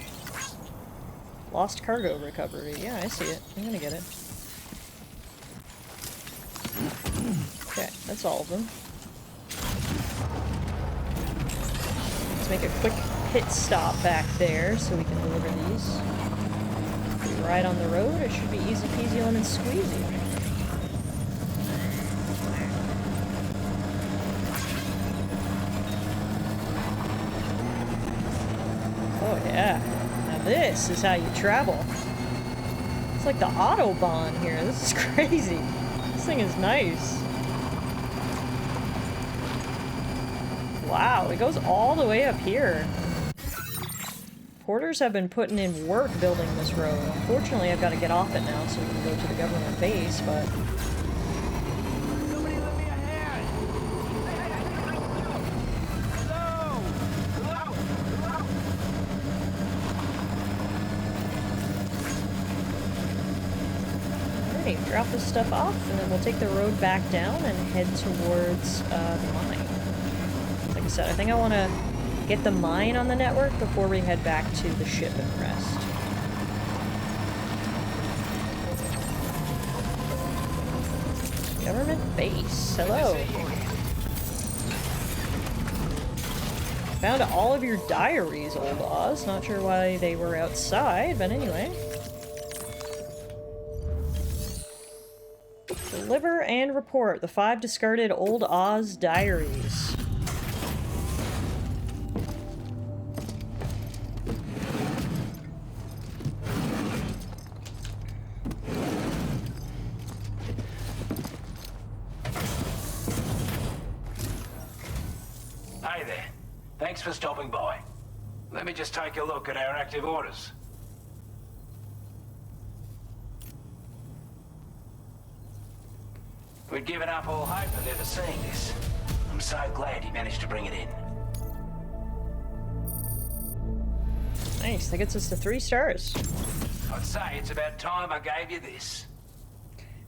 Lost cargo recovery. Yeah, I see it. I'm gonna get it. Okay, that's all of them. Let's make a quick pit stop back there so we can deliver these. We ride on the road, it should be easy peasy lemon squeezy. Oh yeah, now this is how you travel. It's like the Autobahn here, this is crazy. This thing is nice. Wow, it goes all the way up here. Porters have been putting in work building this road. Unfortunately, I've got to get off it now so we can go to the government base, but... Alrighty, drop this stuff off, and then we'll take the road back down and head towards the mine. Like I said, I think I want to get the mine on the network before we head back to the ship and rest. Government base. Hello. Found all of your diaries, Old Oz. Not sure why they were outside, but anyway. Deliver and report the 5 discarded Old Oz diaries. Hey there. Thanks for stopping by. Let me just take a look at our active orders. We'd given up all hope of ever seeing this. I'm so glad you managed to bring it in. Nice, that gets us to 3 stars. I'd say it's about time I gave you this.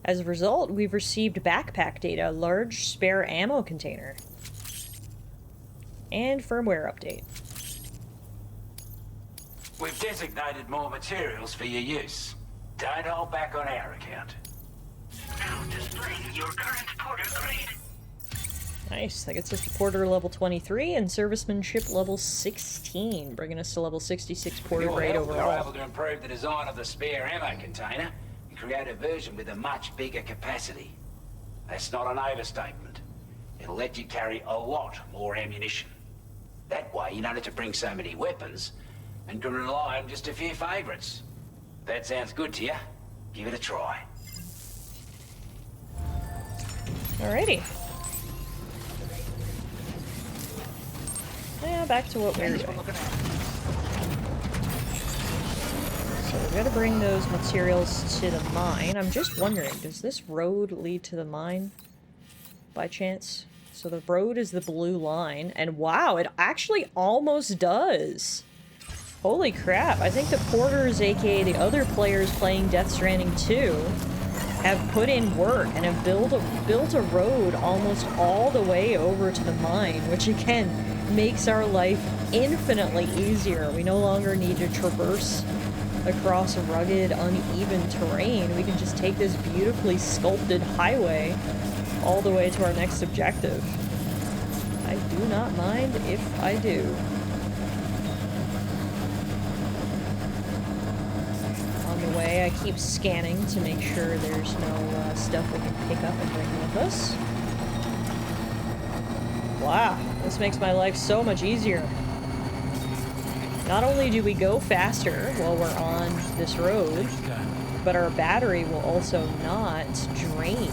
As a result, we've received backpack data, large spare ammo container. And firmware update. We've designated more materials for your use. Don't hold back on our account. Now displaying your current porter grade. Nice, that gets us to porter level 23 and servicemanship level 16, bringing us to level 66 porter grade We overall. were able to improve the design of the spare ammo container and create a version with a much bigger capacity. That's not an overstatement. It'll let you carry a lot more ammunition. That way you don't have to bring so many weapons and can rely on just a few favorites. That sounds good to you? Give it a try. Alrighty. Yeah, back to what we were doing. So we gotta bring those materials to the mine. I'm just wondering, does this road lead to the mine by chance? So the road is the blue line, and wow, it actually almost does. Holy crap, I think the porters, aka the other players playing Death Stranding 2, have put in work and have built a road almost all the way over to the mine, which again makes our life infinitely easier. We no longer need to traverse across rugged, uneven terrain. We can just take this beautifully sculpted highway all the way to our next objective. I do not mind if I do. On the way, I keep scanning to make sure there's no stuff we can pick up and bring with us. Wow, this makes my life so much easier. Not only do we go faster while we're on this road, but our battery will also not drain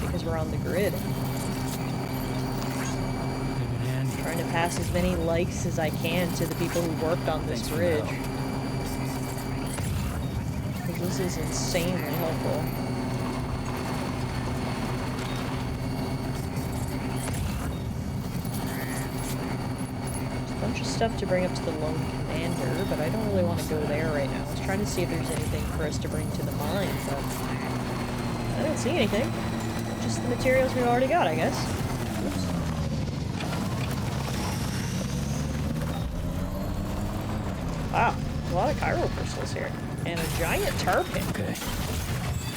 because we're on the grid. Trying to pass as many likes as I can to the people who worked on this bridge. This is insanely helpful. stuff to bring up to the lone commander, but I don't really want to go there right now. I was trying to see if there's anything for us to bring to the mine, but I don't see anything. Just the materials we've already got, I guess. Oops. Wow, a lot of chiral crystals here. And a giant tar pit. Okay.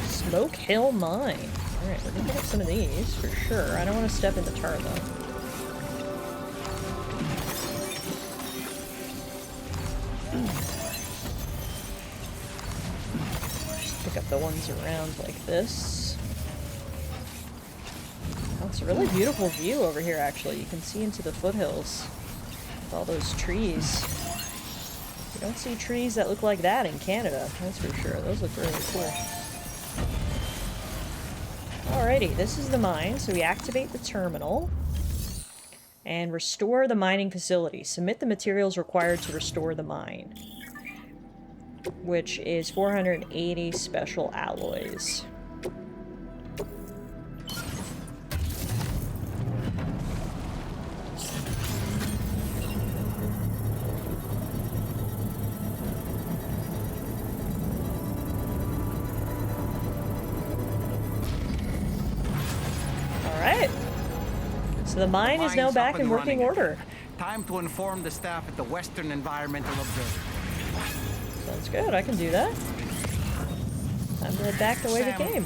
Smoke Hill Mine. Alright, we're gonna pick up some of these, for sure. I don't want to step in the tar, though. Just pick up the ones around like this. Oh, it's a really beautiful view over here, actually. You can see into the foothills with all those trees. You don't see trees that look like that in Canada, that's for sure. Those look really cool. Alrighty, this is the mine, so we activate the terminal and restore the mining facility. Submit the materials required to restore the mine, which is 480 special alloys. So the mine is now back in working order. Time to inform the staff at the Western Environmental Observatory. Sounds good, I can do that. Time to head back the way we came.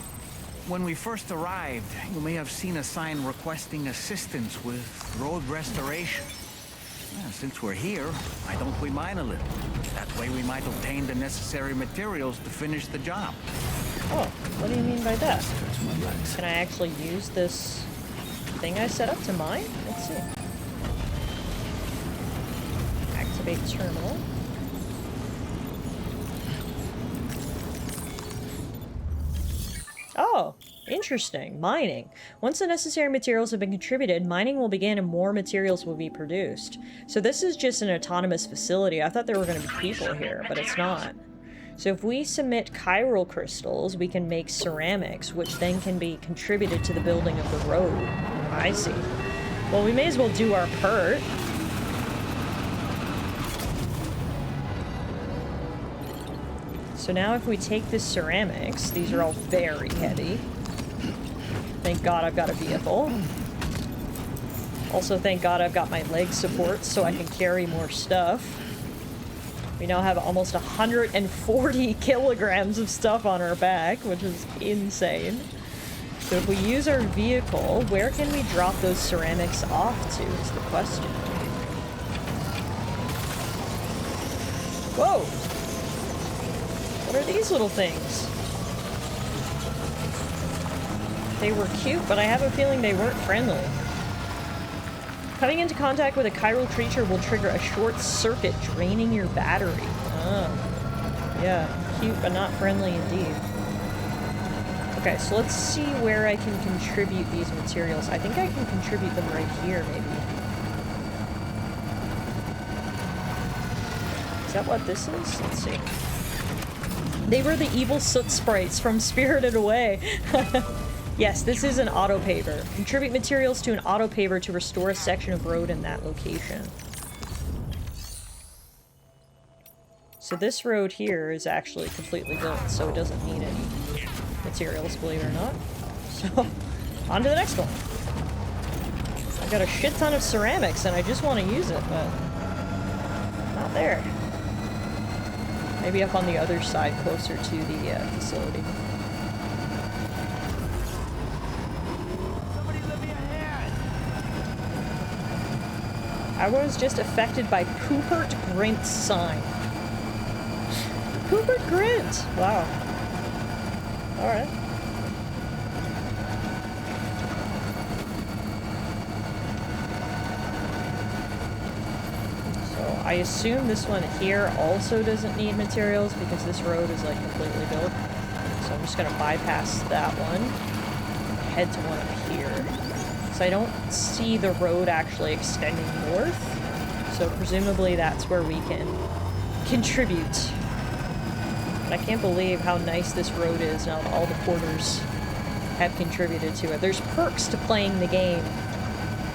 When we first arrived, you may have seen a sign requesting assistance with road restoration. Yeah, since we're here, why don't we mine a little? That way we might obtain the necessary materials to finish the job. Oh, what do you mean by that? Can I actually use this thing I set up to mine? Let's see. Activate terminal. Oh, interesting. Mining. Once the necessary materials have been contributed, mining will begin and more materials will be produced. So this is just an autonomous facility. I thought there were going to be people here, but it's not. So if we submit chiral crystals, we can make ceramics, which then can be contributed to the building of the road. I see. Well, we may as well do our part. So now if we take the ceramics, these are all very heavy. Thank God I've got a vehicle. Also, thank God I've got my leg supports so I can carry more stuff. We now have almost 140 kilograms of stuff on our back, which is insane. So if we use our vehicle, where can we drop those ceramics off to is the question. Whoa! What are these little things? They were cute, but I have a feeling they weren't friendly. Coming into contact with a chiral creature will trigger a short circuit, draining your battery. Oh. Yeah, cute, but not friendly indeed. Okay, so let's see where I can contribute these materials. I think I can contribute them right here, maybe. Is that what this is? Let's see. They were the evil soot sprites from Spirited Away. Yes, this is an auto-paver. Contribute materials to an auto-paver to restore a section of road in that location. So this road here is actually completely built, so it doesn't need any materials, believe it or not. So, on to the next one. I've got a shit ton of ceramics and I just want to use it, but not there. Maybe up on the other side, closer to the facility. I was just affected by Poopert Grint's sign. Poopert Grint! Wow. Alright. So I assume this one here also doesn't need materials because this road is like completely built. So I'm just gonna bypass that one. Head to one up here. So I don't see the road actually extending north. So presumably that's where we can contribute. But I can't believe how nice this road is now that all the porters have contributed to it. There's perks to playing the game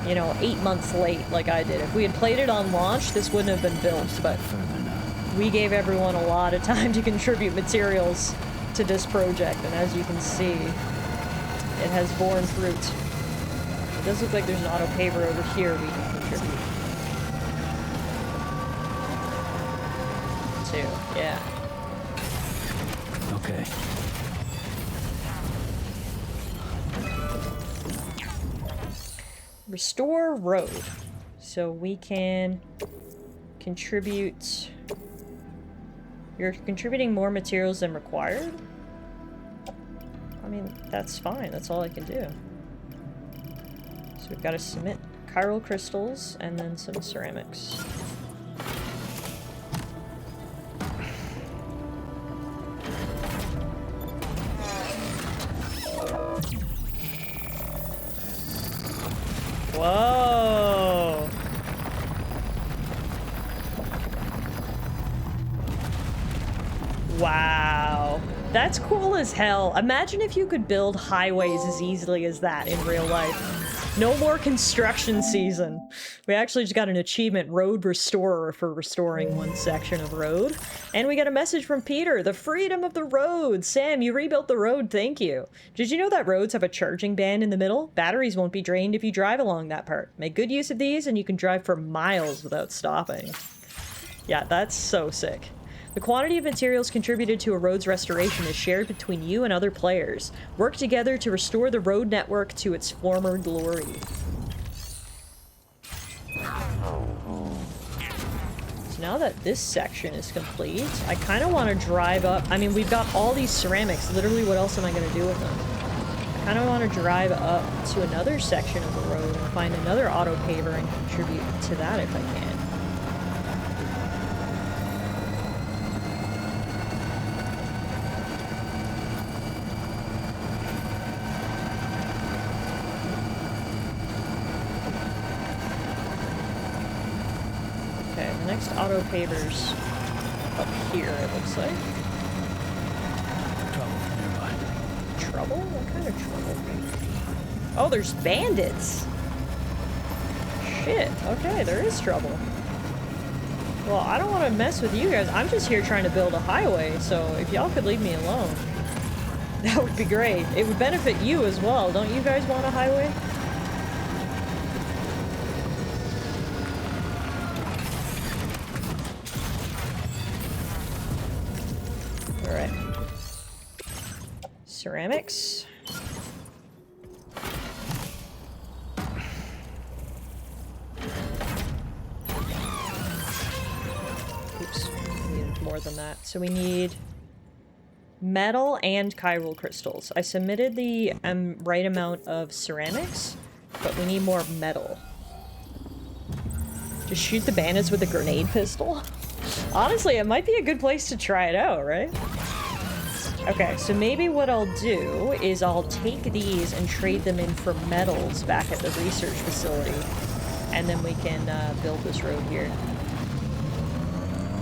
you know, 8 months late like I did. If we had played it on launch, this wouldn't have been built, but we gave everyone a lot of time to contribute materials to this project, and as you can see, it has borne fruit. It does look like there's an auto paver over here we can contribute to. Yeah. Okay. Restore road. So we can contribute... You're contributing more materials than required? I mean, that's fine. That's all I can do. So we've got to submit chiral crystals and then some ceramics. Whoa! Wow. That's cool as hell. Imagine if you could build highways as easily as that in real life. No more construction season. We actually just got an achievement, Road Restorer, for restoring one section of road. And we got a message from Peter, the freedom of the road. Sam, you rebuilt the road, thank you. Did you know that roads have a charging band in the middle? Batteries won't be drained if you drive along that part. Make good use of these and you can drive for miles without stopping. Yeah, that's so sick. The quantity of materials contributed to a road's restoration is shared between you and other players. Work together to restore the road network to its former glory. So now that this section is complete, I kind of want to drive up. I mean, we've got all these ceramics. Literally, what else am I going to do with them? I kind of want to drive up to another section of the road and find another auto paver and contribute to that if I can. Next auto pavers up here, it looks like. Trouble nearby. Trouble? What kind of trouble? Oh, there's bandits! Shit, okay, there is trouble. Well, I don't want to mess with you guys. I'm just here trying to build a highway, so if y'all could leave me alone, that would be great. It would benefit you as well. Don't you guys want a highway? Alright. Ceramics. Oops, we needed more than that. So we need metal and chiral crystals. I submitted the right amount of ceramics, but we need more metal. Just shoot the bandits with a grenade pistol? Honestly, it might be a good place to try it out, right? Okay, so maybe what I'll do is I'll take these and trade them in for metals back at the research facility, and then we can build this road here.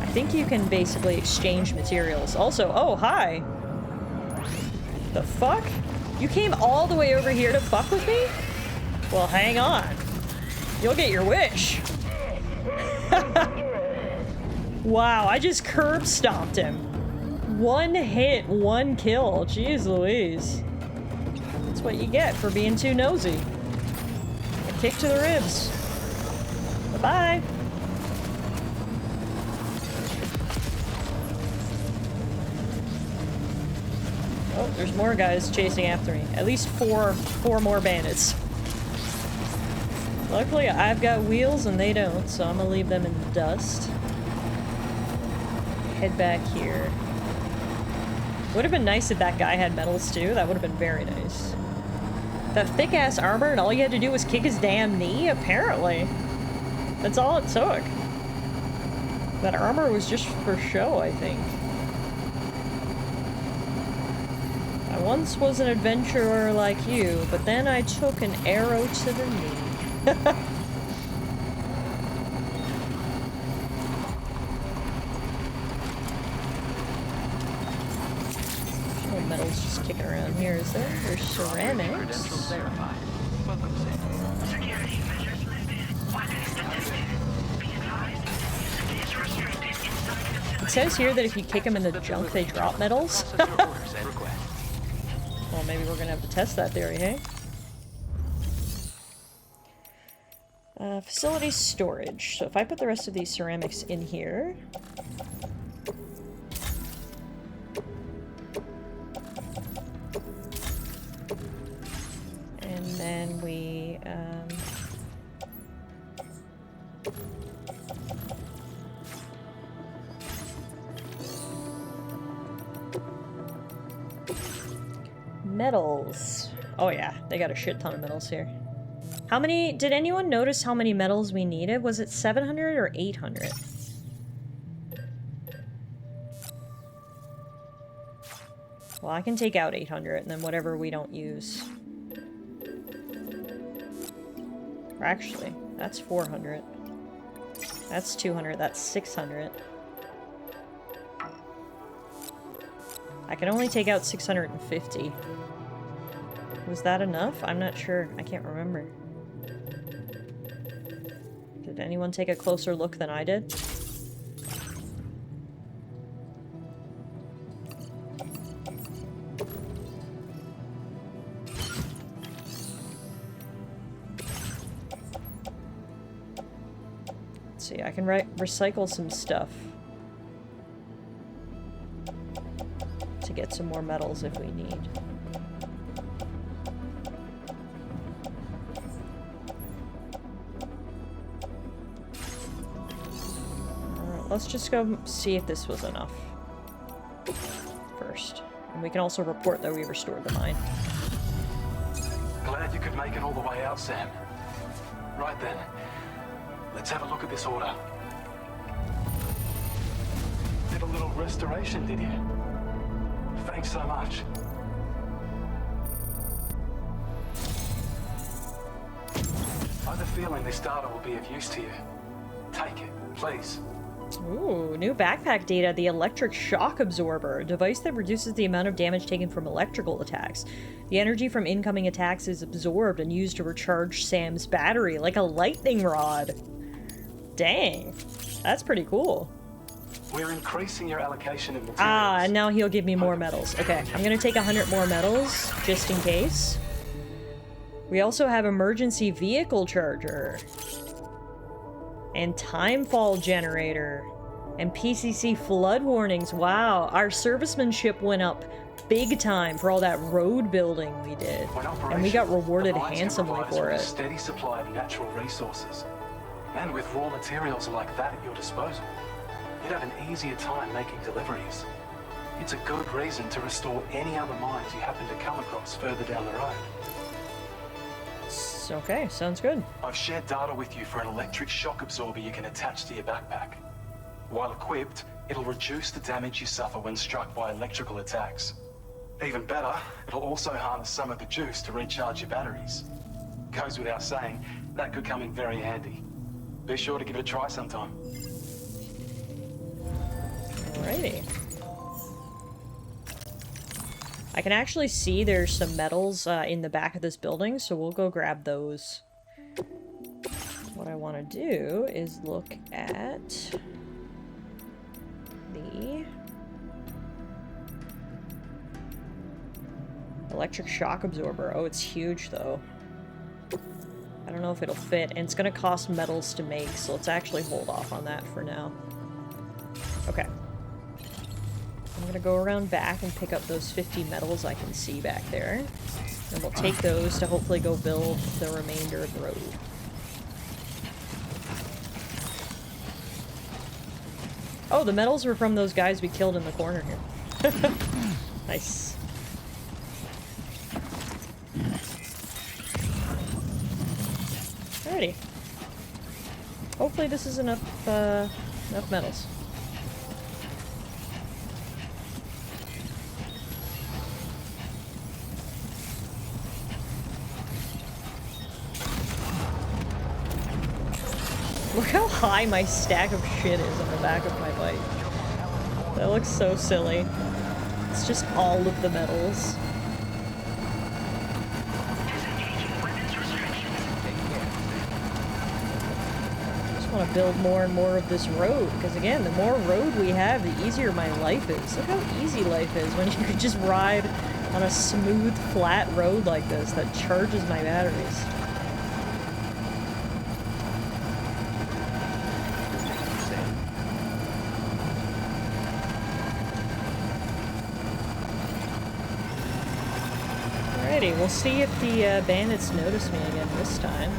I think you can basically exchange materials. Also, oh, hi! The fuck? You came all the way over here to fuck with me? Well, hang on. You'll get your wish. Wow, I just curb stomped him. One hit, one kill. Jeez Louise. That's what you get for being too nosy. A kick to the ribs. Bye-bye. Oh, there's more guys chasing after me. At least four more bandits. Luckily, I've got wheels and they don't, so I'm gonna leave them in the dust. Head back here. Would have been nice if that guy had medals too. That would have been very nice. That thick-ass armor and all you had to do was kick his damn knee? Apparently. That's all it took. That armor was just for show, I think. I once was an adventurer like you, but then I took an arrow to the knee. Metal's just kicking around here, is there? There's ceramics. Security measures It says here that if you kick them in the junk, they drop medals. Well, maybe we're gonna have to test that theory, hey? Facility storage. So if I put the rest of these ceramics in here... And then we, metals. Oh yeah, they got a shit ton of metals here. How many, did anyone notice how many metals we needed? Was it 700 or 800? Well, I can take out 800 and then whatever we don't use. Or actually, that's 400. That's 200, that's 600. I can only take out 650. Was that enough? I'm not sure. I can't remember. Did anyone take a closer look than I did? Let's see, I can recycle some stuff to get some more metals if we need. Let's just go see if this was enough first. And we can also report that we restored the mine. Glad you could make it all the way out, Sam. Right then, let's have a look at this order. Did a little restoration, did you? Thanks so much. I have a feeling this data will be of use to you. Take it, please. Ooh, new backpack data, the electric shock absorber, a device that reduces the amount of damage taken from electrical attacks. The energy from incoming attacks is absorbed and used to recharge Sam's battery, like a lightning rod. Dang, that's pretty cool. We're increasing your allocation of materials. Ah, and now he'll give me more metals. Okay, I'm gonna take 100 more metals, just in case. We also have emergency vehicle charger. And timefall generator. And PCC flood warnings. Wow, our servicemanship went up big time for all that road building we did. And we got rewarded handsomely for it. A steady supply of natural resources. And with raw materials like that at your disposal, you'd have an easier time making deliveries. It's a good reason to restore any other mines you happen to come across further down the road. Okay, sounds good. I've shared data with you for an electric shock absorber you can attach to your backpack. While equipped, it'll reduce the damage you suffer when struck by electrical attacks. Even better, it'll also harness some of the juice to recharge your batteries. Goes without saying, that could come in very handy. Be sure to give it a try sometime. Alrighty. I can actually see there's some metals in the back of this building, so we'll go grab those. What I want to do is look at the electric shock absorber. Oh, it's huge though. I don't know if it'll fit, and it's going to cost metals to make, so let's actually hold off on that for now. Okay. I'm gonna go around back and pick up those 50 metals I can see back there. And we'll take those to hopefully go build the remainder of the road. Oh, the metals were from those guys we killed in the corner here. Nice. Alrighty. Hopefully this is enough metals. Look how high my stack of shit is on the back of my bike. That looks so silly. It's just all of the metals. want to build more and more of this road, because again, the more road we have, the easier my life is. Look how easy life is when you could just ride on a smooth, flat road like this that charges my batteries. Alrighty, we'll see if the bandits notice me again this time.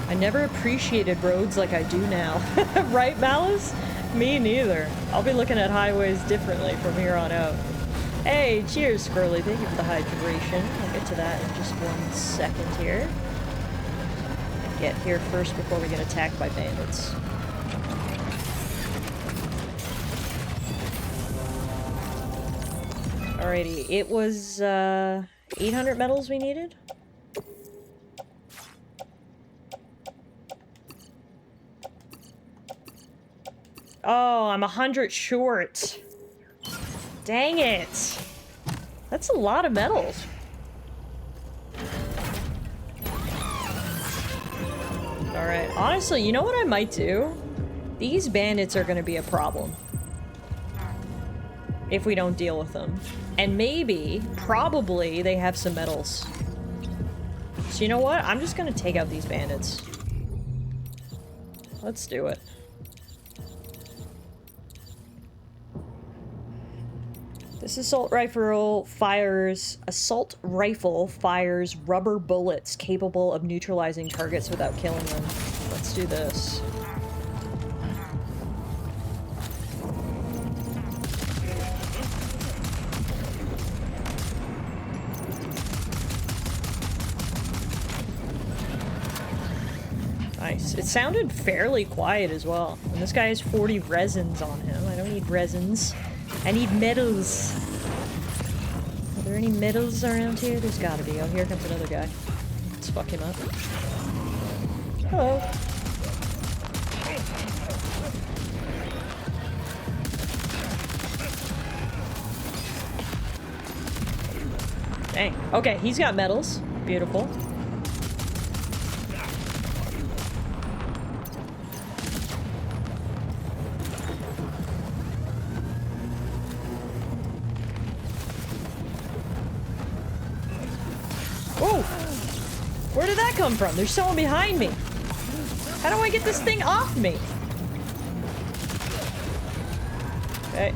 I never appreciated roads like I do now. Right, Malice? Me neither. I'll be looking at highways differently from here on out. Hey, cheers, Squirrely. Thank you for the hydration. I'll get to that in just 1 second here. Get here first before we get attacked by bandits. Alrighty, it was 800 metals we needed? Oh, I'm 100 short. Dang it. That's a lot of metals. Alright, honestly, you know what I might do? These bandits are gonna be a problem. If we don't deal with them. And maybe, probably, they have some metals. So you know what? I'm just gonna take out these bandits. Let's do it. This assault rifle fires rubber bullets capable of neutralizing targets without killing them. Let's do this. Nice. It sounded fairly quiet as well. And this guy has 40 resins on him. I don't need resins. I need metals. Are there any metals around here? There's gotta be. Oh, here comes another guy. Let's fuck him up. Hello. Dang. Okay, he's got metals. Beautiful. Where did that come from? There's someone behind me. How do I get this thing off me? Okay.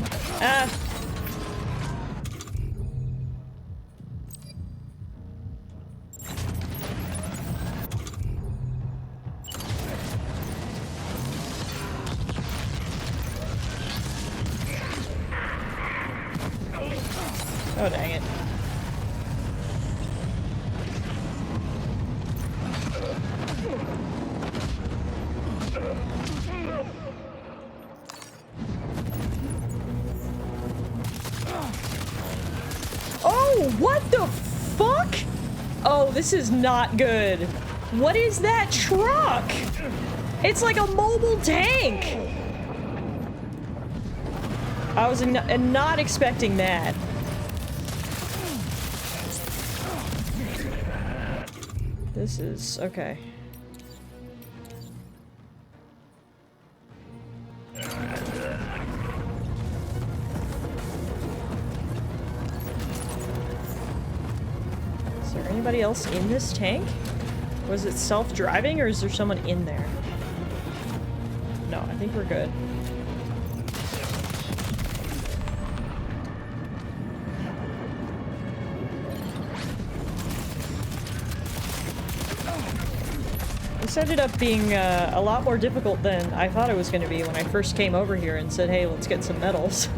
Oh, dang it. What the fuck? Oh, this is not good. What is that truck? It's like a mobile tank. I was not expecting that. This is okay. Anybody else in this tank? Was it self-driving or is there someone in there? No, I think we're good. This ended up being a lot more difficult than I thought it was going to be when I first came over here and said, hey, let's get some metals.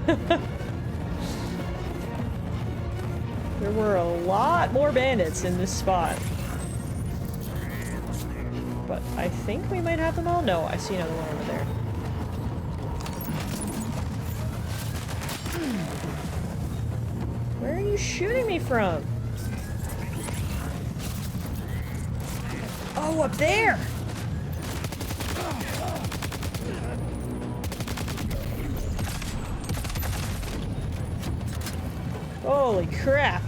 There were a lot more bandits in this spot. But I think we might have them all. No, I see another one over there. Where are you shooting me from? Oh, up there! Holy crap.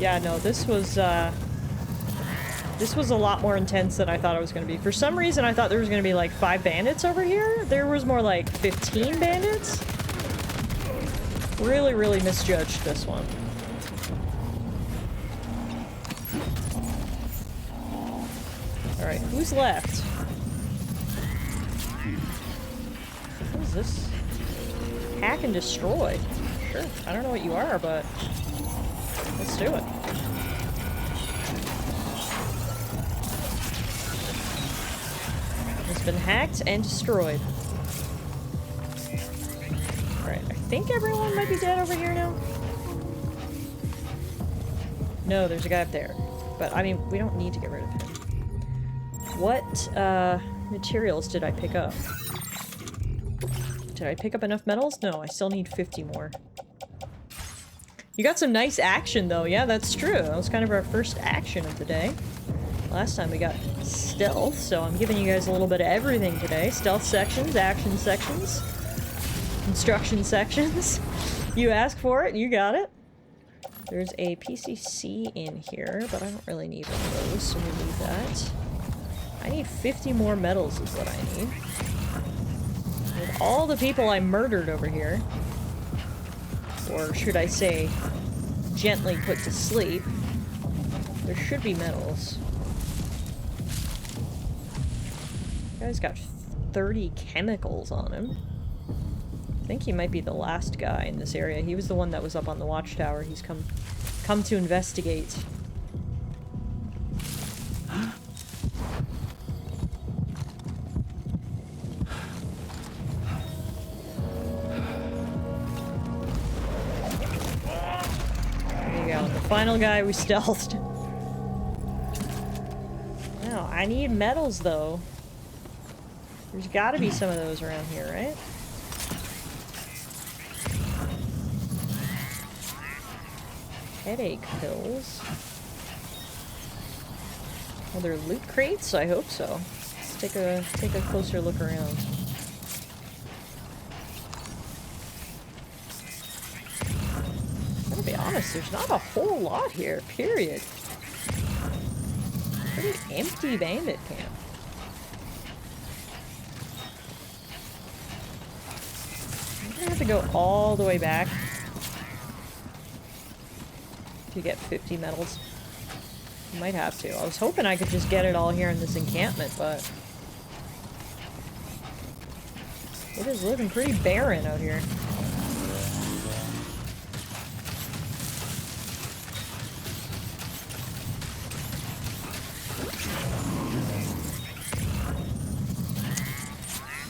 Yeah, no, this was a lot more intense than I thought it was going to be. For some reason, I thought there was going to be like 5 bandits over here. There was more like 15 bandits. Really, really misjudged this one. Alright, who's left? What is this? Hack and destroy. Sure, I don't know what you are, but let's do it. It's been hacked and destroyed. Alright, I think everyone might be dead over here now. No, there's a guy up there. But, I mean, we don't need to get rid of him. What, materials did I pick up? Did I pick up enough metals? No, I still need 50 more. You got some nice action, though. Yeah, that's true. That was kind of our first action of the day. Last time we got stealth, so I'm giving you guys a little bit of everything today. Stealth sections, action sections, construction sections. You ask for it, you got it. There's a PCC in here, but I don't really need one of those, so we leave that. I need 50 more metals is what I need. With all the people I murdered over here, or should I say, gently put to sleep, there should be metals. This guy's got 30 chemicals on him. I think he might be the last guy in this area. He was the one that was up on the watchtower. He's come to investigate. There you go. The final guy we stealthed. Now, I need metals though. There's gotta be some of those around here, right? Headache pills. Are there loot crates? I hope so. Let's take a closer look around. I'll be honest, there's not a whole lot here, period. Pretty empty bandit camp. I'm gonna have to go all the way back to get 50 metals. Might have to. I was hoping I could just get it all here in this encampment, but it is looking pretty barren out here.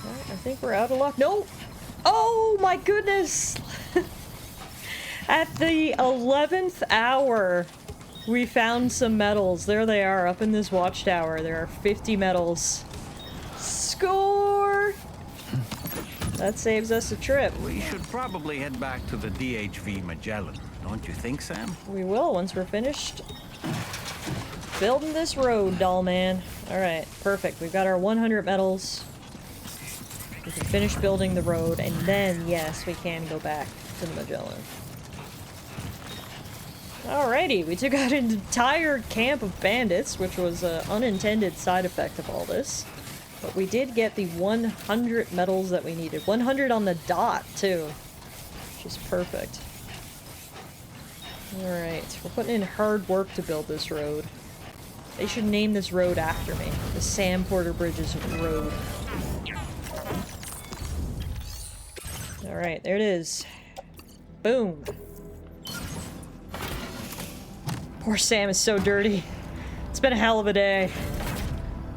Well, I think we're out of luck. No! Oh my goodness! At the 11th hour, we found some metals. There they are, up in this watchtower. There are 50 metals. Score! That saves us a trip. We should probably head back to the DHV Magellan, don't you think, Sam? We will, once we're finished building this road, doll man. Alright, perfect. We've got our 100 metals. We can finish building the road, and then, yes, we can go back to the Magellan. Alrighty, we took out an entire camp of bandits, which was an unintended side effect of all this. But we did get the 100 metals that we needed. 100 on the dot, too. Which is perfect. Alright, we're putting in hard work to build this road. They should name this road after me. The Sam Porter Bridges Road. Alright, there it is. Boom. Poor Sam is so dirty. It's been a hell of a day.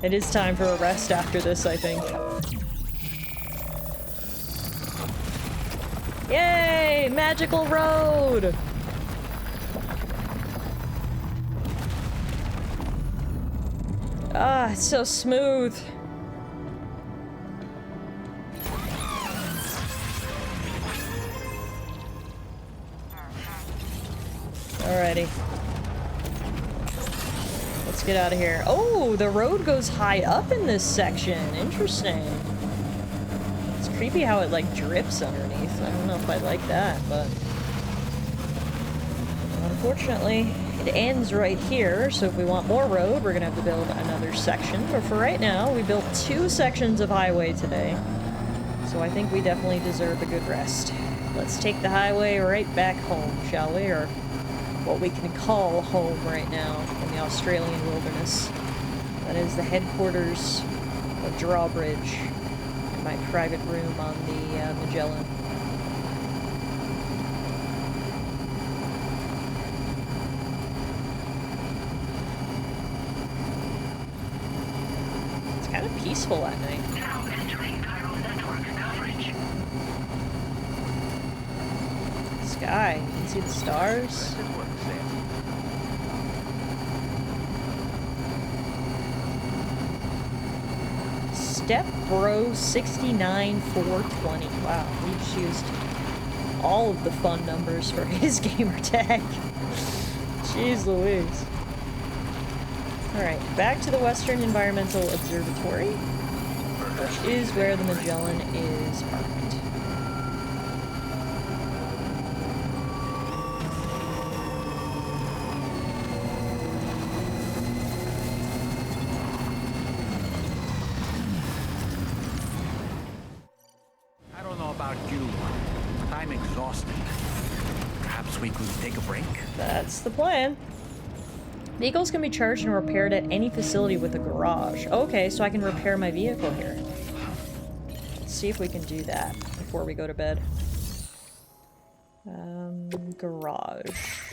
It is time for a rest after this, I think. Yay! Magical road! Ah, it's so smooth. Alrighty. Let's get out of here. Oh, the road goes high up in this section. Interesting. It's creepy how it, like, drips underneath. I don't know if I like that, but Unfortunately, it ends right here, so if we want more road, we're gonna have to build another section. But for right now, we built 2 sections of highway today, so I think we definitely deserve a good rest. Let's take the highway right back home, shall we? Or what we can call home right now in the Australian wilderness. That is the headquarters of Drawbridge, and my private room on the Magellan. It's kind of peaceful at night. Now entering chiral network coverage. Sky, you can see the stars. Step Bro 69420. Wow, he just used all of the fun numbers for his gamer tag. Jeez Louise. Alright, back to the Western Environmental Observatory, which is where the Magellan is parked. I don't know about you, but I'm exhausted. Perhaps we could take a break? That's the plan. Vehicles can be charged and repaired at any facility with a garage. Okay, so I can repair my vehicle here. Let's see if we can do that before we go to bed. Garage.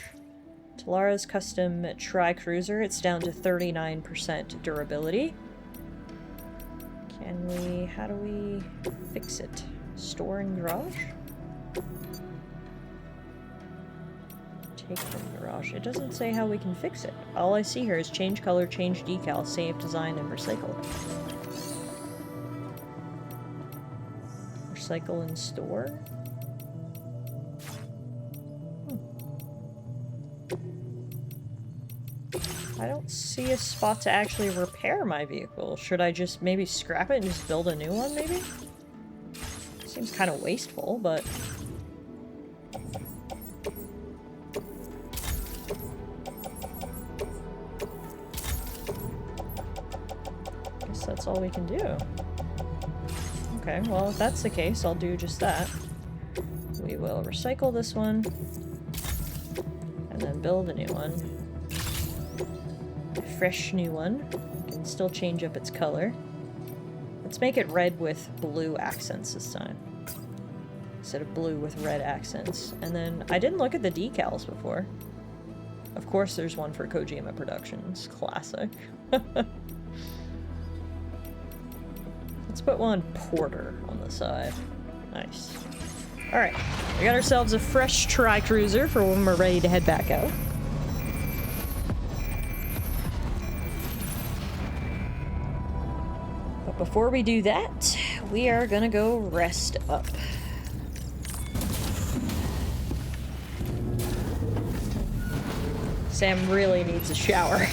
Tallara's custom tri-cruiser. It's down to 39% durability. How do we fix it? Store in garage? Take from garage. It doesn't say how we can fix it. All I see here is change color, change decal, save design, and recycle. Recycle and store? I don't see a spot to actually repair my vehicle. Should I just maybe scrap it and just build a new one, maybe? Seems kind of wasteful, but... guess that's all we can do. Okay, well, if that's the case, I'll do just that. We will recycle this one, and then build a new one. A fresh new one. We can still change up its color. Let's make it red with blue accents this time, instead of blue with red accents. And then, I didn't look at the decals before. Of course there's one for Kojima Productions. Classic. Let's put one Porter on the side. Nice. Alright, we got ourselves a fresh tri-cruiser for when we're ready to head back out. But before we do that, we are gonna go rest up. Sam really needs a shower.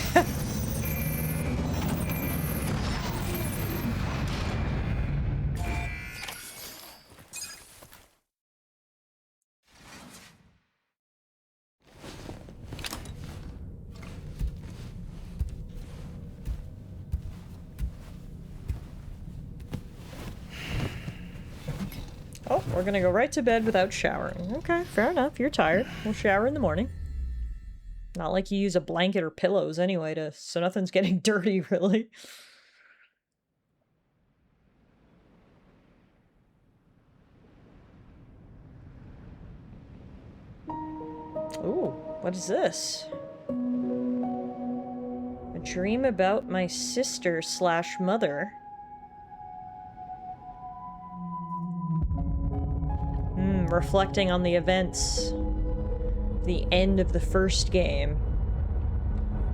Oh, we're gonna go right to bed without showering. Okay, fair enough. You're tired. We'll shower in the morning. Not like you use a blanket or pillows anyway, so nothing's getting dirty, really. Ooh, what is this? A dream about my sister/mother. Reflecting on the events. The end of the first game.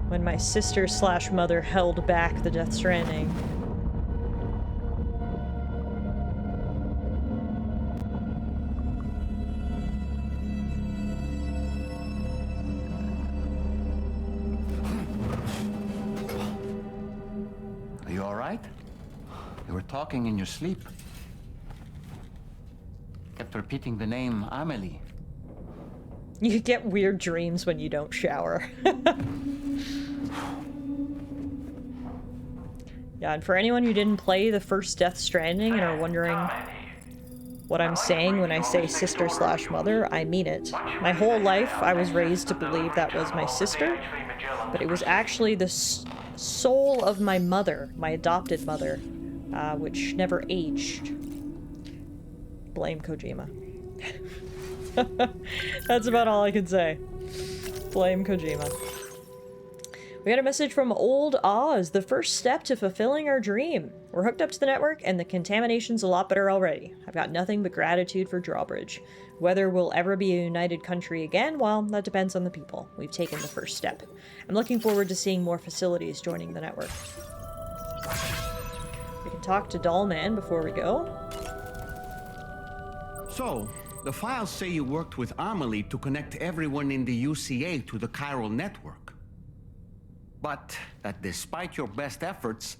When my sister/mother held back the Death Stranding. Are you alright? You were talking in your sleep. Kept repeating the name Amelie. You get weird dreams when you don't shower. Yeah, and for anyone who didn't play the first Death Stranding and are wondering what I'm saying when I say sister/mother, I mean it. My whole life, I was raised to believe that was my sister, but it was actually the soul of my mother, my adopted mother, which never aged. Blame Kojima. That's about all I can say. Blame Kojima. We got a message from Old Oz. The first step to fulfilling our dream. We're hooked up to the network, and the contamination's a lot better already. I've got nothing but gratitude for Drawbridge. Whether we'll ever be a united country again, well, that depends on the people. We've taken the first step. I'm looking forward to seeing more facilities joining the network. We can talk to Dollman before we go. So, the files say you worked with Amelie to connect everyone in the UCA to the chiral network. But that despite your best efforts,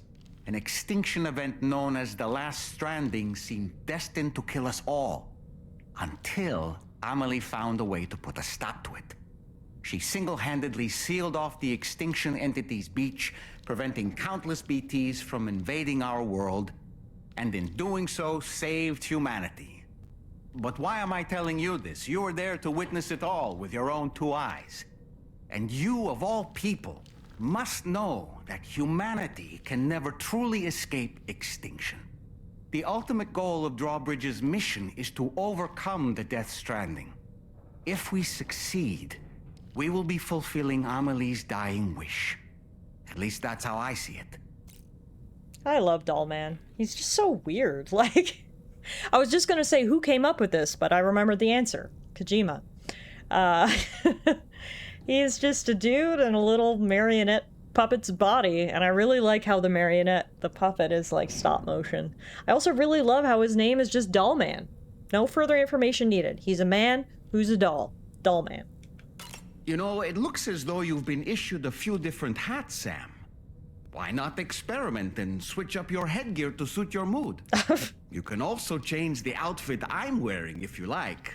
an extinction event known as the Last Stranding seemed destined to kill us all. Until Amelie found a way to put a stop to it. She single-handedly sealed off the extinction entity's beach, preventing countless BTs from invading our world, and in doing so, saved humanity. But why am I telling you this? You were there to witness it all with your own 2 eyes. And you, of all people, must know that humanity can never truly escape extinction. The ultimate goal of Drawbridge's mission is to overcome the Death Stranding. If we succeed, we will be fulfilling Amelie's dying wish. At least that's how I see it. I love Dollman. He's just so weird. Like, I was just gonna say who came up with this, but I remembered the answer. Kojima. He's just a dude in a little marionette puppet's body, and I really like how the puppet is like stop motion. I also really love how his name is just Dollman. No further information needed. He's a man who's a doll. Dollman. You know, it looks as though you've been issued a few different hats, Sam. Why not experiment and switch up your headgear to suit your mood? You can also change the outfit I'm wearing if you like.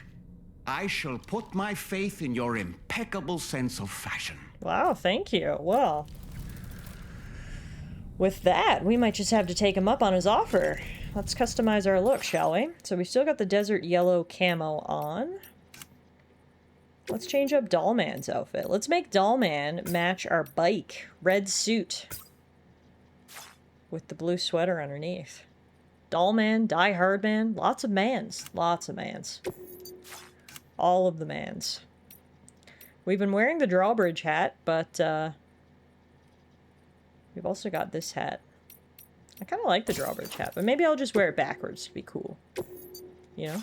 I shall put my faith in your impeccable sense of fashion. Wow, thank you. Well, with that, we might just have to take him up on his offer. Let's customize our look, shall we? So we've still got the desert yellow camo on. Let's change up Dollman's outfit. Let's make Dollman match our bike. Red suit. With the blue sweater underneath. Dollman, Die Hard Man. Lots of mans. Lots of mans. All of the mans. We've been wearing the Drawbridge hat, but we've also got this hat. I kind of like the Drawbridge hat, but maybe I'll just wear it backwards to be cool. You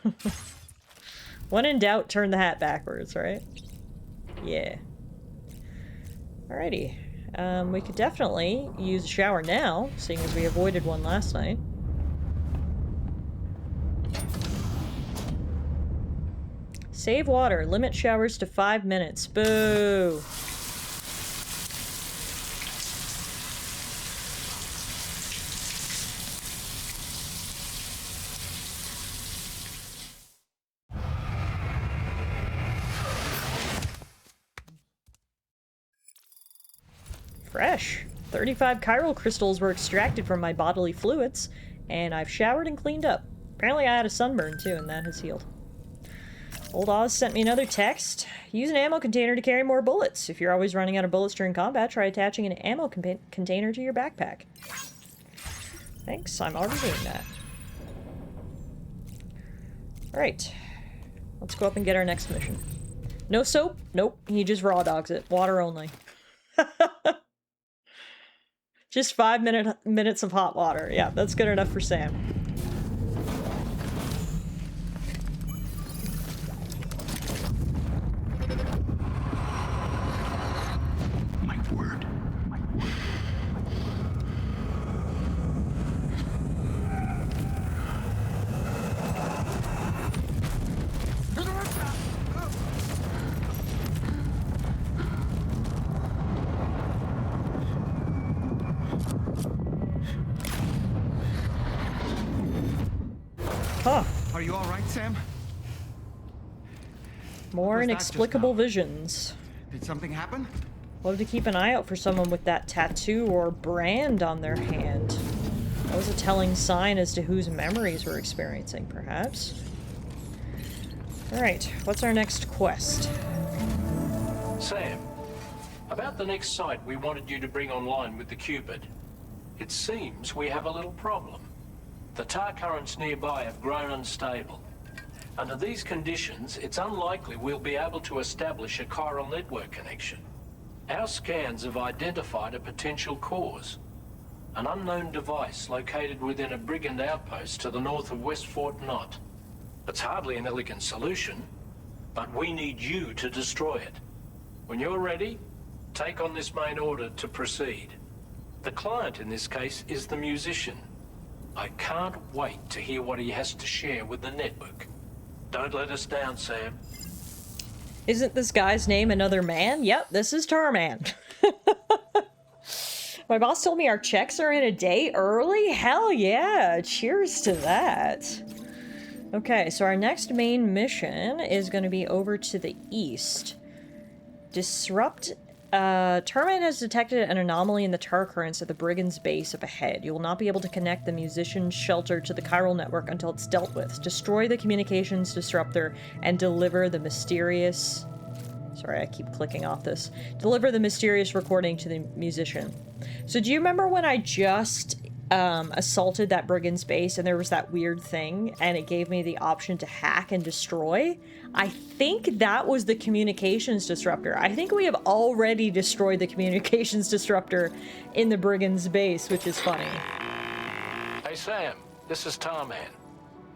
know? When in doubt, turn the hat backwards, right? Yeah. Alrighty. We could definitely use a shower now, seeing as we avoided one last night. Save water. Limit showers to 5 minutes. Boo! Fresh. 35 chiral crystals were extracted from my bodily fluids, and I've showered and cleaned up. Apparently I had a sunburn too, and that has healed. Old Oz sent me another text. Use an ammo container to carry more bullets. If you're always running out of bullets during combat, try attaching an ammo container to your backpack. Thanks, I'm already doing that. Alright. Let's go up and get our next mission. No soap? Nope. He just raw dogs it. Water only. Just 5 minutes of hot water. Yeah, that's good enough for Sam. Are you all right, Sam? More inexplicable visions. Did something happen? We'll have to keep an eye out for someone with that tattoo or brand on their hand. That was a telling sign as to whose memories we're experiencing, perhaps. Alright, what's our next quest? Sam, about the next site we wanted you to bring online with the Cupid. It seems we have a little problem. The tar currents nearby have grown unstable. Under these conditions, it's unlikely we'll be able to establish a chiral network connection. Our scans have identified a potential cause. An unknown device located within a brigand outpost to the north of West Fort Knot. It's hardly an elegant solution, but we need you to destroy it. When you're ready, take on this main order to proceed. The client in this case is the musician. I can't wait to hear what he has to share with the network. Don't let us down, Sam. Isn't this guy's name another man? Yep, this is Tarman. My boss told me our checks are in a day early? Hell yeah! Cheers to that. Okay, so our next main mission is going to be over to the east. Disrupt... Tarman has detected an anomaly in the tar currents at the brigand's base up ahead. You will not be able to connect the musician's shelter to the chiral network until it's dealt with. Destroy the communications disruptor and deliver the mysterious... Sorry, I keep clicking off this. Deliver the mysterious recording to the musician. So do you remember when I just assaulted that brigand's base and there was that weird thing and it gave me the option to hack and destroy? I think that was the communications disruptor. I think we have already destroyed the communications disruptor in the brigand's base, which is funny. Hey Sam, this is Tarman.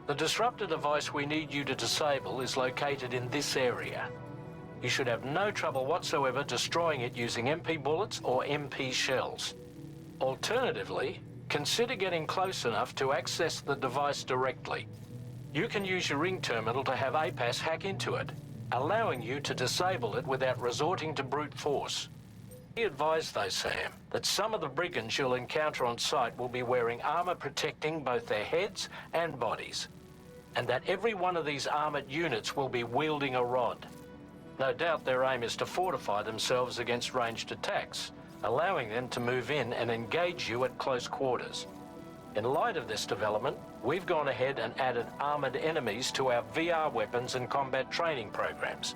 The disruptor device we need you to disable is located in this area. You should have no trouble whatsoever destroying it using MP bullets or MP shells. Alternatively, consider getting close enough to access the device directly. You can use your ring terminal to have APAS hack into it, allowing you to disable it without resorting to brute force. Be advised though, Sam, that some of the brigands you'll encounter on site will be wearing armor protecting both their heads and bodies, and that every one of these armored units will be wielding a rod. No doubt their aim is to fortify themselves against ranged attacks, allowing them to move in and engage you at close quarters. In light of this development, we've gone ahead and added armored enemies to our VR weapons and combat training programs.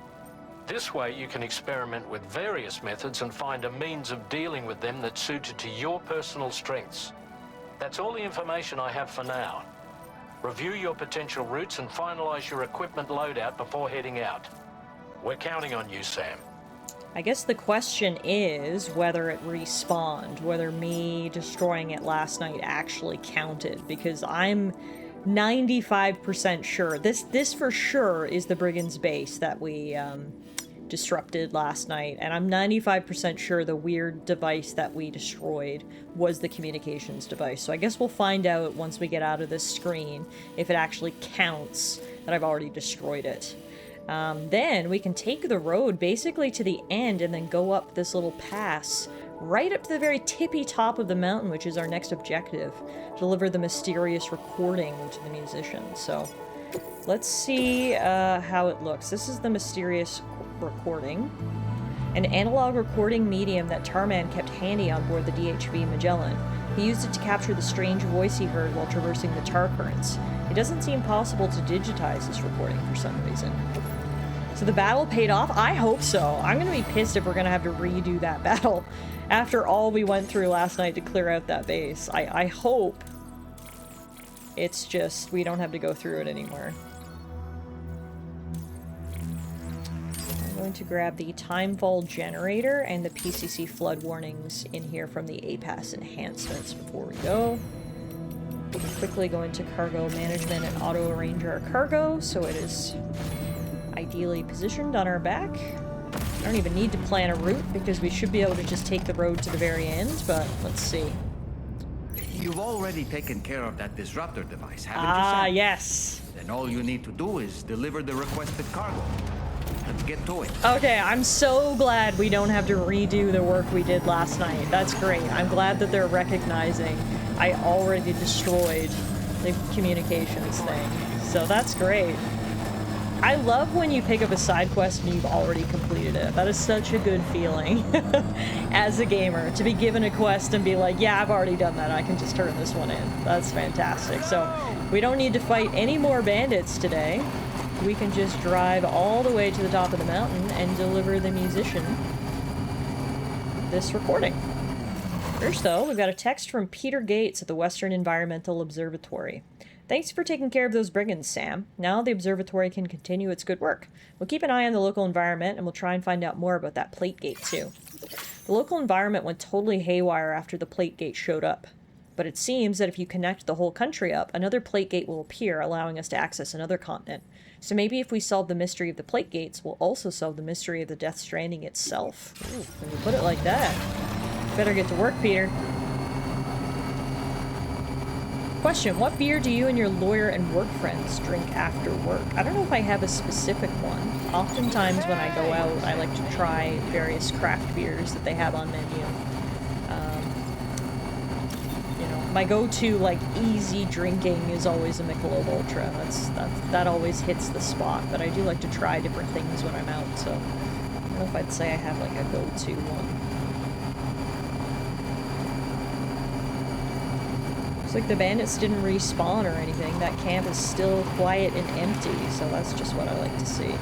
This way you can experiment with various methods and find a means of dealing with them that's suited to your personal strengths. That's all the information I have for now. Review your potential routes and finalize your equipment loadout before heading out. We're counting on you, Sam. I guess the question is whether it respawned, whether me destroying it last night actually counted, because I'm 95% sure. This for sure is the brigand's base that we disrupted last night, and I'm 95% sure the weird device that we destroyed was the communications device. So I guess we'll find out once we get out of this screen if it actually counts that I've already destroyed it. Then we can take the road basically to the end and then go up this little pass right up to the very tippy top of the mountain, which is our next objective. Deliver the mysterious recording to the musician. So let's see how it looks. This is the mysterious recording. An analog recording medium that Tarman kept handy on board the DHV Magellan. He used it to capture the strange voice he heard while traversing the tar currents. It doesn't seem possible to digitize this recording for some reason. So the battle paid off? I hope so. I'm gonna be pissed if we're gonna have to redo that battle after all we went through last night to clear out that base. I hope it's just we don't have to go through it anymore. I'm going to grab the timefall generator and the PCC flood warnings in here from the APAS enhancements before we go. We can quickly go into cargo management and auto-arrange our cargo so it is ideally positioned on our back. I don't even need to plan a route because we should be able to just take the road to the very end, but let's see. You've already taken care of that disruptor device, haven't you, Ah, Sam? yes. Then all you need to do is deliver the requested cargo. Let's get to it. Okay, I'm so glad we don't have to redo the work we did last night. That's great. I'm glad that they're recognizing I already destroyed the communications thing. So that's great. I love when you pick up a side quest and you've already completed it. That is such a good feeling as a gamer, to be given a quest and be like, yeah, I've already done that. I can just turn this one in. That's fantastic. So we don't need to fight any more bandits today. We can just drive all the way to the top of the mountain and deliver the musician this recording. First, though, we've got a text from Peter Gates at the Western Environmental Observatory. Thanks for taking care of those brigands, Sam. Now the observatory can continue its good work. We'll keep an eye on the local environment, and we'll try and find out more about that plate gate, too. The local environment went totally haywire after the plate gate showed up. But it seems that if you connect the whole country up, another plate gate will appear, allowing us to access another continent. So maybe if we solve the mystery of the plate gates, we'll also solve the mystery of the Death Stranding itself. Ooh, when you put it like that. Better get to work, Peter. Question, what beer do you and your lawyer and work friends drink after work? I don't know if I have a specific one. Oftentimes when I go out, I like to try various craft beers that they have on menu. You know, my go-to, like, easy drinking is always a Michelob Ultra. That always hits the spot, but I do like to try different things when I'm out, so I don't know if I'd say I have, like, a go-to one. Looks like the bandits didn't respawn or anything. That camp is still quiet and empty, so that's just what I like to see.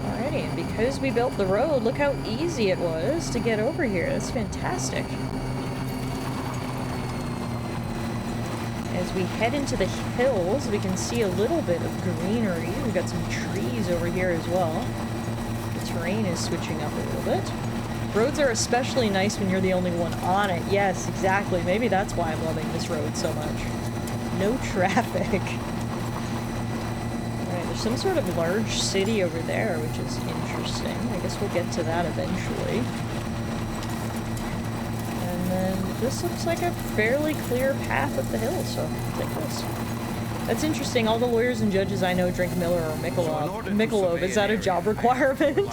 Alrighty, and because we built the road, look how easy it was to get over here. That's fantastic. As we head into the hills, we can see a little bit of greenery. We've got some trees over here as well. The terrain is switching up a little bit. Roads are especially nice when you're the only one on it. Yes, exactly. Maybe that's why I'm loving this road so much. No traffic. Alright, there's some sort of large city over there, which is interesting. I guess we'll get to that eventually. And then this looks like a fairly clear path up the hill, so take this. That's interesting. All the lawyers and judges I know drink Miller or Michelob. Michelob, is that a job requirement?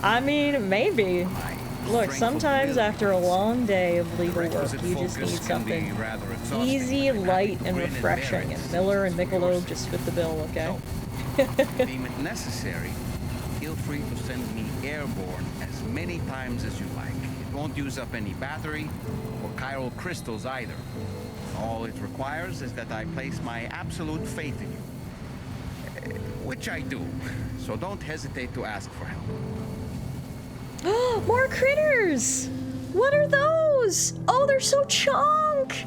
I mean, maybe. Look, sometimes after a long day of legal work, you just need something easy, light, and refreshing, and Miller and Michelob just fit the bill, okay? Deem it necessary, feel free to send me airborne as many times as you like. It won't use up any battery or chiral crystals either. All it requires is that I place my absolute faith in you. Which I do, so don't hesitate to ask for help. More critters! What are those? Oh, they're so chunk!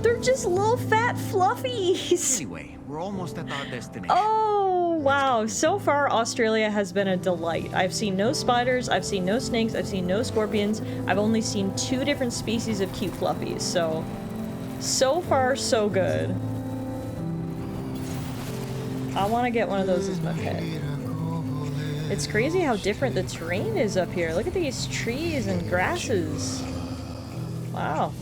They're just little fat fluffies! Anyway, we're almost at our destination. Oh, wow. So far, Australia has been a delight. I've seen no spiders, I've seen no snakes, I've seen no scorpions. I've only seen 2 different species of cute fluffies, so far, so good. I want to get one of those as my pet. It's crazy how different the terrain is up here. Look at these trees and grasses. Wow.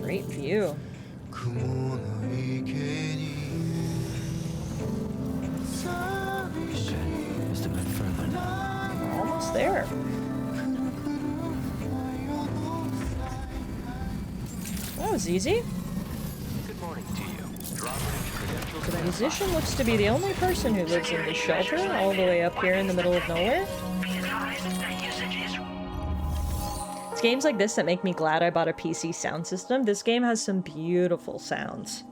Great view. Just a bit further now. We're almost there. That was easy. Good morning to you. The musician looks to be the only person who lives in this shelter, all the way up here in the middle of nowhere. It's games like this that make me glad I bought a PC sound system. This game has some beautiful sounds.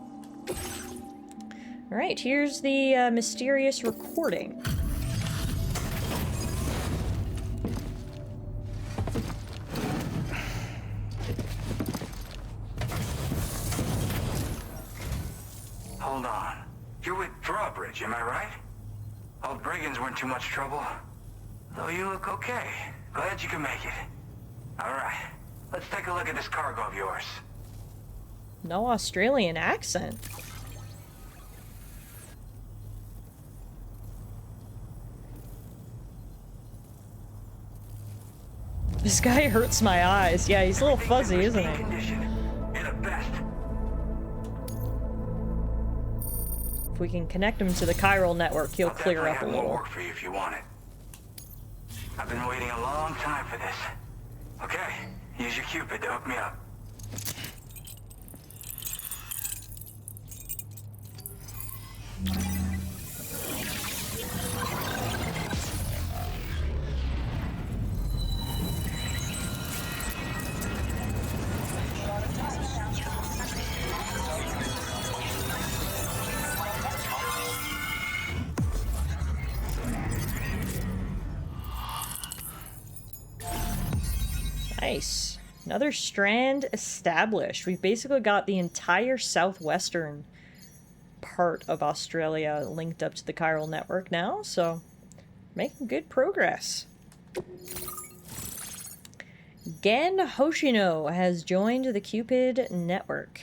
Alright, here's the mysterious recording. Hold on. You're with Drawbridge, am I right? All brigands weren't too much trouble. Though you look okay. Glad you can make it. Alright, let's take a look at this cargo of yours. No Australian accent. This guy hurts my eyes. Yeah, he's a little fuzzy, isn't he? If we can connect him to the chiral network, he'll clear up a little. Work for you if you want it. I've been waiting a long time for this. Okay, use your Cupid to hook me up. Nice. Another strand established. We've basically got the entire southwestern part of Australia linked up to the chiral network now, so making good progress. Gen Hoshino has joined the Cupid network.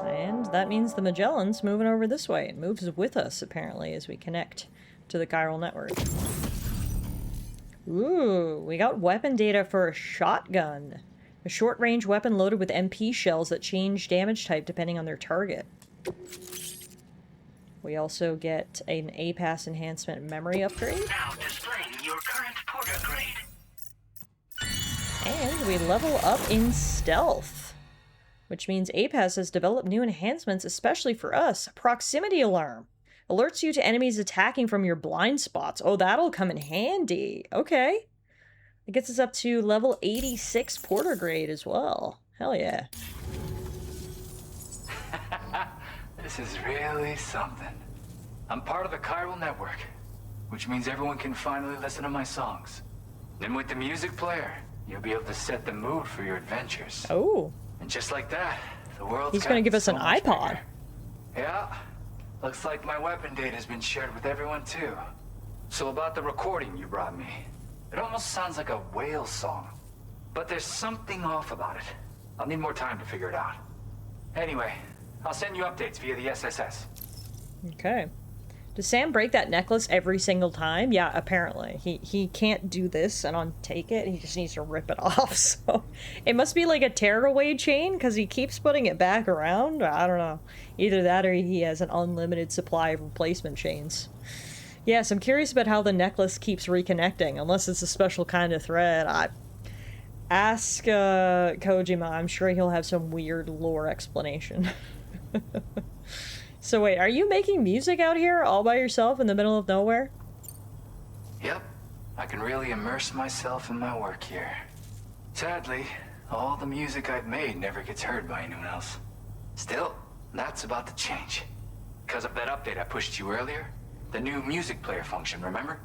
And that means the Magellan's moving over this way. It moves with us, apparently, as we connect to the chiral network. Ooh, we got weapon data for a shotgun. A short-range weapon loaded with MP shells that change damage type depending on their target. We also get an APAS enhancement memory upgrade. Now displaying your current porter grade. And we level up in stealth, which means APAS has developed new enhancements especially for us. Proximity alarm. Alerts you to enemies attacking from your blind spots. Oh, that'll come in handy. Okay. It gets us up to level 86 porter grade as well. Hell yeah. This is really something. I'm part of the chiral network, which means everyone can finally listen to my songs. And with the music player, you'll be able to set the mood for your adventures. Oh. And just like that, the world's He's going to give us an iPod. Bigger. Yeah. Looks like my weapon data has been shared with everyone too. So about the recording you brought me, it almost sounds like a whale song. But there's something off about it. I'll need more time to figure it out. Anyway, I'll send you updates via the SSS. Okay. Does Sam break that necklace every single time? Yeah, apparently. He can't do this and untake it. He just needs to rip it off. So it must be like a tearaway chain because he keeps putting it back around. I don't know. Either that or he has an unlimited supply of replacement chains. Yes, I'm curious about how the necklace keeps reconnecting, unless it's a special kind of thread. Ask Kojima. I'm sure he'll have some weird lore explanation. So wait, are you making music out here all by yourself in the middle of nowhere? Yep. I can really immerse myself in my work here. Sadly, all the music I've made never gets heard by anyone else. Still, that's about to change. Because of that update I pushed you earlier, the new music player function, remember?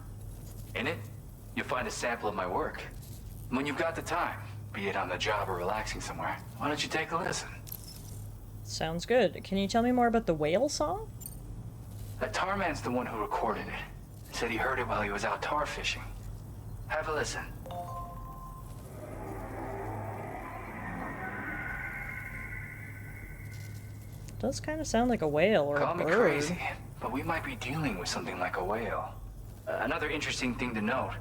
In it, you'll find a sample of my work. And when you've got the time, be it on the job or relaxing somewhere, why don't you take a listen? Sounds good. Can you tell me more about the whale song? That tar man's the one who recorded it. Said he heard it while he was out tar fishing. Have a listen. It does kind of sound like a whale or Call a me bird. crazy, but we might be dealing with something like a whale. Another interesting thing to note,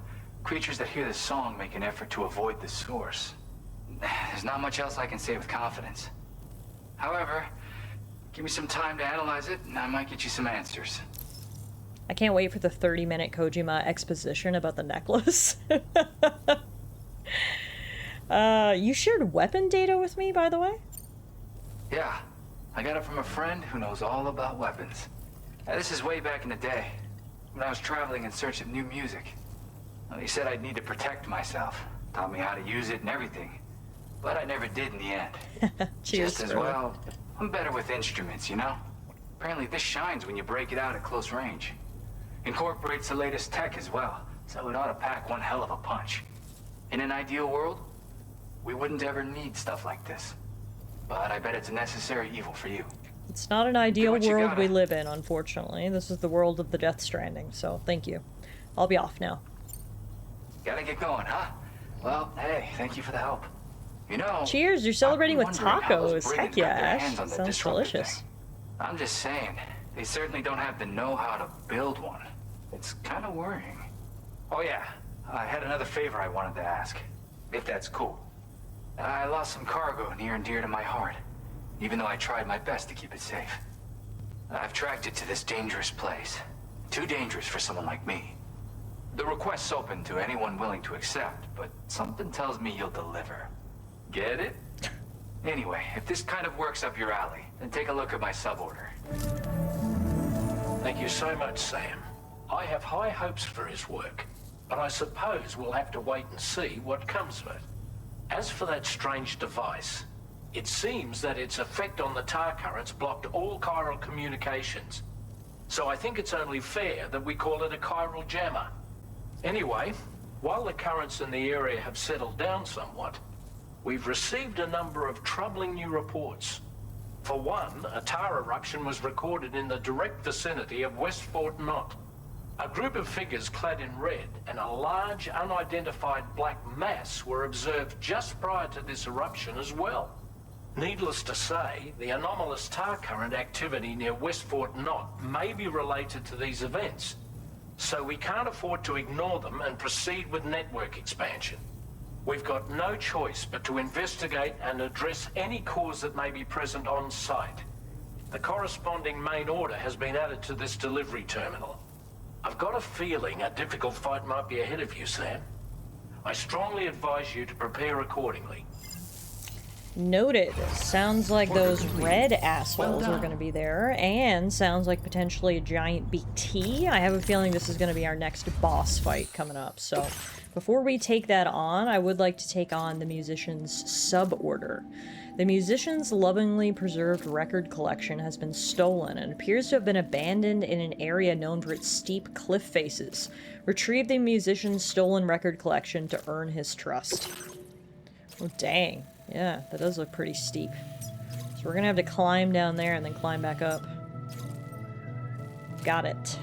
creatures that hear this song make an effort to avoid the source. There's not much else I can say with confidence. However, give me some time to analyze it, and I might get you some answers. I can't wait for the 30-minute Kojima exposition about the necklace. You shared weapon data with me, by the way? Yeah, I got it from a friend who knows all about weapons. Now, this is way back in the day, when I was traveling in search of new music. Well, he said I'd need to protect myself, taught me how to use it and everything. But I never did in the end. Cheers, Just as well, I'm better with instruments, you know? Apparently this shines when you break it out at close range. Incorporates the latest tech as well, so it ought to pack one hell of a punch. In an ideal world, we wouldn't ever need stuff like this. But I bet it's a necessary evil for you. It's not an ideal what you world gotta. we live in, unfortunately. This is the world of the Death Stranding, so thank you. I'll be off now. Gotta get going, huh? Well, hey, thank you for the help. You know, Cheers, you're celebrating with wondering how those tacos. brigands Heck yeah, got their Ash. hands on the Sounds disruptor delicious. thing. I'm just saying, they certainly don't have the know-how to build one. It's kind of worrying. Oh yeah, I had another favor I wanted to ask, if that's cool. I lost some cargo near and dear to my heart, even though I tried my best to keep it safe. I've tracked it to this dangerous place. Too dangerous for someone like me. The request's open to anyone willing to accept, but something tells me you'll deliver. Get it? Anyway, if this kind of works up your alley, then take a look at my suborder. Thank you so much, Sam. I have high hopes for his work, but I suppose we'll have to wait and see what comes of it. As for that strange device, it seems that its effect on the tar currents blocked all chiral communications. So I think it's only fair that we call it a chiral jammer. Anyway, while the currents in the area have settled down somewhat, we've received a number of troubling new reports. For one, a tar eruption was recorded in the direct vicinity of West Fort Knot. A group of figures clad in red and a large unidentified black mass were observed just prior to this eruption as well. Needless to say, the anomalous tar current activity near West Fort Knot may be related to these events, so we can't afford to ignore them and proceed with network expansion. We've got no choice but to investigate and address any cause that may be present on site. The corresponding main order has been added to this delivery terminal. I've got a feeling a difficult fight might be ahead of you, Sam. I strongly advise you to prepare accordingly. Noted. Sounds like those red assholes are going to be there, and sounds like potentially a giant BT. I have a feeling this is going to be our next boss fight coming up, so before we take that on, I would like to take on the musician's suborder. The musician's lovingly preserved record collection has been stolen and appears to have been abandoned in an area known for its steep cliff faces. Retrieve the musician's stolen record collection to earn his trust. Oh, dang. Yeah, that does look pretty steep. So we're gonna have to climb down there and then climb back up. Got it.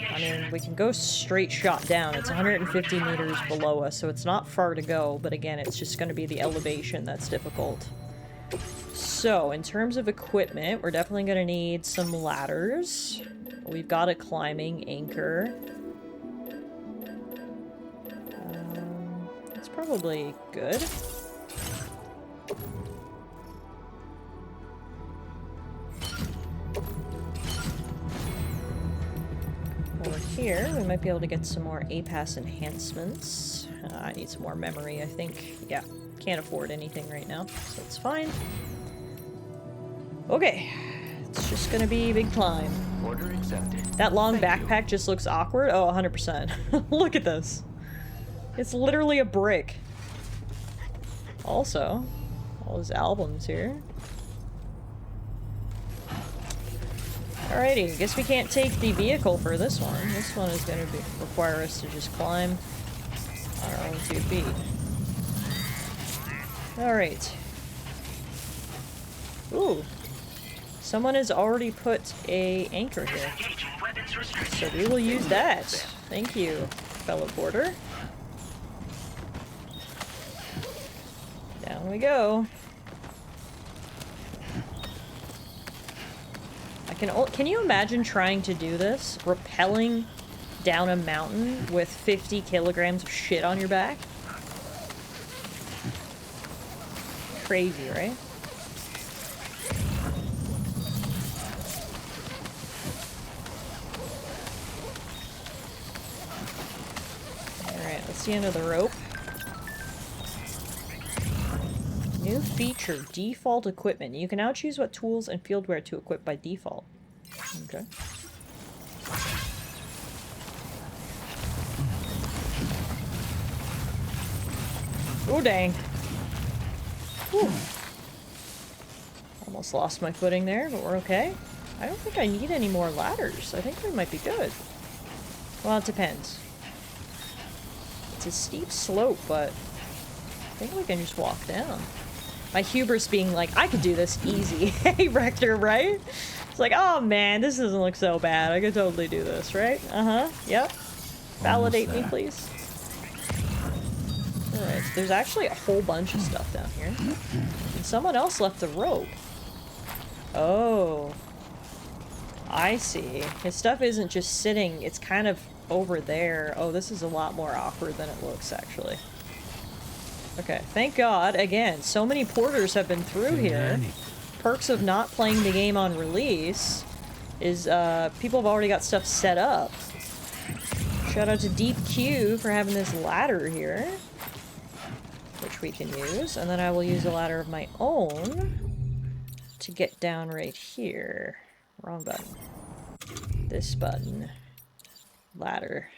I mean, we can go straight shot down. It's 150 meters below us, so it's not far to go, but again, it's just going to be the elevation that's difficult. So, in terms of equipment, we're definitely going to need some ladders. We've got a climbing anchor. That's probably good. Over here, we might be able to get some more APAS enhancements. I need some more memory, I think. Yeah, can't afford anything right now, so it's fine. Okay, it's just gonna be a big climb. Order accepted. That long backpack just looks awkward. Oh, 100%. Look at this. It's literally a brick. Also, all his albums here. Alrighty, I guess we can't take the vehicle for this one. This one is going to require us to just climb on our own 2 feet. Alright. Ooh. Someone has already put a anchor here. So we will use that. Thank you, fellow porter. Down we go. Can you imagine trying to do this? Rappelling down a mountain with 50 kilograms of shit on your back? Crazy, right? Alright, that's the end of the rope. New feature, default equipment. You can now choose what tools and fieldware to equip by default. Okay. Oh, dang. Whew. Almost lost my footing there, but we're okay. I don't think I need any more ladders. I think we might be good. Well, it depends. It's a steep slope, but I think we can just walk down. My hubris being like, I could do this easy. Hey, Rector, right? It's like, oh man, this doesn't look so bad. I could totally do this, right? Uh-huh, yep. Validate me, please. Alright, so there's actually a whole bunch of stuff down here. And someone else left the rope. Oh. I see. His stuff isn't just sitting, it's kind of over there. Oh, this is a lot more awkward than it looks, actually. Okay, thank God. Again, so many porters have been through here. Perks of not playing the game on release is people have already got stuff set up. Shout out to Deep Q for having this ladder here. which we can use, and then I will use a ladder of my own to get down right here. Wrong button. This button. Ladder.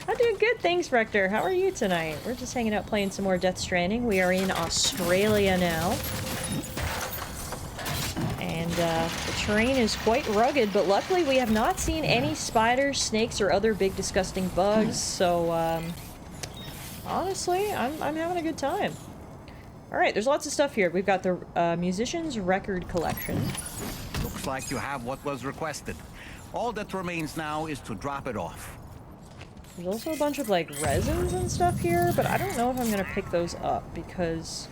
I'm doing good, thanks, Rector. How are you tonight? We're just hanging out playing some more Death Stranding. We are in Australia now. And the terrain is quite rugged, but luckily we have not seen any spiders, snakes, or other big disgusting bugs, so honestly, I'm having a good time. Alright, there's lots of stuff here. We've got the musician's record collection. Looks like you have what was requested. All that remains now is to drop it off. There's also a bunch of, like, resins and stuff here, but I don't know if I'm gonna pick those up because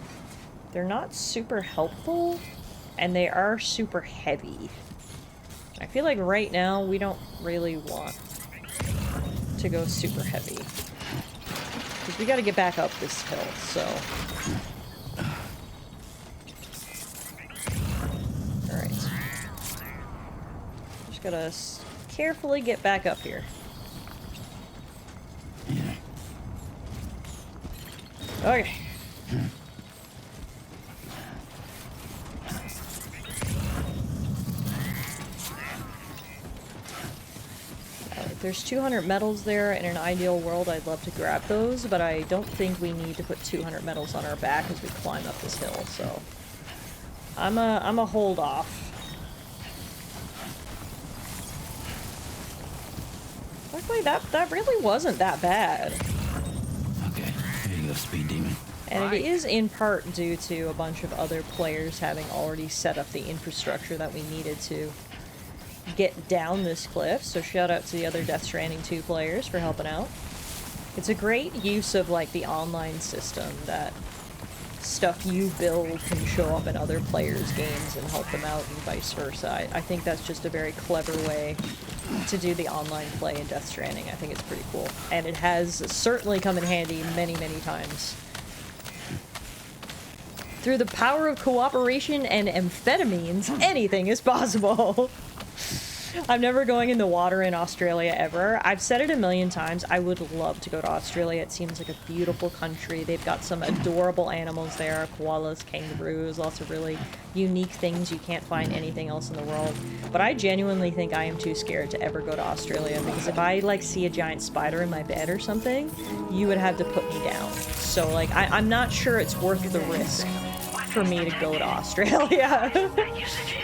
they're not super helpful, and they are super heavy. I feel like right now we don't really want to go super heavy. Because we gotta get back up this hill, so... Alright. Just gotta carefully get back up here. Okay. There's 200 medals there. In an ideal world, I'd love to grab those, but I don't think we need to put 200 medals on our back as we climb up this hill, so... I'm a hold off. Luckily, that really wasn't that bad. Okay, here you go, Speed Demon. And it is in part due to a bunch of other players having already set up the infrastructure that we needed to get down this cliff, so shout out to the other Death Stranding 2 players for helping out. It's a great use of, like, the online system that stuff you build can show up in other players' games and help them out and vice versa. I think that's just a very clever way to do the online play in Death Stranding. I think it's pretty cool. And it has certainly come in handy many, many times. Through the power of cooperation and amphetamines, anything is possible. I'm never going in the water in Australia ever. I've said it a million times. I would love to go to Australia. It seems like a beautiful country. They've got some adorable animals there. Koalas, kangaroos, lots of really unique things you can't find anything else in the world. But I genuinely think I am too scared to ever go to Australia, because if I, like, see a giant spider in my bed or something, you would have to put me down. So, like, I'm not sure it's worth the risk for me to go to Australia.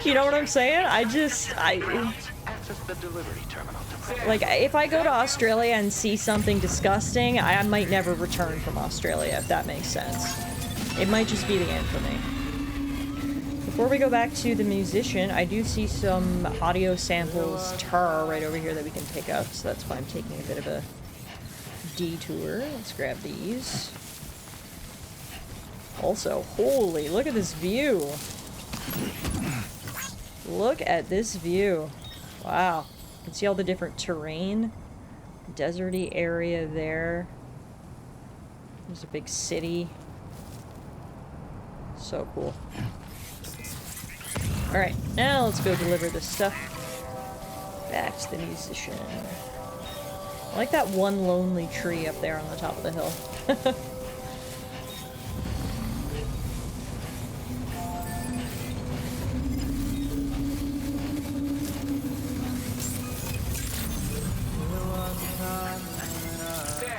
You know what I'm saying? Like, if I go to Australia and see something disgusting, I might never return from Australia, if that makes sense. It might just be the end for me. Before we go back to the musician, I do see some audio samples, tar, right over here that we can pick up, so that's why I'm taking a bit of a detour. Let's grab these. Also, holy, look at this view. Look at this view. Wow. You can see all the different terrain. Deserty area there. There's a big city. So cool. Alright, now let's go deliver this stuff back to the musician. I like that one lonely tree up there on the top of the hill.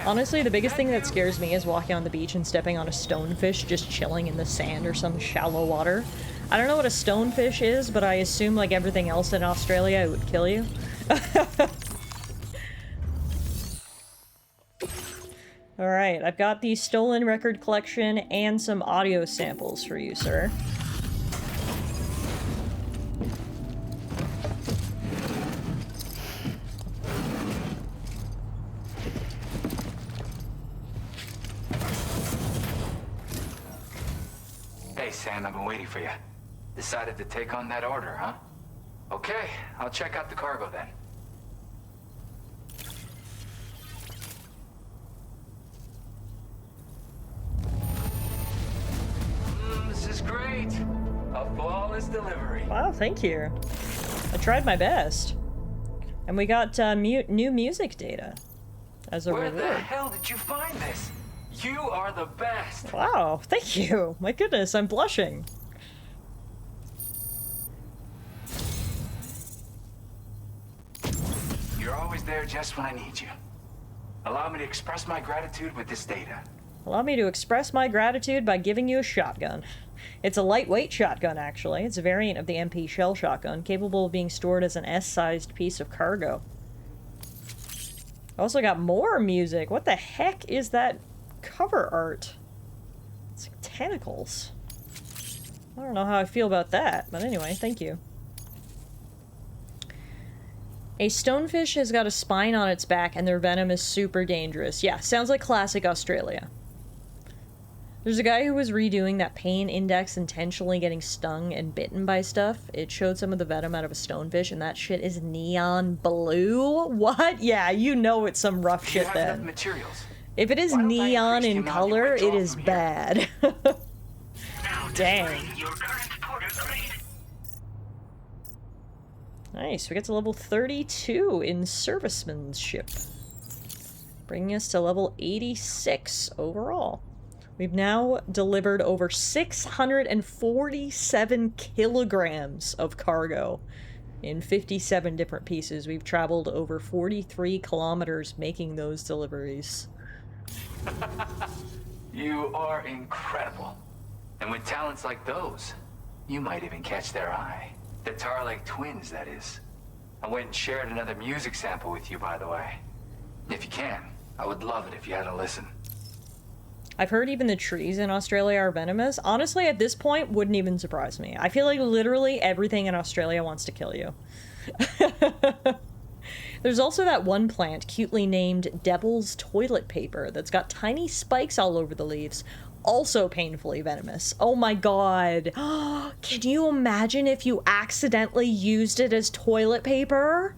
Honestly, the biggest thing that scares me is walking on the beach and stepping on a stonefish just chilling in the sand or some shallow water. I don't know what a stonefish is, but I assume, like everything else in Australia, it would kill you. Alright, I've got the stolen record collection and some audio samples for you, sir. Sam, I've been waiting for you. Decided to take on that order, huh? Okay, I'll check out the cargo then. This is great! A flawless delivery. Wow, thank you. I tried my best. And we got new music data as a reward. Where the hell did you find this? You are the best. Wow, thank you. My goodness, I'm blushing. You're always there just when I need you. Allow me to express my gratitude with this data. Allow me to express my gratitude by giving you a shotgun. It's a lightweight shotgun, actually. It's a variant of the MP shell shotgun, capable of being stored as an S-sized piece of cargo. Also got more music. What the heck is that cover art? It's like tentacles. I don't know how I feel about that, but anyway, thank you. A stonefish has got a spine on its back and their venom is super dangerous. Yeah, sounds like classic Australia. There's a guy who was redoing that pain index intentionally getting stung and bitten by stuff. It showed some of the venom out of a stonefish and that shit is neon blue? What? Yeah, you know it's some rough shit then. Materials. If it is neon in color, it is bad. Dang. Nice, we get to level 32 in servicemanship. Bringing us to level 86 overall. We've now delivered over 647 kilograms of cargo in 57 different pieces. We've traveled over 43 kilometers making those deliveries. You are incredible. And with talents like those, you might even catch their eye. The Tar Lake twins, that is. I went and shared another music sample with you, by the way. If you can, I would love it if you had a listen. I've heard even the trees in Australia are venomous. Honestly, at this point, wouldn't even surprise me. I feel like literally everything in Australia wants to kill you. There's also that one plant, cutely named Devil's Toilet Paper, that's got tiny spikes all over the leaves. Also painfully venomous. Oh my god. Can you imagine if you accidentally used it as toilet paper?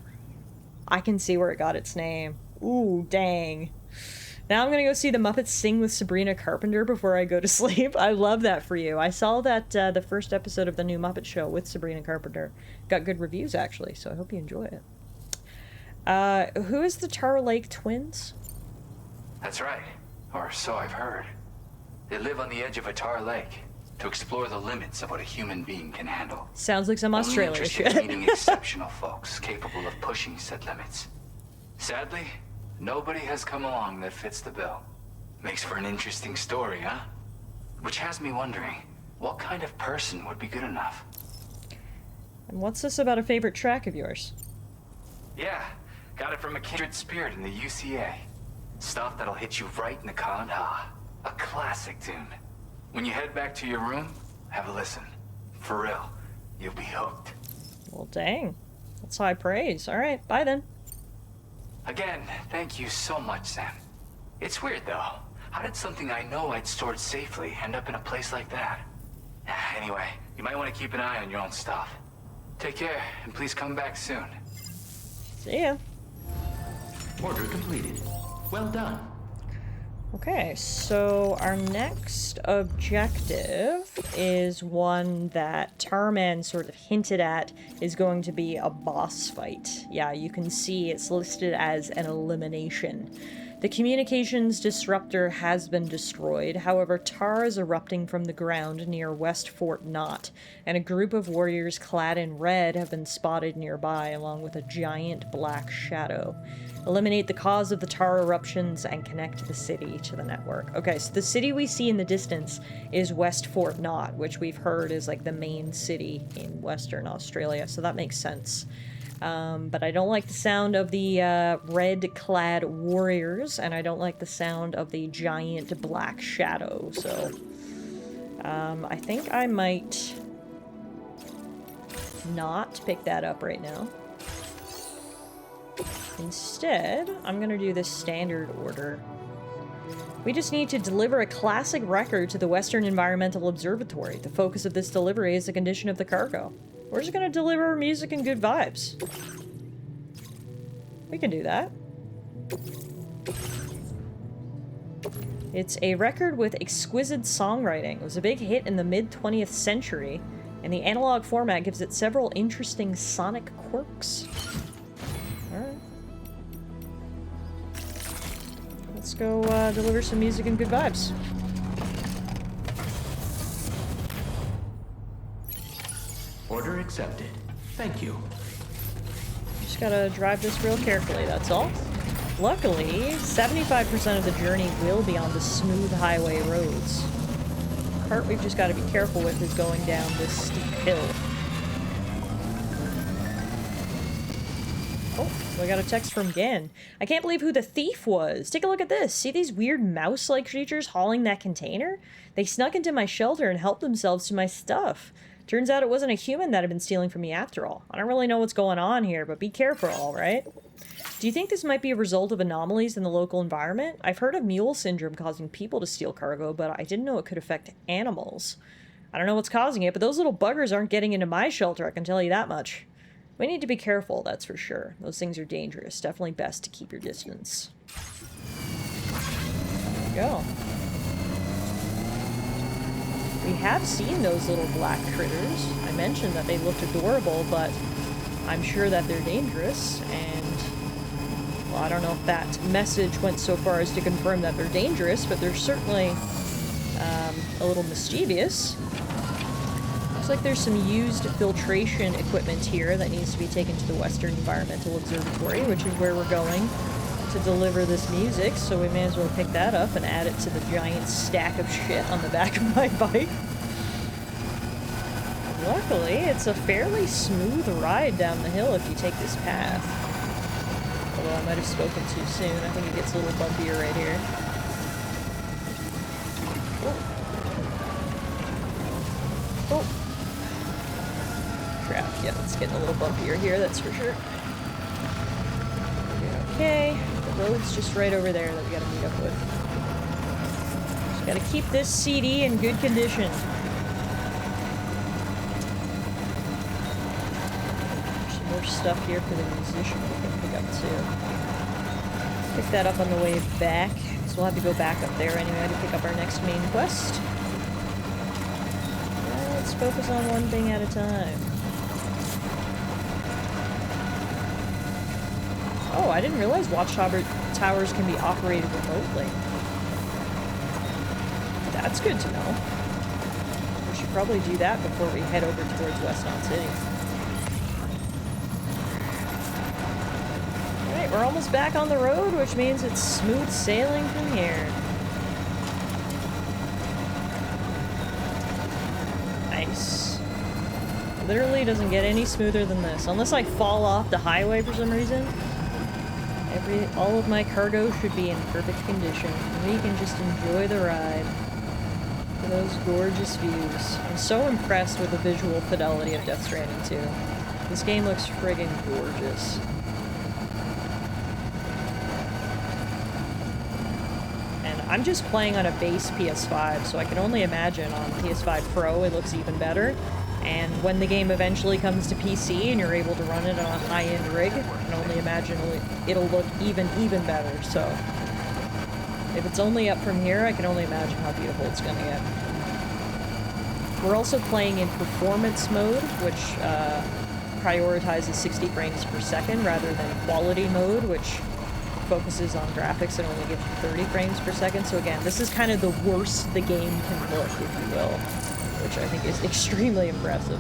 I can see where it got its name. Ooh, dang. Now I'm gonna go see the Muppets sing with Sabrina Carpenter before I go to sleep. I love that for you. I saw that the first episode of the new Muppet Show with Sabrina Carpenter. Got good reviews, actually, so I hope you enjoy it. Who is the Tar Lake twins? That's right. Or so I've heard. They live on the edge of a tar lake to explore the limits of what a human being can handle. Sounds like some Australia shit. Meeting exceptional folks capable of pushing said limits. Sadly, nobody has come along that fits the bill. Makes for an interesting story, huh? Which has me wondering, what kind of person would be good enough? And what's this about a favorite track of yours? Yeah, got it from a kindred spirit in the UCA. Stuff that'll hit you right in the ha. A classic tune. When you head back to your room, have a listen. For real, you'll be hooked. Well, dang. That's high praise. Alright, bye then. Again, thank you so much, Sam. It's weird, though. How did something I know I'd stored safely end up in a place like that? Anyway, you might want to keep an eye on your own stuff. Take care, and please come back soon. See ya. Order completed. Well done. Okay, so our next objective is one that Tarman sort of hinted at is going to be a boss fight. Yeah, you can see it's listed as an elimination. The communications disruptor has been destroyed, however tar is erupting from the ground near West Fort Knott, and a group of warriors clad in red have been spotted nearby along with a giant black shadow. Eliminate the cause of the tar eruptions and connect the city to the network. Okay, so the city we see in the distance is West Fort Knott, which we've heard is like the main city in Western Australia, so that makes sense. But I don't like the sound of the red-clad warriors, and I don't like the sound of the giant black shadow, so I think I might not pick that up right now. Instead, I'm gonna do this standard order. We just need to deliver a classic record to the Western Environmental Observatory. The focus of this delivery is the condition of the cargo. We're just gonna deliver music and good vibes. We can do that. It's a record with exquisite songwriting. It was a big hit in the mid-20th century, and the analog format gives it several interesting sonic quirks. Alright. let's go deliver some music and good vibes. Order accepted. Thank you. Just gotta drive this real carefully, that's all. Luckily, 75% of the journey will be on the smooth highway roads. The part we've just gotta be careful with is going down this steep hill. Oh, I got a text from Gen. I can't believe who the thief was. Take a look at this. See these weird mouse-like creatures hauling that container? They snuck into my shelter and helped themselves to my stuff. Turns out it wasn't a human that had been stealing from me after all. I don't really know what's going on here, but be careful, alright? Do you think this might be a result of anomalies in the local environment? I've heard of mule syndrome causing people to steal cargo, but I didn't know it could affect animals. I don't know what's causing it, but those little buggers aren't getting into my shelter, I can tell you that much. We need to be careful, that's for sure. Those things are dangerous. Definitely best to keep your distance. There we go. We have seen those little black critters. I mentioned that they looked adorable, but I'm sure that they're dangerous, and well, I don't know if that message went so far as to confirm that they're dangerous, but they're certainly a little mischievous. Looks like there's some used filtration equipment here that needs to be taken to the Western Environmental Observatory, which is where we're going to deliver this music, so we may as well pick that up and add it to the giant stack of shit on the back of my bike. Luckily, it's a fairly smooth ride down the hill if you take this path. Although I might have spoken too soon. I think it gets a little bumpier right here. Oh. Oh. Crap, yeah, it's getting a little bumpier here, that's for sure. Okay, the road's just right over there that we gotta meet up with. Just gotta keep this CD in good condition. There's some more stuff here for the musician we can pick up too. Pick that up on the way back, so we'll have to go back up there anyway to pick up our next main quest. Let's focus on one thing at a time. Oh, I didn't realize watchtowers can be operated remotely. That's good to know. We should probably do that before we head over towards West Knot City. Alright, we're almost back on the road, which means it's smooth sailing from here. Nice. Literally doesn't get any smoother than this. Unless I fall off the highway for some reason. All of my cargo should be in perfect condition. We can just enjoy the ride. For those gorgeous views. I'm so impressed with the visual fidelity of Death Stranding 2. This game looks friggin' gorgeous. And I'm just playing on a base PS5, so I can only imagine on PS5 Pro it looks even better. And when the game eventually comes to PC and you're able to run it on a high-end rig, I can only imagine it'll look even better. So if it's only up from here, I can only imagine how beautiful it's going to get. We're also playing in performance mode, which prioritizes 60 frames per second rather than quality mode, which focuses on graphics and only gives you 30 frames per second. So again, this is kind of the worst the game can look, if you will. Which I think is extremely impressive.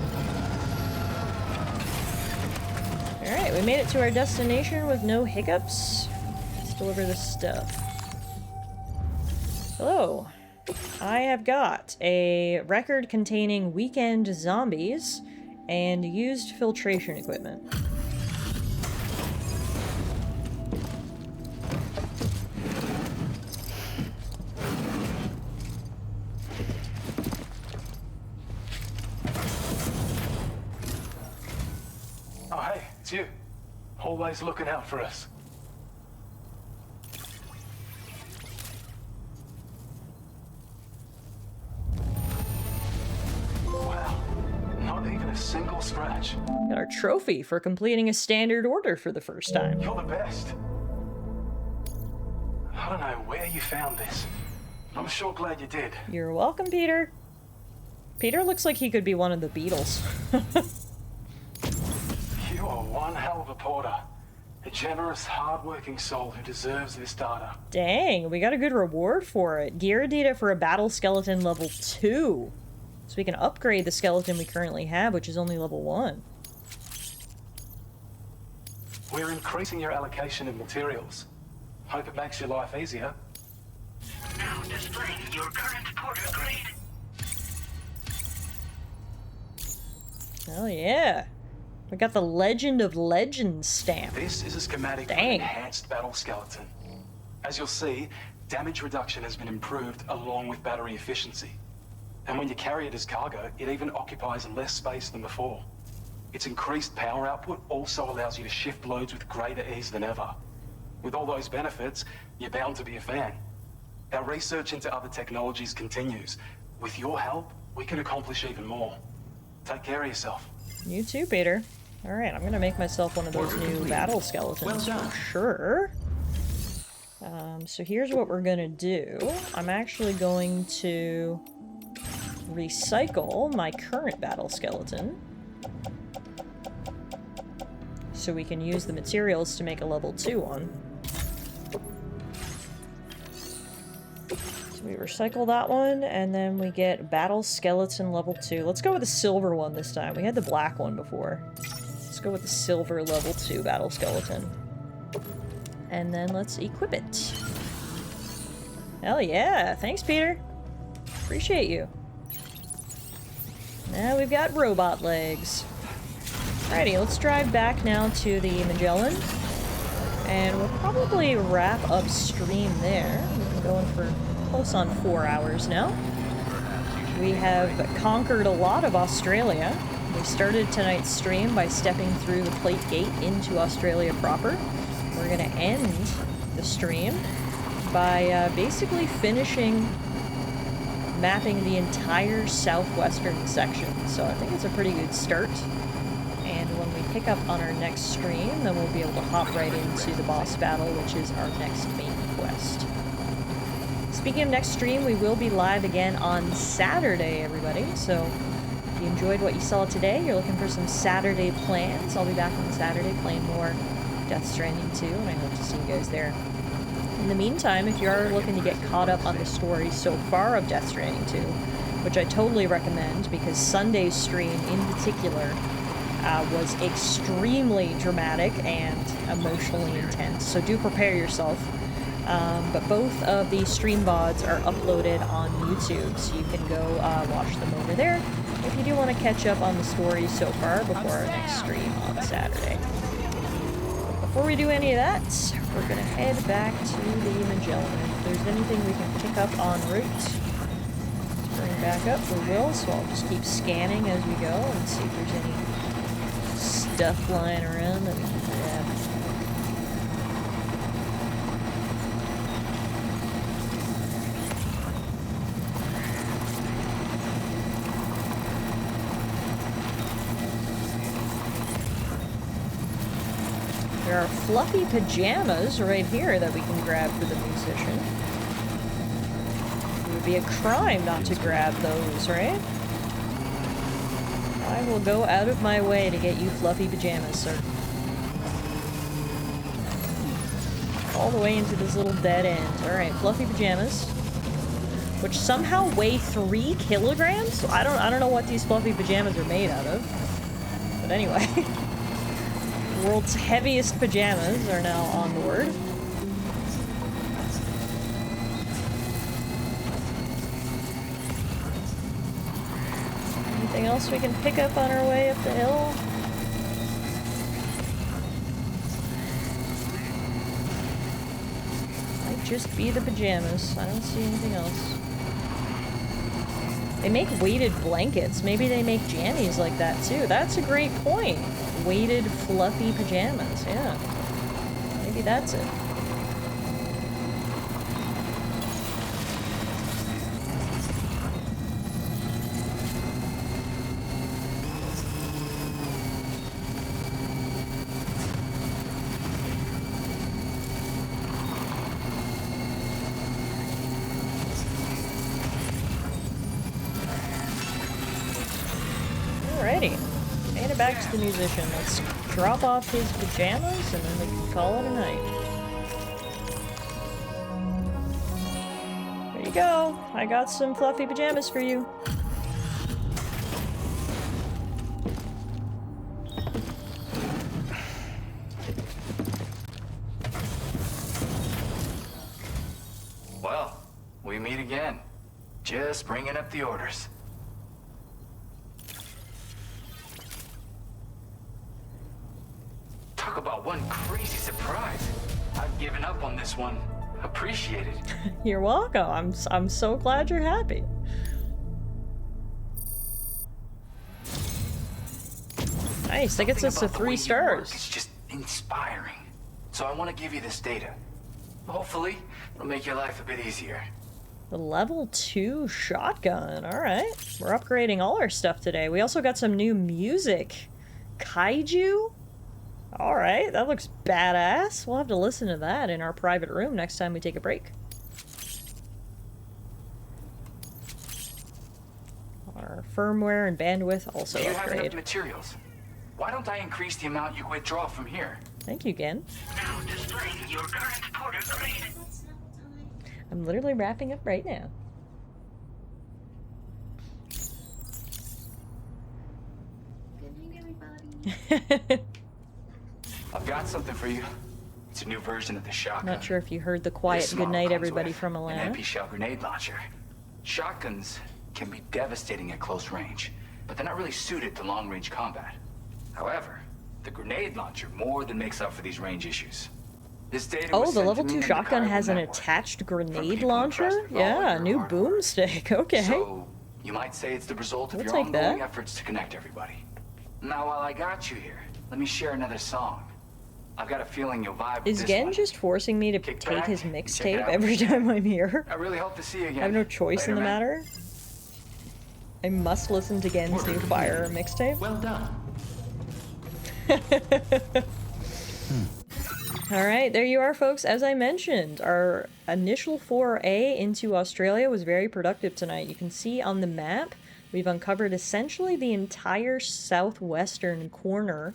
Alright, we made it to our destination with no hiccups. Let's deliver this stuff. Hello. I have got a record containing weekend zombies and used filtration equipment. You. Always looking out for us. Wow. Not even a single scratch. Got our trophy for completing a standard order for the first time. You're the best. I don't know where you found this. I'm sure glad you did. You're welcome, Peter. Peter looks like he could be one of the Beatles. You are one hell of a porter. A generous, hard-working soul who deserves this data. Dang, we got a good reward for it. Gear data for a battle skeleton level 2. So we can upgrade the skeleton we currently have, which is only level 1. We're increasing your allocation of materials. Hope it makes your life easier. Now displaying your current porter grade. Oh yeah. We got the Legend of Legends stamp. This is a schematic for an enhanced battle skeleton. As you'll see, damage reduction has been improved along with battery efficiency. And when you carry it as cargo, it even occupies less space than before. Its increased power output also allows you to shift loads with greater ease than ever. With all those benefits, you're bound to be a fan. Our research into other technologies continues. With your help, we can accomplish even more. Take care of yourself. You too, Peter. Alright, I'm gonna make myself one of those new battle skeletons for sure. So here's what we're gonna do. I'm actually going to recycle my current battle skeleton so we can use the materials to make a level 2 one. So we recycle that one, and then we get battle skeleton level 2. Let's go with the silver one this time. We had the black one before. Let's go with the silver level 2 battle skeleton. And then let's equip it. Hell yeah! Thanks, Peter! Appreciate you. Now we've got robot legs. Alrighty, let's drive back now to the Magellan. And we'll probably wrap up stream there. We've been going for close on 4 hours now. We have conquered a lot of Australia. We started tonight's stream by stepping through the plate gate into Australia proper. We're going to end the stream by basically finishing mapping the entire southwestern section. So I think it's a pretty good start. And when we pick up on our next stream, then we'll be able to hop right into the boss battle, which is our next main quest. Speaking of next stream, we will be live again on Saturday, everybody. So if you enjoyed what you saw today, you're looking for some Saturday plans, I'll be back on Saturday playing more Death Stranding 2, and I hope to see you guys there. In the meantime, if you are looking to get caught up on the story so far of Death Stranding 2, which I totally recommend because Sunday's stream in particular was extremely dramatic and emotionally intense, so do prepare yourself. But both of the stream VODs are uploaded on YouTube, so you can go watch them over there if you do want to catch up on the story so far before our next stream on Saturday. Before we do any of that, we're going to head back to the Magellan. If there's anything we can pick up en route, let's bring back up, we will, so I'll just keep scanning as we go and see if there's any stuff lying around that we can grab. There are fluffy pajamas right here that we can grab for the musician. It would be a crime not to grab those, right? I will go out of my way to get you fluffy pajamas, sir. All the way into this little dead end. Alright, fluffy pajamas. Which somehow weigh 3 kilograms? I don't know what these fluffy pajamas are made out of. But anyway. The world's heaviest pajamas are now on board. Anything else we can pick up on our way up the hill? Might just be the pajamas. I don't see anything else. They make weighted blankets. Maybe they make jammies like that too. That's a great point. Weighted, fluffy pajamas. Yeah. Maybe that's it. Alrighty. And back to the musician. Let's drop off his pajamas, and then we can call it a night. There you go. I got some fluffy pajamas for you. Well, we meet again. Just bringing up the orders. Talk about one crazy surprise. I've given up on this one. Appreciate it. You're welcome. I'm so glad you're happy. Nice, that gets us to 3 stars. It's just inspiring. So I want to give you this data. Hopefully, it'll make your life a bit easier. The level 2 shotgun. Alright. We're upgrading all our stuff today. We also got some new music. Kaiju? Alright, that looks badass. We'll have to listen to that in our private room next time we take a break. Our firmware and bandwidth also Do you have upgrade. enough materials? Why don't I increase the amount you withdraw from here? Thank you, Gen. Now displaying your current porter grade. I'm literally wrapping up right now. I've got something for you. It's a new version of the shotgun. Not sure if you heard the quiet This good model night comes everybody with from an Atlanta. MP shell grenade launcher. Shotguns can be devastating at close range, but they're not really suited to long-range combat. However, the grenade launcher more than makes up for these range issues. This data Oh, was the sent level to me 2 in the shotgun chiral has an network. attached grenade people launcher? impressed with all Yeah, your new hard work. boomstick. Okay. So, you might say it's the result of We'll your take ongoing that. efforts to connect everybody. Now, while I got you here, let me share another song. I've got a feeling you'll vibe with Is this Gen one. just forcing me to take back his and check it mixtape out. every time I'm here? I really hope to see you again. I have no choice in Later, the man. matter. I must listen to Gen's new Fire mixtape. Well done. Alright, there you are, folks. As I mentioned, our initial foray into Australia was very productive tonight. You can see on the map, we've uncovered essentially the entire southwestern corner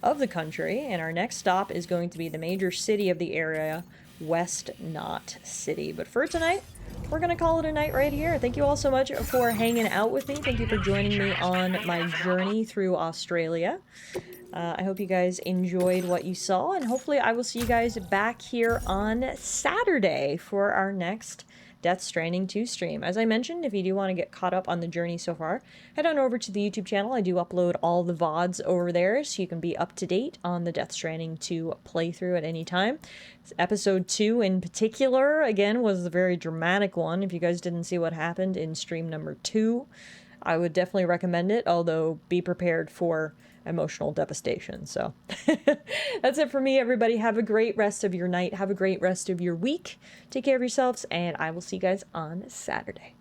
of the country, and our next stop is going to be the major city of the area, West Knot City. But for tonight, we're going to call it a night right here. Thank you all so much for hanging out with me. Thank you for joining me on my journey through Australia. I hope you guys enjoyed what you saw, and hopefully I will see you guys back here on Saturday for our next Death Stranding 2 stream. As I mentioned, if you do want to get caught up on the journey so far, head on over to the YouTube channel. I do upload all the VODs over there, so you can be up to date on the Death Stranding 2 playthrough at any time. Episode 2 in particular, again, was a very dramatic one. If you guys didn't see what happened in stream number 2, I would definitely recommend it, although be prepared for emotional devastation. So that's it for me, everybody. Have a great rest of your night. Have a great rest of your week. Take care of yourselves, and I will see you guys on Saturday.